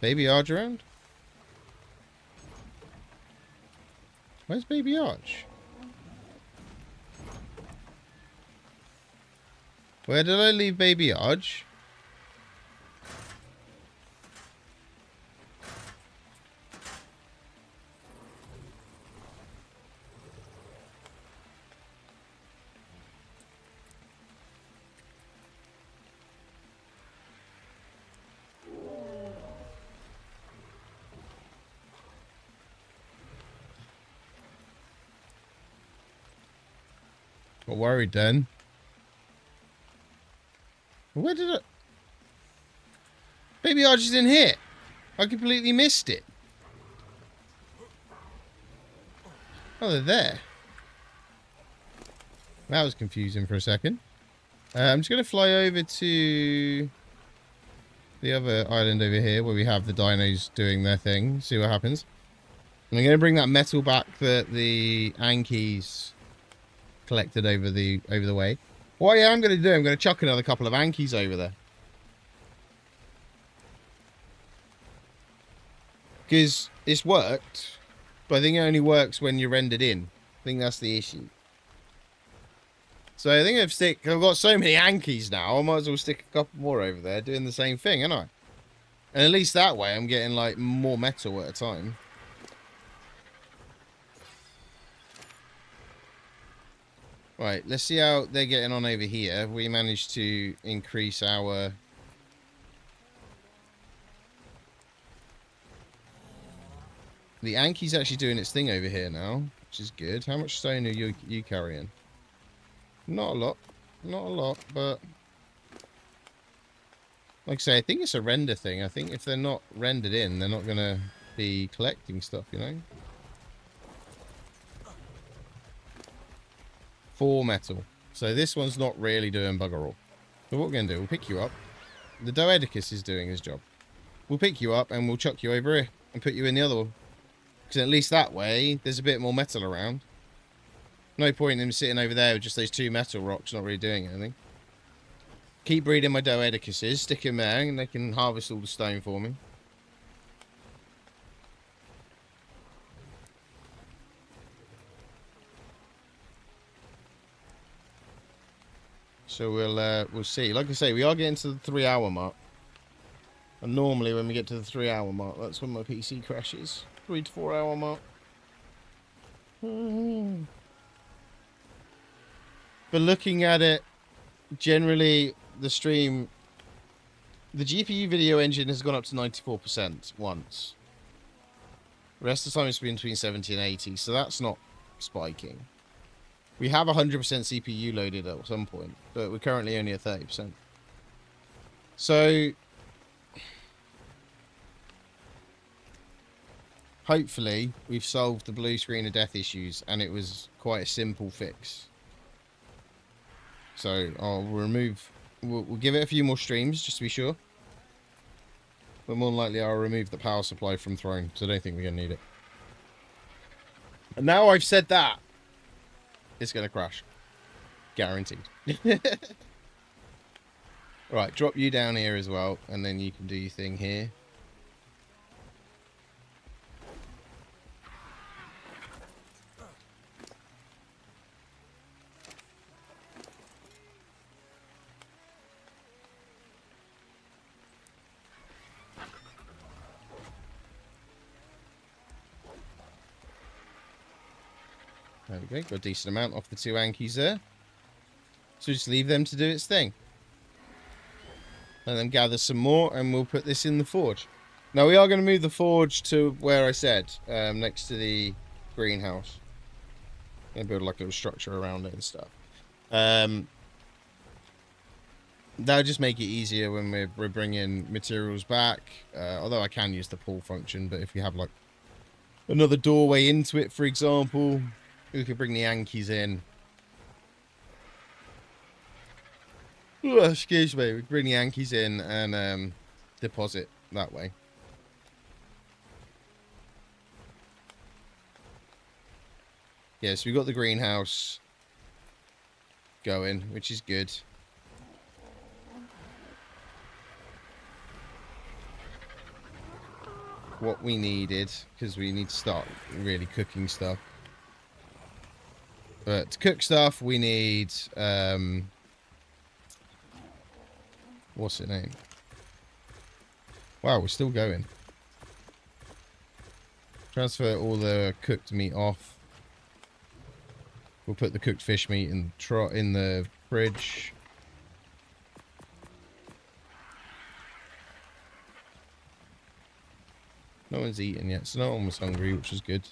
Baby Arch around? Where's Baby Arch? Where did I leave Baby Arch? Got worried then. Where did it? Baby Arch is in here. I completely missed it. Oh, they're there. That was confusing for a second. I'm just going to fly over to the other island over here where we have the dinos doing their thing. See what happens. And I'm going to bring that metal back that the Ankies collected over the way. What I am going to do, I'm going to chuck another couple of Ankies over there. Because it's worked, But I think it only works when you're rendered in. I think that's the issue. So I think I've got so many Ankies now, I might as well stick a couple more over there doing the same thing, ain't I? And at least that way I'm getting like more metal at a time. Right, let's see how they're getting on over here. We managed to increase our... The Anki's actually doing its thing over here now, which is good. How much stone are you carrying? Not a lot. Not a lot, but... Like I say, I think it's a render thing. I think if they're not rendered in, they're not going to be collecting stuff, you know? 4 metal. So this one's not really doing bugger all. But what we're going to do, we'll pick you up. The Doedicus is doing his job. We'll pick you up and we'll chuck you over here and put you in the other one. Because at least that way, there's a bit more metal around. No point in him sitting over there with just those 2 metal rocks not really doing anything. Keep breeding my Doedicuses, stick them there, and they can harvest all the stone for me. So we'll see. Like I say, we are getting to the 3-hour mark. And normally when we get to the 3-hour mark, that's when my PC crashes. 3 to 4 hour mark. But looking at it, generally the stream, the GPU video engine has gone up to 94% once. The rest of the time it's been between 70 and 80, so that's not spiking. We have 100% CPU loaded at some point, but we're currently only at 30%. So hopefully we've solved the blue screen of death issues, and it was quite a simple fix. So I'll remove, we'll give it a few more streams just to be sure. But more than likely I'll remove the power supply from throne, so I don't think we're going to need it. And now I've said that, it's going to crash. Guaranteed. Right, drop you down here as well, and then you can do your thing here. There we go, got a decent amount off the 2 Ankies there. So just leave them to do its thing. Let them gather some more, and we'll put this in the forge. Now we are going to move the forge to where I said, next to the greenhouse. And build like a structure around it and stuff. That'll just make it easier when we're bringing materials back. Although I can use the pull function, but if we have like another doorway into it, for example, we could bring the Ankies in. Oh, excuse me. We could bring the Ankies in and deposit that way. Yeah, so we've got the greenhouse going, which is good. What we needed, because we need to start really cooking stuff. But to cook stuff, we need, what's it name? Wow, we're still going. Transfer all the cooked meat off. We'll put the cooked fish meat in the fridge. No one's eaten yet, so no one was hungry, which is good.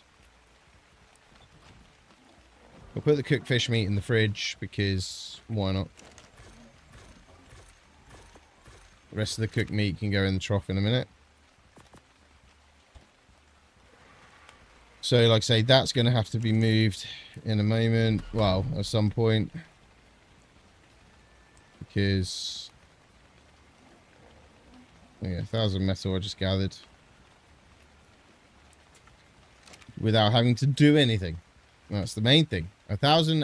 We'll put the cooked fish meat in the fridge, because why not? The rest of the cooked meat can go in the trough in a minute. So, like I say, that's going to have to be moved in a moment. Well, at some point. Because... yeah, 1,000 metal I just gathered. Without having to do anything. That's the main thing. 1,000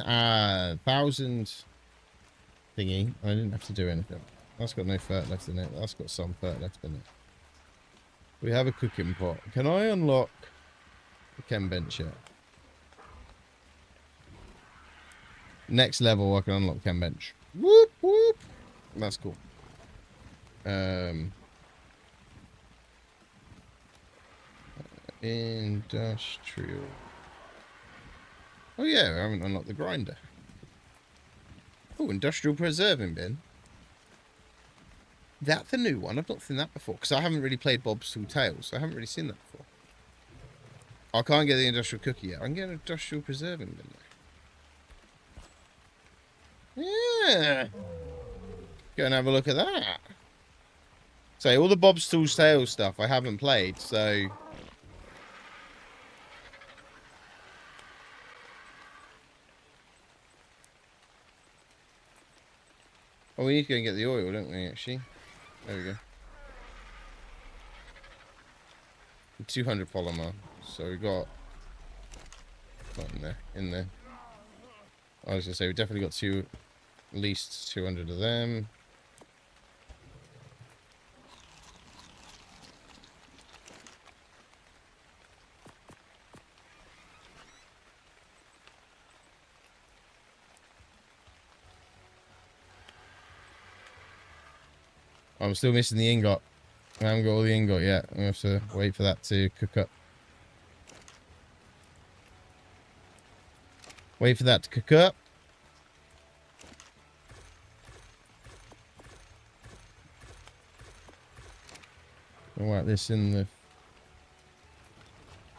thingy. I didn't have to do anything. That's got no fat left in it. That's got some fat left in it. We have a cooking pot. Can I unlock the chem bench yet. Next level, I can unlock chem bench. Whoop, whoop. That's cool. Industrial. Oh yeah, I haven't unlocked the grinder. Oh, industrial preserving bin. That's a new one. I've not seen that before because I haven't really played Bob's Tall Tales, so I haven't really seen that before. I can't get the industrial cookie yet. I can get an industrial preserving bin though. Yeah. Go and have a look at that. So all the Bob's Tall Tales stuff I haven't played, so. Oh, we need to go and get the oil, don't we, actually? There we go. 200 polymer. So we got... Not in there. I was going to say, we definitely got at least 200 of them. I'm still missing the ingot. I haven't got all the ingot yet. I'm going to have to wait for that to cook up. Wait for that to cook up. I'll whack this in the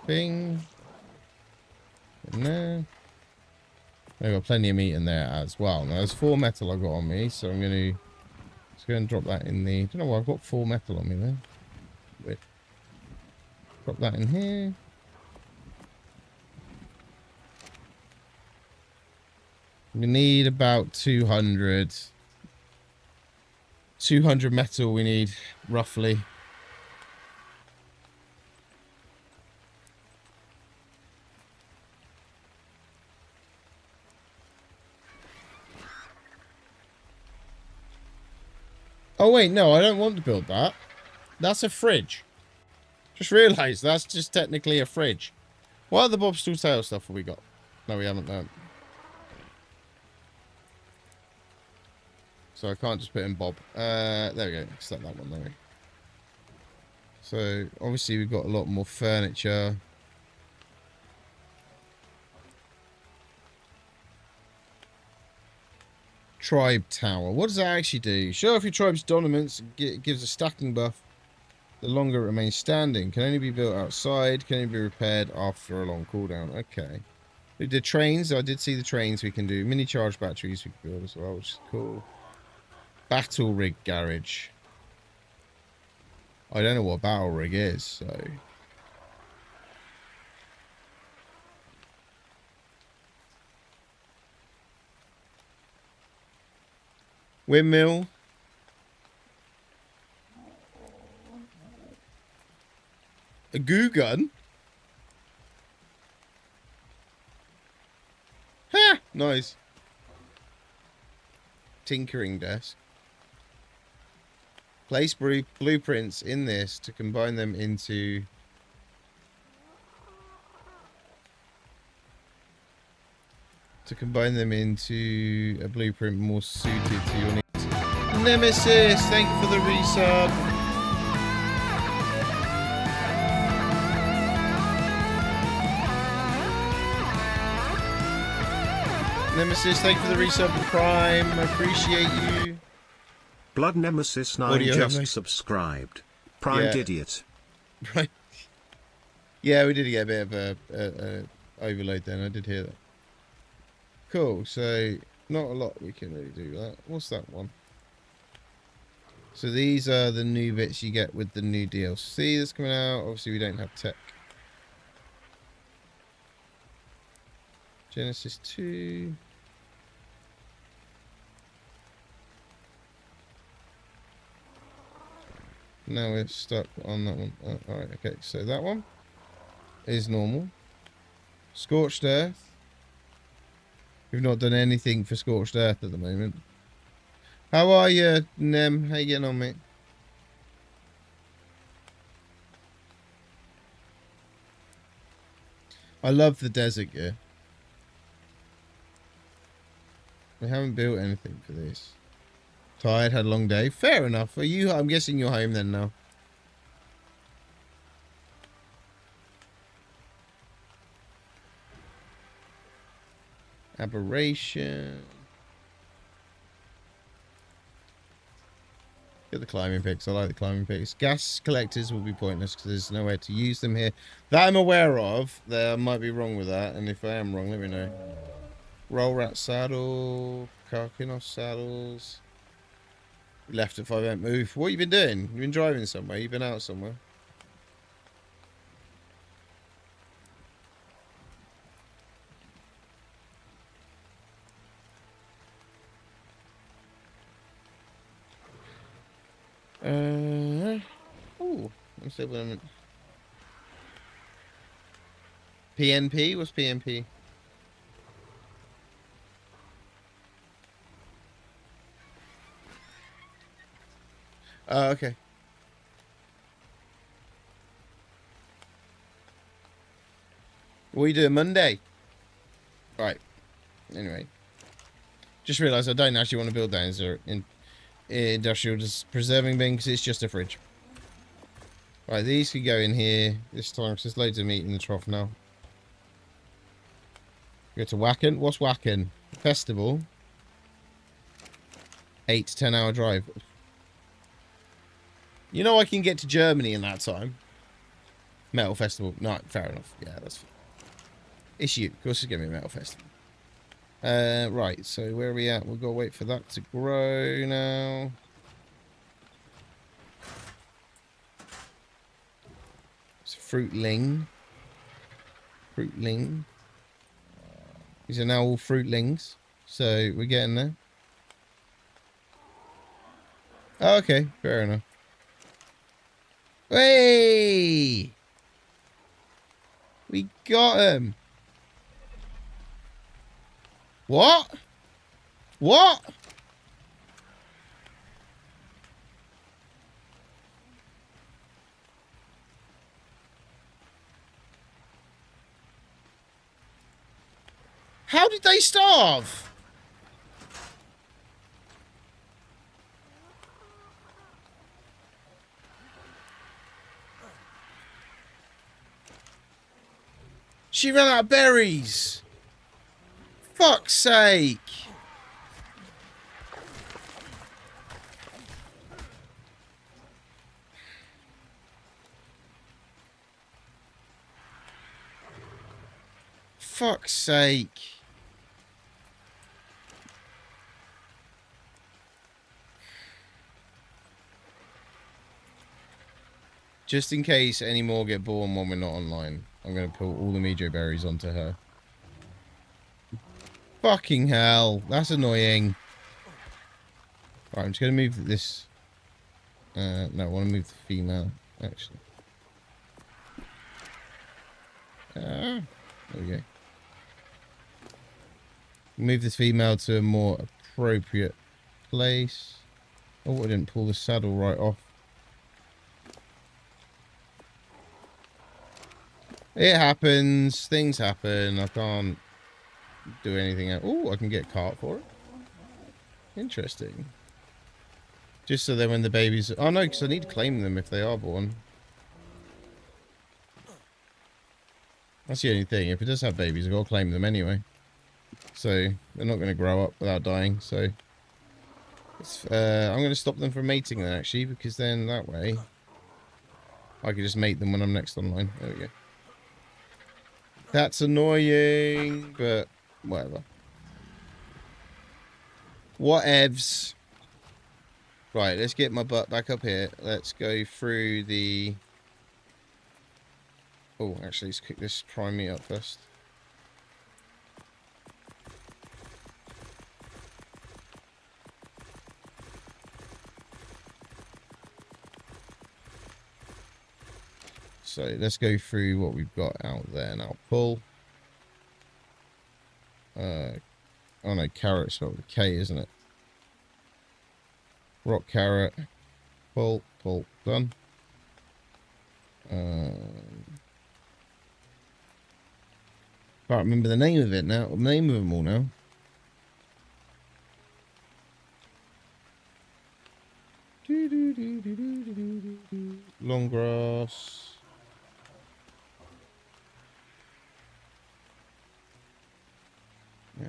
thing. In there. I've got plenty of meat in there as well. Now there's 4 metal I've got on me, so I'm going to... Let's go and drop that in the... I don't know why I've got 4 metal on me there. Wait. Drop that in here. We need about 200. 200 metal we need, roughly. Oh wait, no, I don't want to build that. That's a fridge. Just realised that's just technically a fridge. What other Bob's Tall Tales stuff have we got? No, we haven't done. So I can't just put in Bob. There we go. Select that one, there. So obviously we've got a lot more furniture. Tribe Tower. What does that actually do? Show off your tribe's dominance. It gives a stacking buff. The longer it remains standing. Can only be built outside. Can only be repaired after a long cooldown. Okay. The trains. I did see the trains we can do. Mini charge batteries we can build as well, which is cool. Battle rig garage. I don't know what battle rig is, so... Windmill. A goo gun? Ha! Nice. Tinkering desk. Place blueprints in this to combine them into... a blueprint more suited to your needs. Nemesis, thank you for the resub. Nemesis, thank you for the resub and Prime. I appreciate you. Blood Nemesis 9 just subscribed. Prime idiot. Right. Yeah, we did get a bit of a overload then. I did hear that. Cool, so not a lot we can really do with that. What's that one? So these are the new bits you get with the new DLC that's coming out. Obviously we don't have tech. Genesis 2. Now we're stuck on that one. Alright, okay, so that one is normal. Scorched Earth. We've not done anything for Scorched Earth at the moment. How are you, Nem? How you getting on, mate? I love the desert gear. We haven't built anything for this. Tired, had a long day. Fair enough. Are you? I'm guessing you're home then now. Aberration. Get the climbing picks. I like the climbing picks. Gas collectors will be pointless because there's nowhere to use them here. That I'm aware of. There I might be wrong with that, and if I am wrong, let me know. Roll rat saddle. Karkinos saddles. Left at 5 move. What you been doing? You been driving somewhere? You been out somewhere? Oh, let's see what I'm. PNP? What's PNP? Oh, okay. What are you doing Monday? Right. Anyway. Just realised I don't actually want to build that in industrial just preserving bin because it's just a fridge. Right, these could go in here this time because there's loads of meat in the trough now. Go to Wacken. What's Wacken? Festival. 8 to 10 hour drive. You know I can get to Germany in that time. Metal festival. No, fair enough. Yeah, that's fine. Issue. Of course it's going to be a metal festival. Right, so where are we at? We've got to wait for that to grow now. It's fruitling. Fruitling. These are now all fruitlings. So we're getting there. Oh, okay, fair enough. Hey! We got him. What? What? How did they starve? She ran out of berries. Fuck's sake. Fuck's sake. Just in case any more get born when we're not online, I'm going to put all the Mijo berries onto her. Fucking hell. That's annoying. Right, I'm just going to move this. No, I want to move the female, actually. There we go. Move this female to a more appropriate place. Oh, I didn't pull the saddle right off. It happens. Things happen. I can't do anything else. Oh, I can get a cart for it. Interesting. Just so then when the babies... Oh, no, because I need to claim them if they are born. That's the only thing. If it does have babies, I've got to claim them anyway. So, they're not going to grow up without dying, so... I'm going to stop them from mating then, actually, because then that way... I can just mate them when I'm next online. There we go. That's annoying, but whatever. Whatevs. Right, let's get my butt back up here. Let's go through the... Oh, actually, let's cook this prime meat up first. So let's go through what we've got out there now. Pull. Oh no, carrot spelled with K, isn't it? Rock carrot. Pull, done. Can't remember the name of it now. The name of them all now. Long grass. Yeah.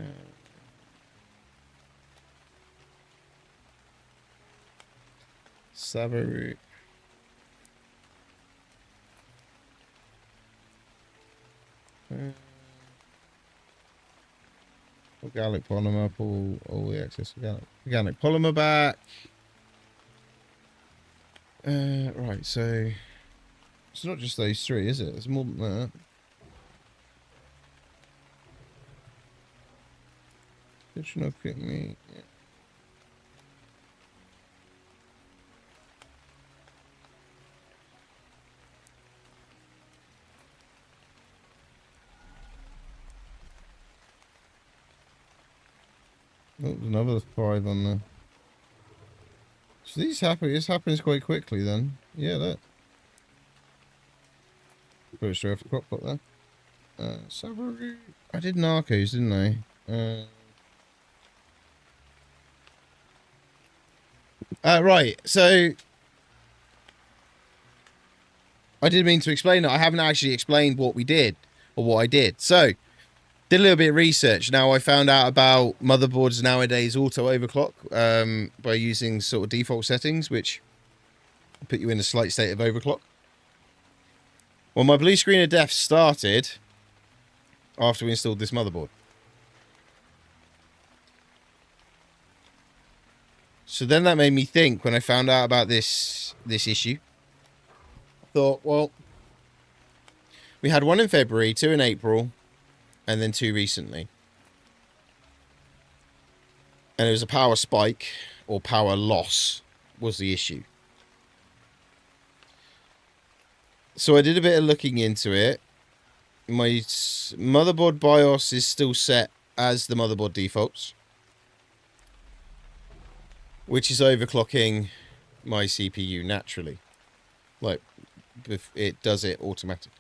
Savaroot. Organic polymer, pull all the excess organic polymer back. Right, so it's not just those three, is it? There's more than that. Additional quick meat. Yeah. Oh, there's another 5 on there. So these happen. This happens quite quickly then. Yeah, that. Put it straight off the crop pot there. Savaroot. I did Narcos, didn't I? Right. So I didn't mean to explain it. I haven't actually explained what we did or what I did. So did a little bit of research. Now I found out about motherboards nowadays auto overclock by using sort of default settings, which put you in a slight state of overclock. Well, my blue screen of death started after we installed this motherboard. So then that made me think when I found out about this issue. I thought, well, we had 1 in February, 2 in April, and then 2 recently. And it was a power spike or power loss was the issue. So I did a bit of looking into it. My motherboard BIOS is still set as the motherboard defaults, which is overclocking my CPU naturally. Like, it does it automatically.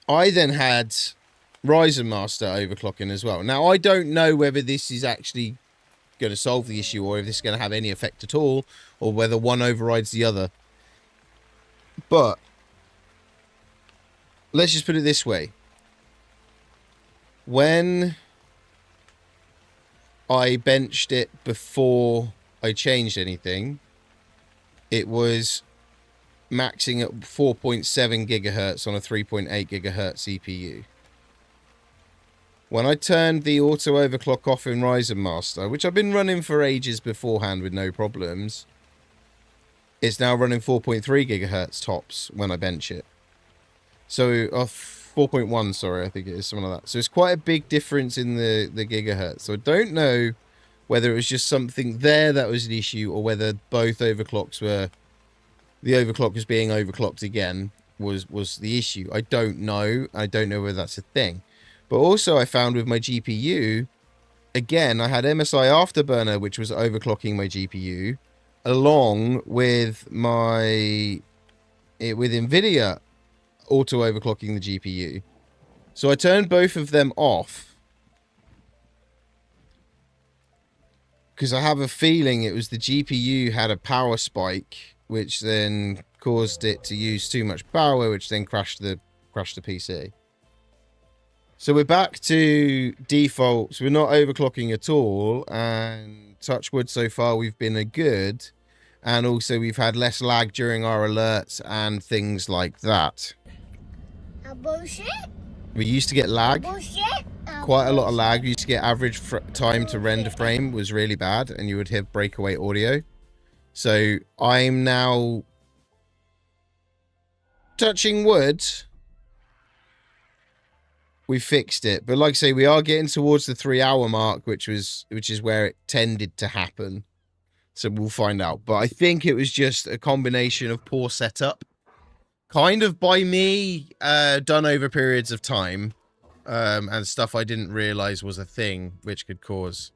I then had Ryzen Master overclocking as well. Now, I don't know whether this is actually going to solve the issue or if this is going to have any effect at all, or whether one overrides the other. But let's just put it this way. When I benched it before I changed anything, it was maxing at 4.7 gigahertz on a 3.8 gigahertz CPU. When I turned the auto overclock off in Ryzen Master, which I've been running for ages beforehand with no problems, it's now running 4.3 gigahertz tops when I bench it. So, 4.1, sorry, I think it is, something like that. So it's quite a big difference in the gigahertz. So I don't know whether it was just something there that was an issue, or whether both overclocks were... The overclock was being overclocked again was the issue. I don't know. I don't know whether that's a thing. But also I found with my GPU, again, I had MSI Afterburner, which was overclocking my GPU, along with with NVIDIA auto overclocking the GPU. So I turned both of them off, because I have a feeling it was the GPU had a power spike, which then caused it to use too much power, which then crashed the PC. So we're back to defaults. We're not overclocking at all, and touch wood, so far we've been a good, and also we've had less lag during our alerts and things like that. Bullshit. We used to get lag. Bullshit. Quite a lot of lag. We used to get average time to render frame was really bad, and you would have breakaway audio. So I'm now, touching wood, we fixed it. But like I say, we are getting towards the 3-hour mark, which is where it tended to happen. So we'll find out. But I think it was just a combination of poor setup, kind of by me, done over periods of time, and stuff I didn't realize was a thing, which could cause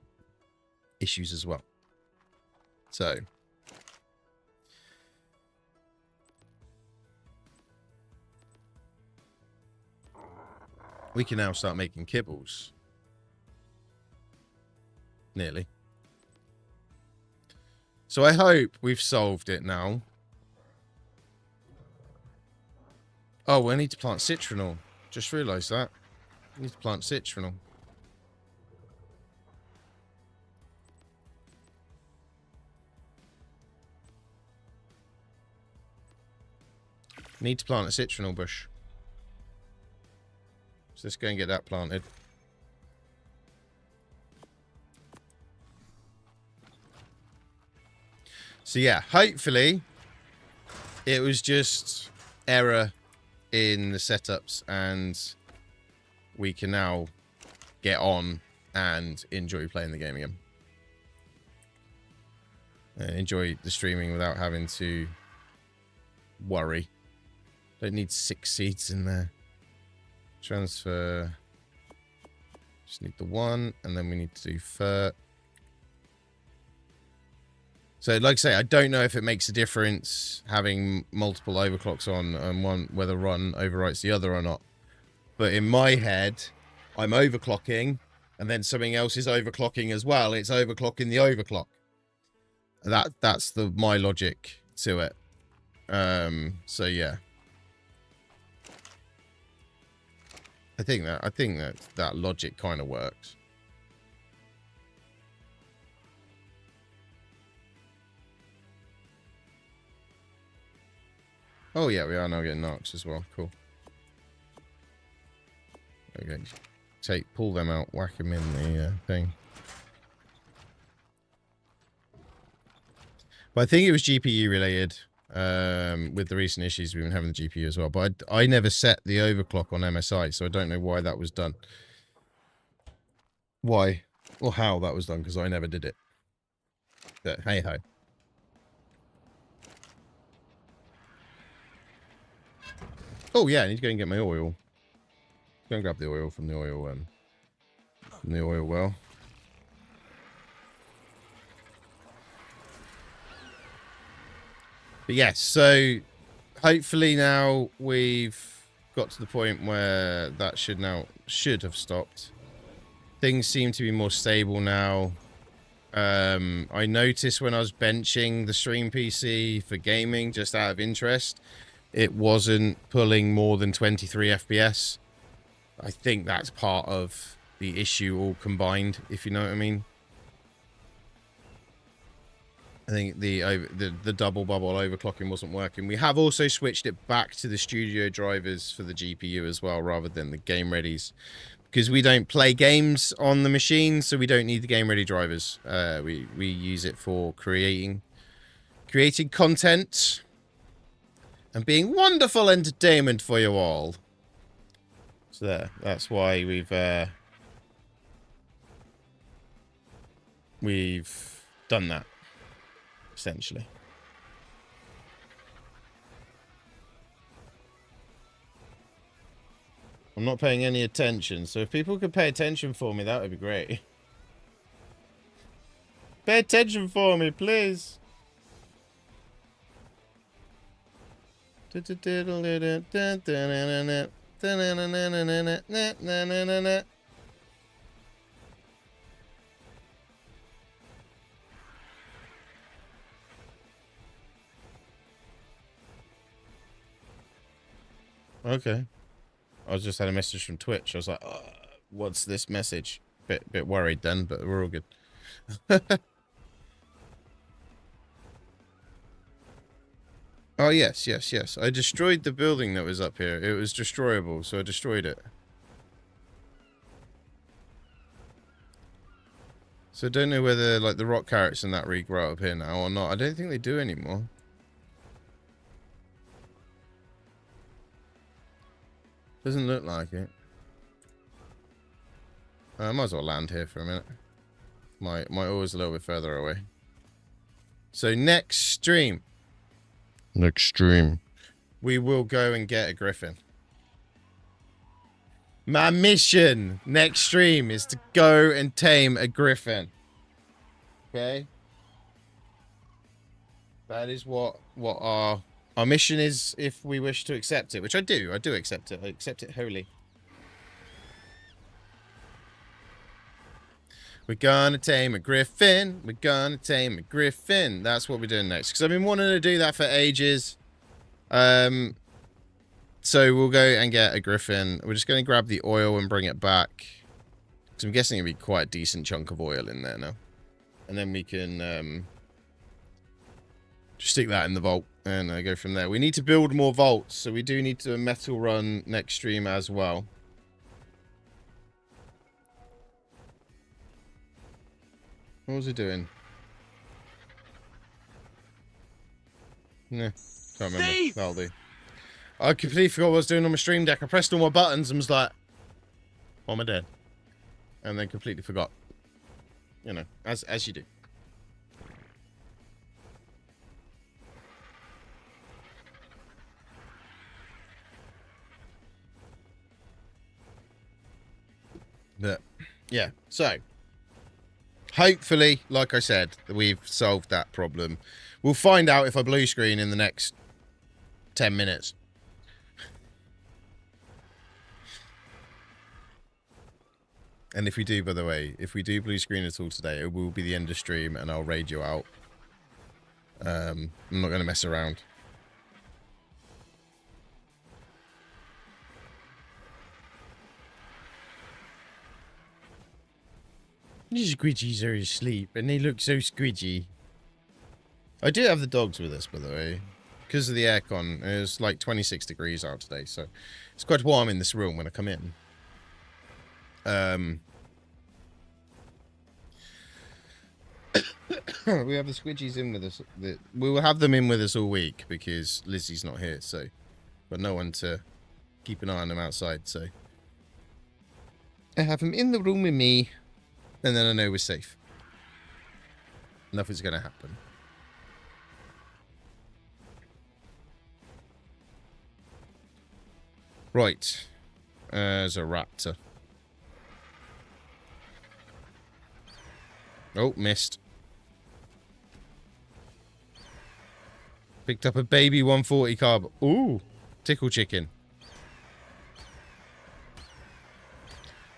issues as well. So we can now start making kibbles. Nearly. So I hope we've solved it now. Oh, we need to plant citronal. Just realised that. We need to plant citronal. Need to plant a citronal bush. So let's go and get that planted. So yeah, hopefully it was just error in the setups and we can now get on and enjoy playing the game again. And enjoy the streaming without having to worry. Don't need 6 seeds in there. Transfer. Just need the 1, and then we need to do fur. So, like I say, I don't know if it makes a difference having multiple overclocks on and one, whether one overwrites the other or not. But in my head, I'm overclocking, and then something else is overclocking as well. It's overclocking the overclock. That's my logic to it. So yeah. I think that logic kind of works. Oh yeah, we are now getting knocks as well. Cool. Okay, pull them out, whack them in the thing. But I think it was GPU related with the recent issues we've been having the GPU as well. But I never set the overclock on MSI, so I don't know why that was done. Why or how that was done, because I never did it. But hey ho. Oh yeah, I need to go and get my oil. Go and grab the oil from the oil well. But yes, so hopefully now we've got to the point where that should have stopped. Things seem to be more stable now. I noticed when I was benching the stream PC for gaming, just out of interest, it wasn't pulling more than 23 FPS. I think that's part of the issue all combined, if you know what I mean. I think the double bubble overclocking wasn't working. We have also switched it back to the studio drivers for the GPU as well, rather than the game readies, because we don't play games on the machine, so we don't need the game ready drivers. We use it for creating content and being wonderful entertainment for you all. So that's why we've done that, essentially. I'm not paying any attention, so if people could pay attention for me, that would be great. Pay attention for me, please. Okay. I just had a message from Twitch. I was like, what's this message? Bit worried then, but we're all good. Oh, yes. I destroyed the building that was up here. It was destroyable, so I destroyed it. So I don't know whether, like, the rock carrots and that regrow up here now or not. I don't think they do anymore. Doesn't look like it. I might as well land here for a minute. My oil's a little bit further away. So next stream, we will go and get a griffin. My mission next stream is to go and tame a griffin. Okay? That is what our mission is, if we wish to accept it, which I do. I do accept it. I accept it wholly. We're gonna tame a griffin. We're gonna tame a griffin. That's what we're doing next. Because I've been wanting to do that for ages. So we'll go and get a griffin. We're just going to grab the oil and bring it back. Because I'm guessing it'll be quite a decent chunk of oil in there now. And then we can just stick that in the vault and go from there. We need to build more vaults. So we do need to metal run next stream as well. What was it doing? Nah, can't remember. That'll do. I completely forgot what I was doing on my stream deck. I pressed all my buttons and was like, oh, am I dead? And then completely forgot. You know, as you do. But, yeah, so... hopefully, like I said, we've solved that problem. We'll find out if I blue screen in the next 10 minutes. And if we do, by the way, if we do blue screen at all today, it will be the end of stream and I'll raid you out. I'm not going to mess around. These squidgies are asleep, and they look so squidgy. I do have the dogs with us, by the way. Because of the aircon, it was like 26 degrees out today, so it's quite warm in this room when I come in. We have the squidgies in with us. We will have them in with us all week, because Lizzie's not here, so... but no one to keep an eye on them outside, so... I have them in the room with me. And then I know we're safe. Nothing's going to happen. Right. There's a raptor. Oh, missed. Picked up a baby 140 carb. Ooh, tickle chicken.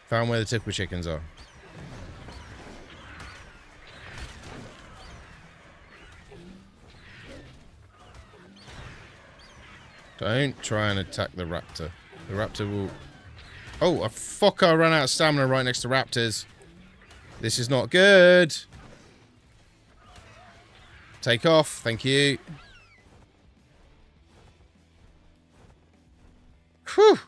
Found where the tickle chickens are. Don't try and attack the raptor. The raptor will... oh, a fucker! I ran out of stamina right next to raptors. This is not good. Take off. Thank you. Whew.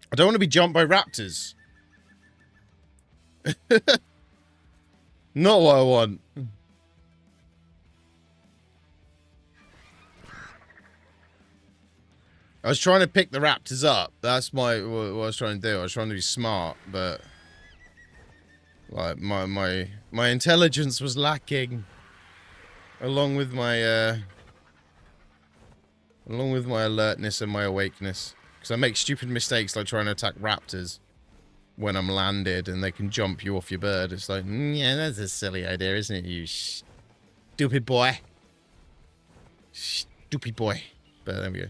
I don't want to be jumped by raptors. Not what I want. I was trying to pick the raptors up. That's what I was trying to do. I was trying to be smart, but like my intelligence was lacking, along with my alertness and my awakeness. Because I make stupid mistakes like trying to attack raptors when I'm landed and they can jump you off your bird. It's like, yeah, that's a silly idea, isn't it, you stupid boy? Stupid boy. But there we go.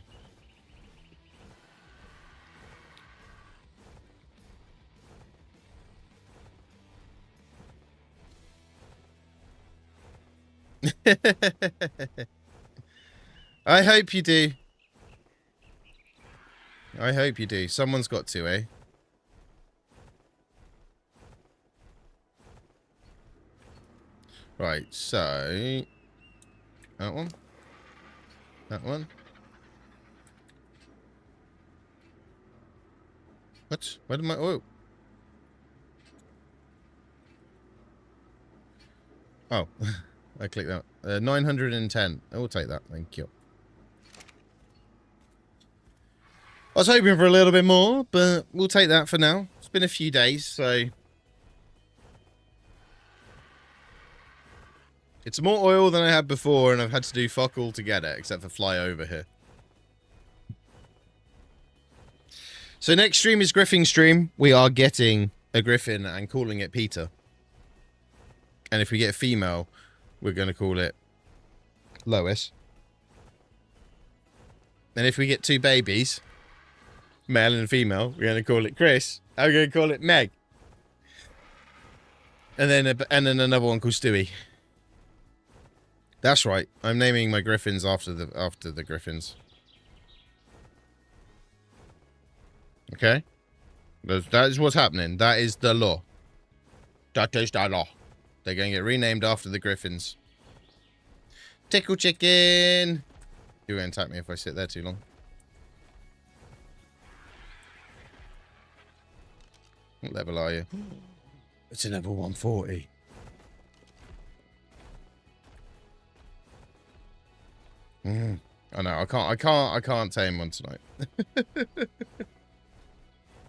I hope you do. I hope you do. Someone's got to, eh? Right, so... that one. That one. What? Where did my... oh. Oh. I clicked that. 910. I will take that. Thank you. I was hoping for a little bit more, but we'll take that for now. It's been a few days, so... it's more oil than I had before, and I've had to do fuck all to get it, except for fly over here. So next stream is Griffin stream. We are getting a Griffin and calling it Peter. And if we get a female, we're going to call it Lois. And if we get two babies, male and female, we're going to call it Chris. I'm going to call it Meg. And then another one called Stewie. That's right. I'm naming my griffins after the griffins. Okay? That is what's happening. That is the law. That is the law. They're going to get renamed after the griffins. Tickle chicken! You're going to attack me if I sit there too long. What level are you? It's a level 140. I know, I can't tame one tonight.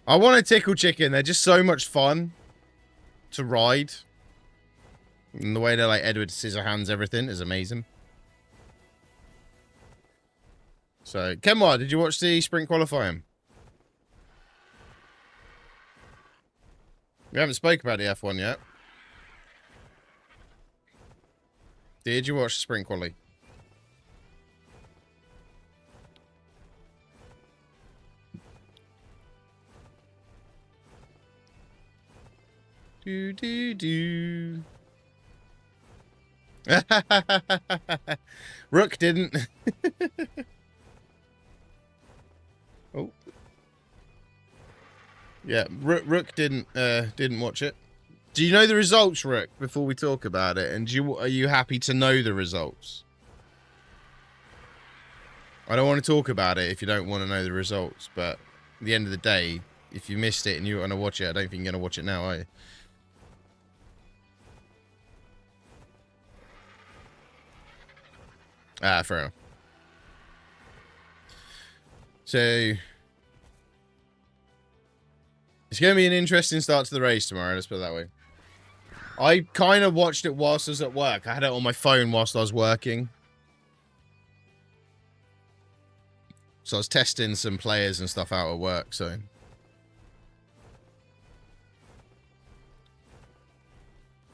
I want a tickle chicken. They're just so much fun to ride. And the way they're like Edward Scissorhands everything is amazing. So, Kenwa, did you watch the sprint qualifying? We haven't spoke about the F1 yet. Did you watch the sprint quali? Do do do. Rook didn't. Oh. Yeah, Rook didn't watch it. Do you know the results, Rook? Before we talk about it, and are you happy to know the results? I don't want to talk about it if you don't want to know the results, but at the end of the day, if you missed it and you want to watch it, I don't think you're going to watch it now, are you? Ah, fair enough. So, it's going to be an interesting start to the race tomorrow, let's put it that way. I kind of watched it whilst I was at work. I had it on my phone whilst I was working. So I was testing some players and stuff out at work, so...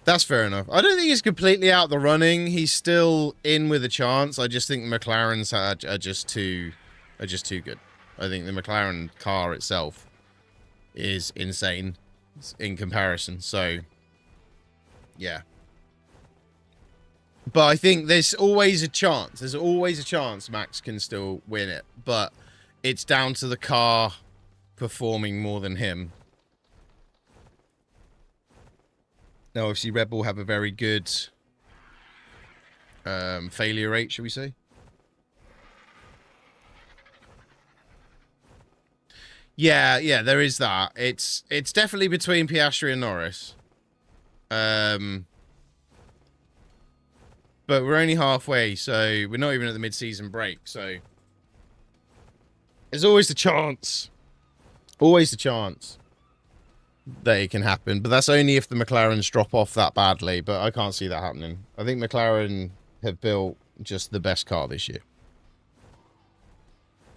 That's fair enough. I don't think he's completely out the running. He's still in with a chance. I just think the McLarens are just too good. I think the McLaren car itself is insane in comparison. So, yeah. But I think there's always a chance. There's always a chance Max can still win it. But it's down to the car performing more than him. Now, obviously, Red Bull have a very good failure rate, should we say? Yeah, there is that. It's definitely between Piastri and Norris. But we're only halfway, so we're not even at the mid-season break, so... There's always the chance. Always the chance that it can happen, but that's only if the McLarens drop off that badly, but I can't see that happening. I think McLaren have built just the best car this year.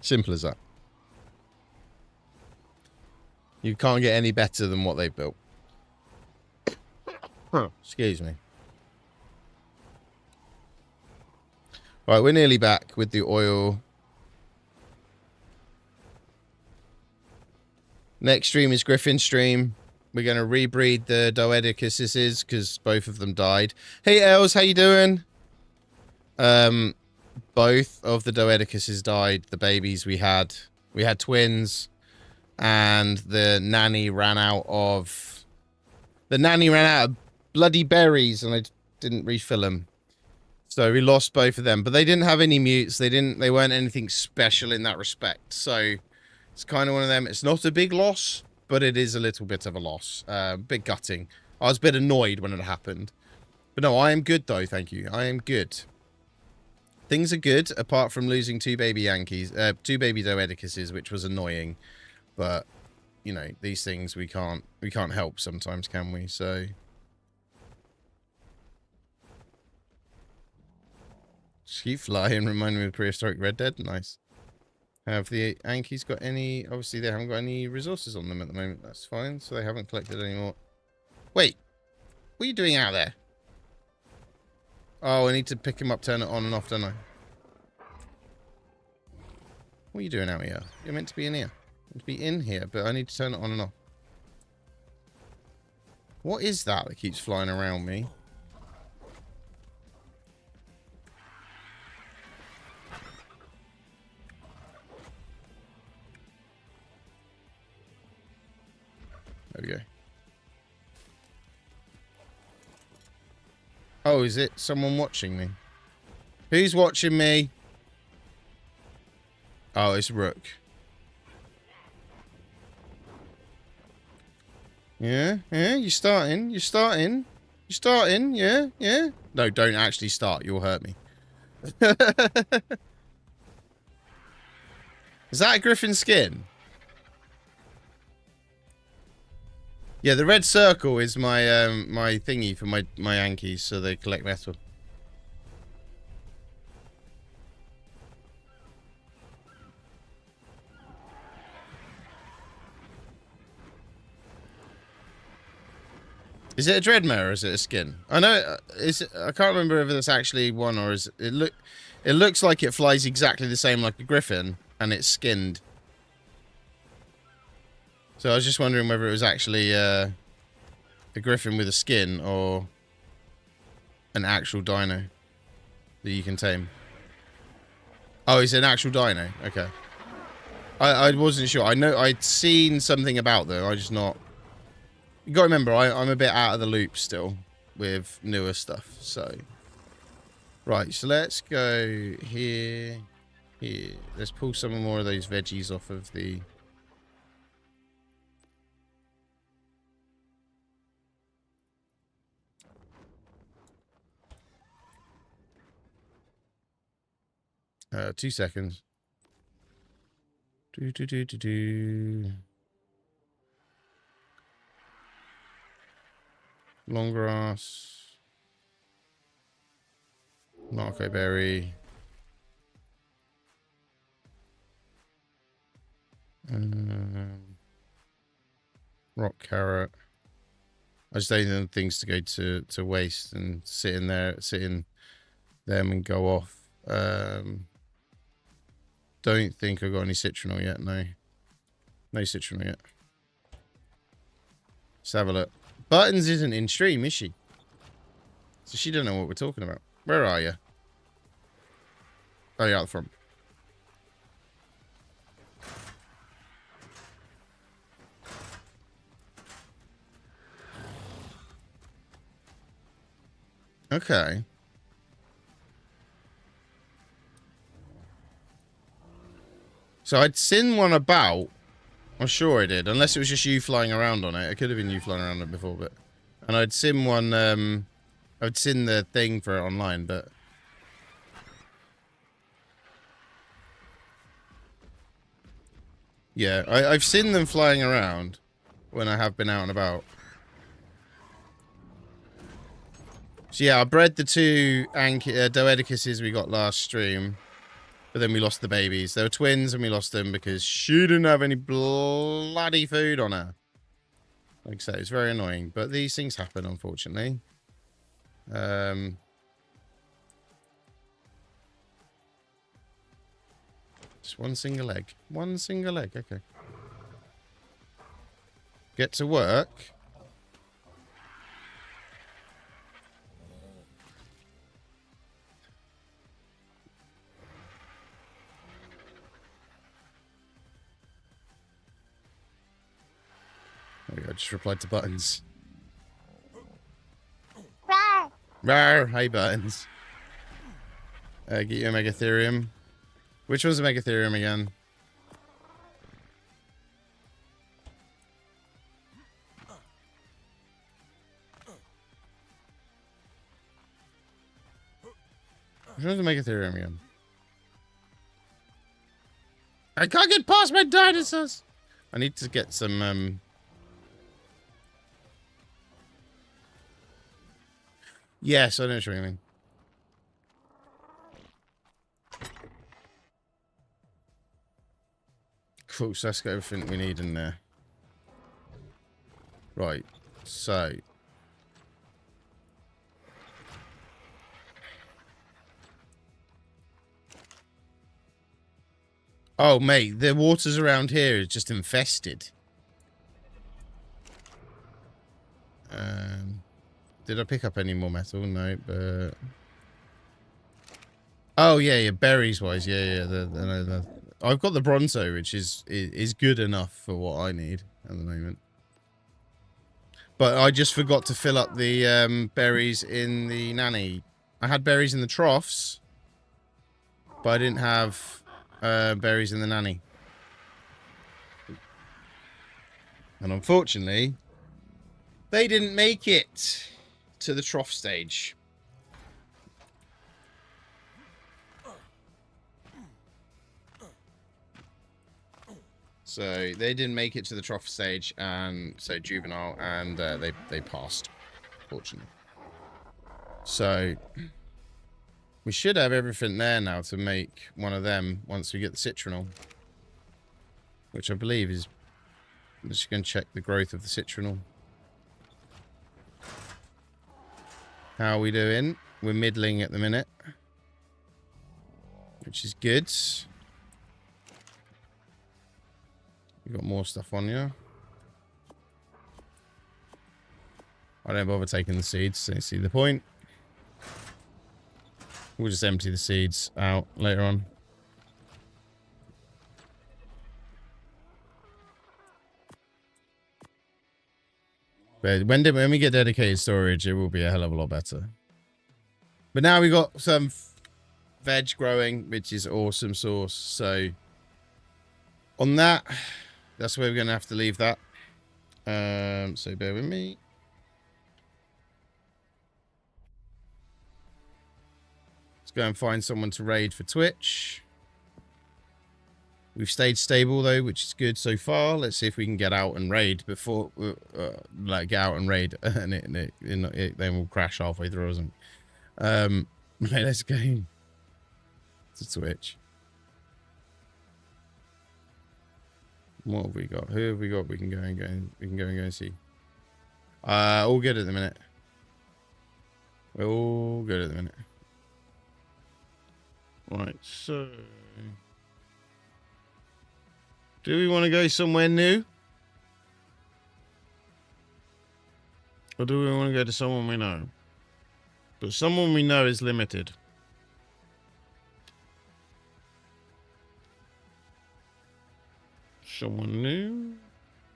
Simple as that. You can't get any better than what they've built. Excuse me. Right, we're nearly back with the oil. Next stream is Griffin's stream. We're going to rebreed the Doedicuses because both of them died. Hey, Els, how you doing? Both of the Doedicuses died. The babies we had twins, and the nanny ran out of bloody berries, and I didn't refill them. So we lost both of them, but they didn't have any mutes. They weren't anything special in that respect. So it's kind of one of them. It's not a big loss, but it is a little bit of a loss. Bit gutting. I was a bit annoyed when it happened. But no, I am good, though, thank you. I am good. Things are good, apart from losing two baby Doedicuses, which was annoying. But, you know, these things we can't help sometimes, can we? So... Just keep flying, remind me of prehistoric Red Dead. Nice. Have the Ankies got any... Obviously, they haven't got any resources on them at the moment. That's fine. So they haven't collected any more. Wait. What are you doing out there? Oh, I need to pick him up, turn it on and off, don't I? What are you doing out here? You're meant to be in here. You're meant to be in here, but I need to turn it on and off. What is that keeps flying around me? There we go. Oh, is it someone watching me? Who's watching me? Oh, it's Rook. Yeah, you're starting, yeah. No, don't actually start, you'll hurt me. Is that a griffin skin? Yeah, the red circle is my my thingy for my Yankees, so they collect metal. Is it a dreadmare or is it a skin? I know I can't remember if it's actually one or is it looks like it flies exactly the same like a griffin and it's skinned. So I was just wondering whether it was actually a griffin with a skin or an actual dino that you can tame. Oh, it's an actual dino. Okay. I wasn't sure. I know I'd seen something about them. I just not. You got to remember, I'm a bit out of the loop still with newer stuff. So, right. So let's go here. Let's pull some more of those veggies off of the. Two seconds. Long grass. Narco berry. Rock carrot. I just don't need things to go to waste and sit in them and go off. Don't think I've got any citronal yet, no. No citronal yet. Let's have a look. Buttons isn't in stream, is she? So she don't know what we're talking about. Where are you? Oh, you're out the front. Okay. So I'd seen one about. I'm sure I did, unless it was just you flying around on it. It could have been you flying around on it before, but. And I'd seen one. I'd seen the thing for it online, but. Yeah, I've seen them flying around when I have been out and about. So yeah, I bred the two Doedicuses we got last stream. But then we lost the babies. They were twins and we lost them because she didn't have any bloody food on her. Like I say, it's very annoying. But these things happen, unfortunately. Just one single egg. One single egg, okay. Get to work. I just replied to Buttons. Rawr. Rawr, hey Buttons. Get you a Megatherium. Which one's a Megatherium again? Which one's a Megatherium again? I can't get past my dinosaurs! I need to get some, Yes, I know what you mean. Cool, so that's got everything we need in there. Right, so. Oh, mate, the waters around here is just infested. Did I pick up any more metal? No, but... Oh, yeah, berries wise. Yeah. I've got the bronzo, which is good enough for what I need at the moment. But I just forgot to fill up the berries in the nanny. I had berries in the troughs, but I didn't have berries in the nanny. And unfortunately, they didn't make it to the trough stage. So they didn't make it to the trough stage, and so juvenile, and they passed, fortunately. So we should have everything there now to make one of them once we get the citronal, which I believe is. I'm just going to check the growth of the citronal. How are we doing? We're middling at the minute, which is good. You got more stuff on you. I don't bother taking the seeds. Don't see the point. We'll just empty the seeds out later on. But when we get dedicated storage, it will be a hell of a lot better. But now we got some veg growing, which is awesome sauce. So on that, that's where we're going to have to leave that. So bear with me. Let's go and find someone to raid for Twitch. We've stayed stable though, which is good so far. Let's see if we can get out and raid before, like get out and raid, and it then we'll crash halfway through or something. Right, let's go to Twitch. What have we got? Who have we got? We can go and go and see. All good at the minute. We're all good at the minute. Right, so. Do we want to go somewhere new? Or do we want to go to someone we know? But someone we know is limited. Someone new?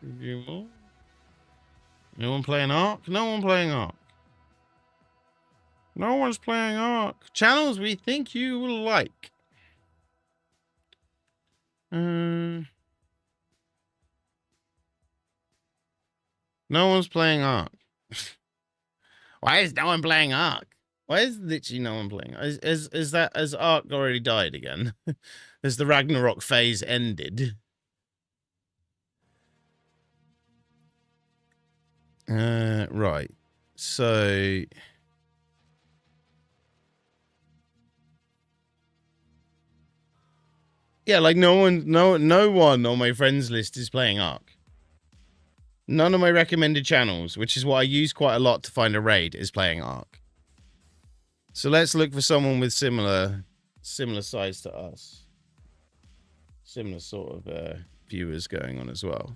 Review more? No one playing ARK? No one playing ARK. No one's playing ARK. Channels we think you will like. No one's playing ARK. Why is no one playing ARK? Why is literally no one playing? Has ARK already died again? Has the Ragnarok phase ended? Right. So yeah, like no one on my friends list is playing ARK. None of my recommended channels, which is what I use quite a lot to find a raid, is playing ARK. So let's look for someone with similar size to us. Similar sort of viewers going on as well.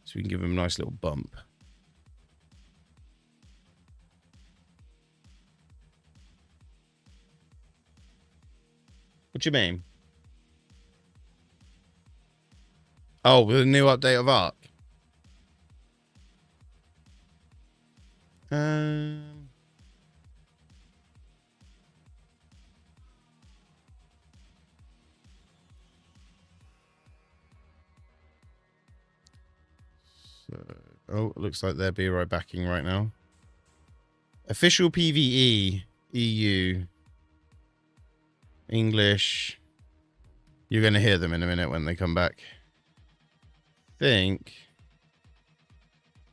So we can give them a nice little bump. What do you mean? Oh, with a new update of ARK. Oh, it looks like they're BRI backing right now. Official PvE, EU, English. You're going to hear them in a minute when they come back. I think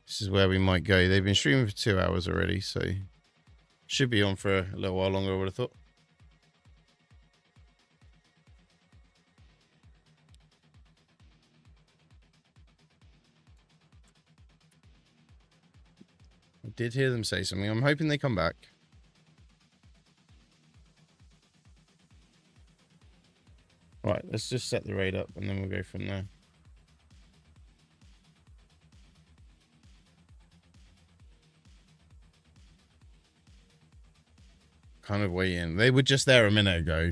this is where we might go. They've been streaming for 2 hours already, so should be on for a little while longer, I would have thought. I did hear them say something. I'm hoping they come back. Right, let's just set the raid up and then we'll go from there. kind of waiting. They were just there a minute ago.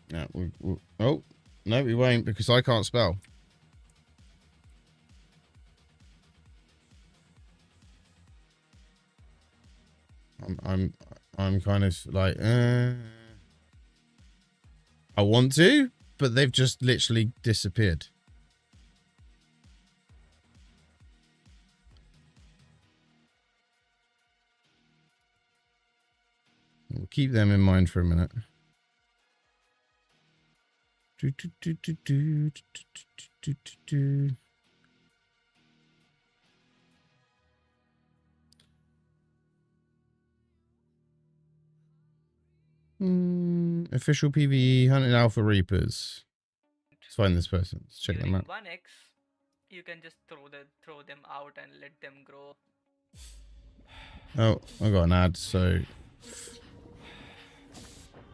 Yeah, oh, no, we won't because I can't spell. I'm kind of like, I want to, but they've just literally disappeared. We'll keep them in mind for a minute. Official PvE hunting Alpha Reapers. Let's find this person. Let's check them out. 1x, you can just throw them out and let them grow. Oh, I got an ad, so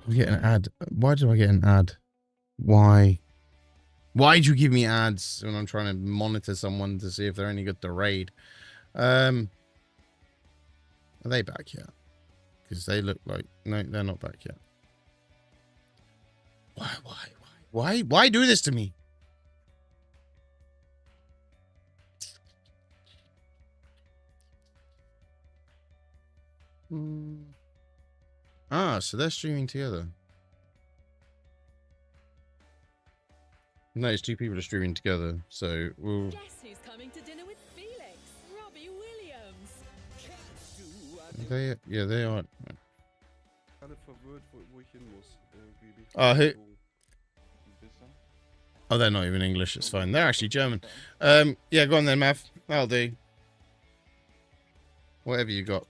we get an ad. Why do I get an ad? Why? Why'd you give me ads when I'm trying to monitor someone to see if they're any good to raid? Are they back yet? Because they look like... No, they're not back yet. Why do this to me? Ah, so they're streaming together. No, it's two people are streaming together, so we'll... Guess who's coming to dinner with Felix? Robbie Williams. They, yeah, they are. Alle verwirrt, wo ich hin muss. Who? Oh, they're not even English. It's fine. They're actually German. Yeah, go on then, Mav. That'll do. Whatever you got.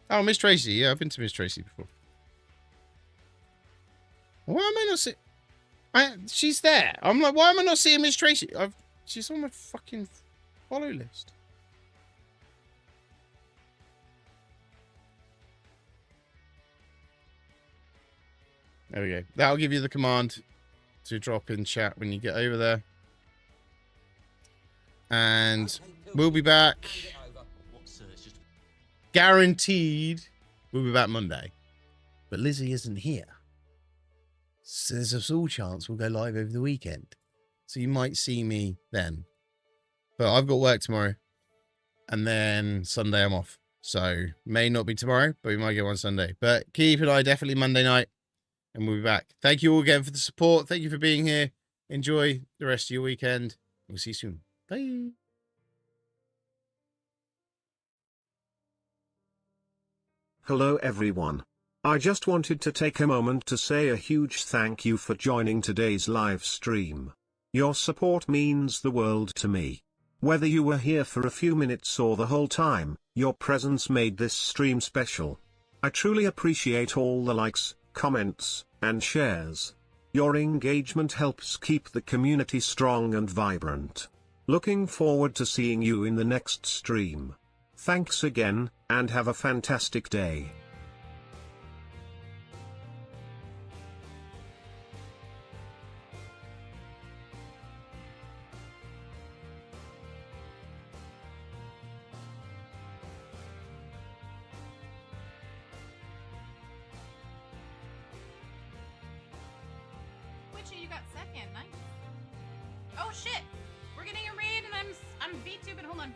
Oh, Miss Tracy. Yeah, I've been to Miss Tracy before. Why am I not seeing... She's there. I'm like, why am I not seeing Miss Tracy? She's on my fucking follow list. There we go. That'll give you the command to drop in chat when you get over there. And we'll be back. Guaranteed we'll be back Monday. But Lizzie isn't here. So there's a small chance we'll go live over the weekend. So you might see me then. But I've got work tomorrow. And then Sunday I'm off. So may not be tomorrow, but we might get one Sunday. But keep an eye definitely Monday night. And we'll be back. Thank you all again for the support. Thank you for being here. Enjoy the rest of your weekend. We'll see you soon. Bye. Hello everyone. I just wanted to take a moment to say a huge thank you for joining today's live stream. Your support means the world to me. Whether you were here for a few minutes or the whole time, your presence made this stream special. I truly appreciate all the likes, comments, and shares. Your engagement helps keep the community strong and vibrant. Looking forward to seeing you in the next stream. Thanks again, and have a fantastic day. Witcher, you got second. Nice. Oh shit! We're getting a raid, and I'm V2, but hold on.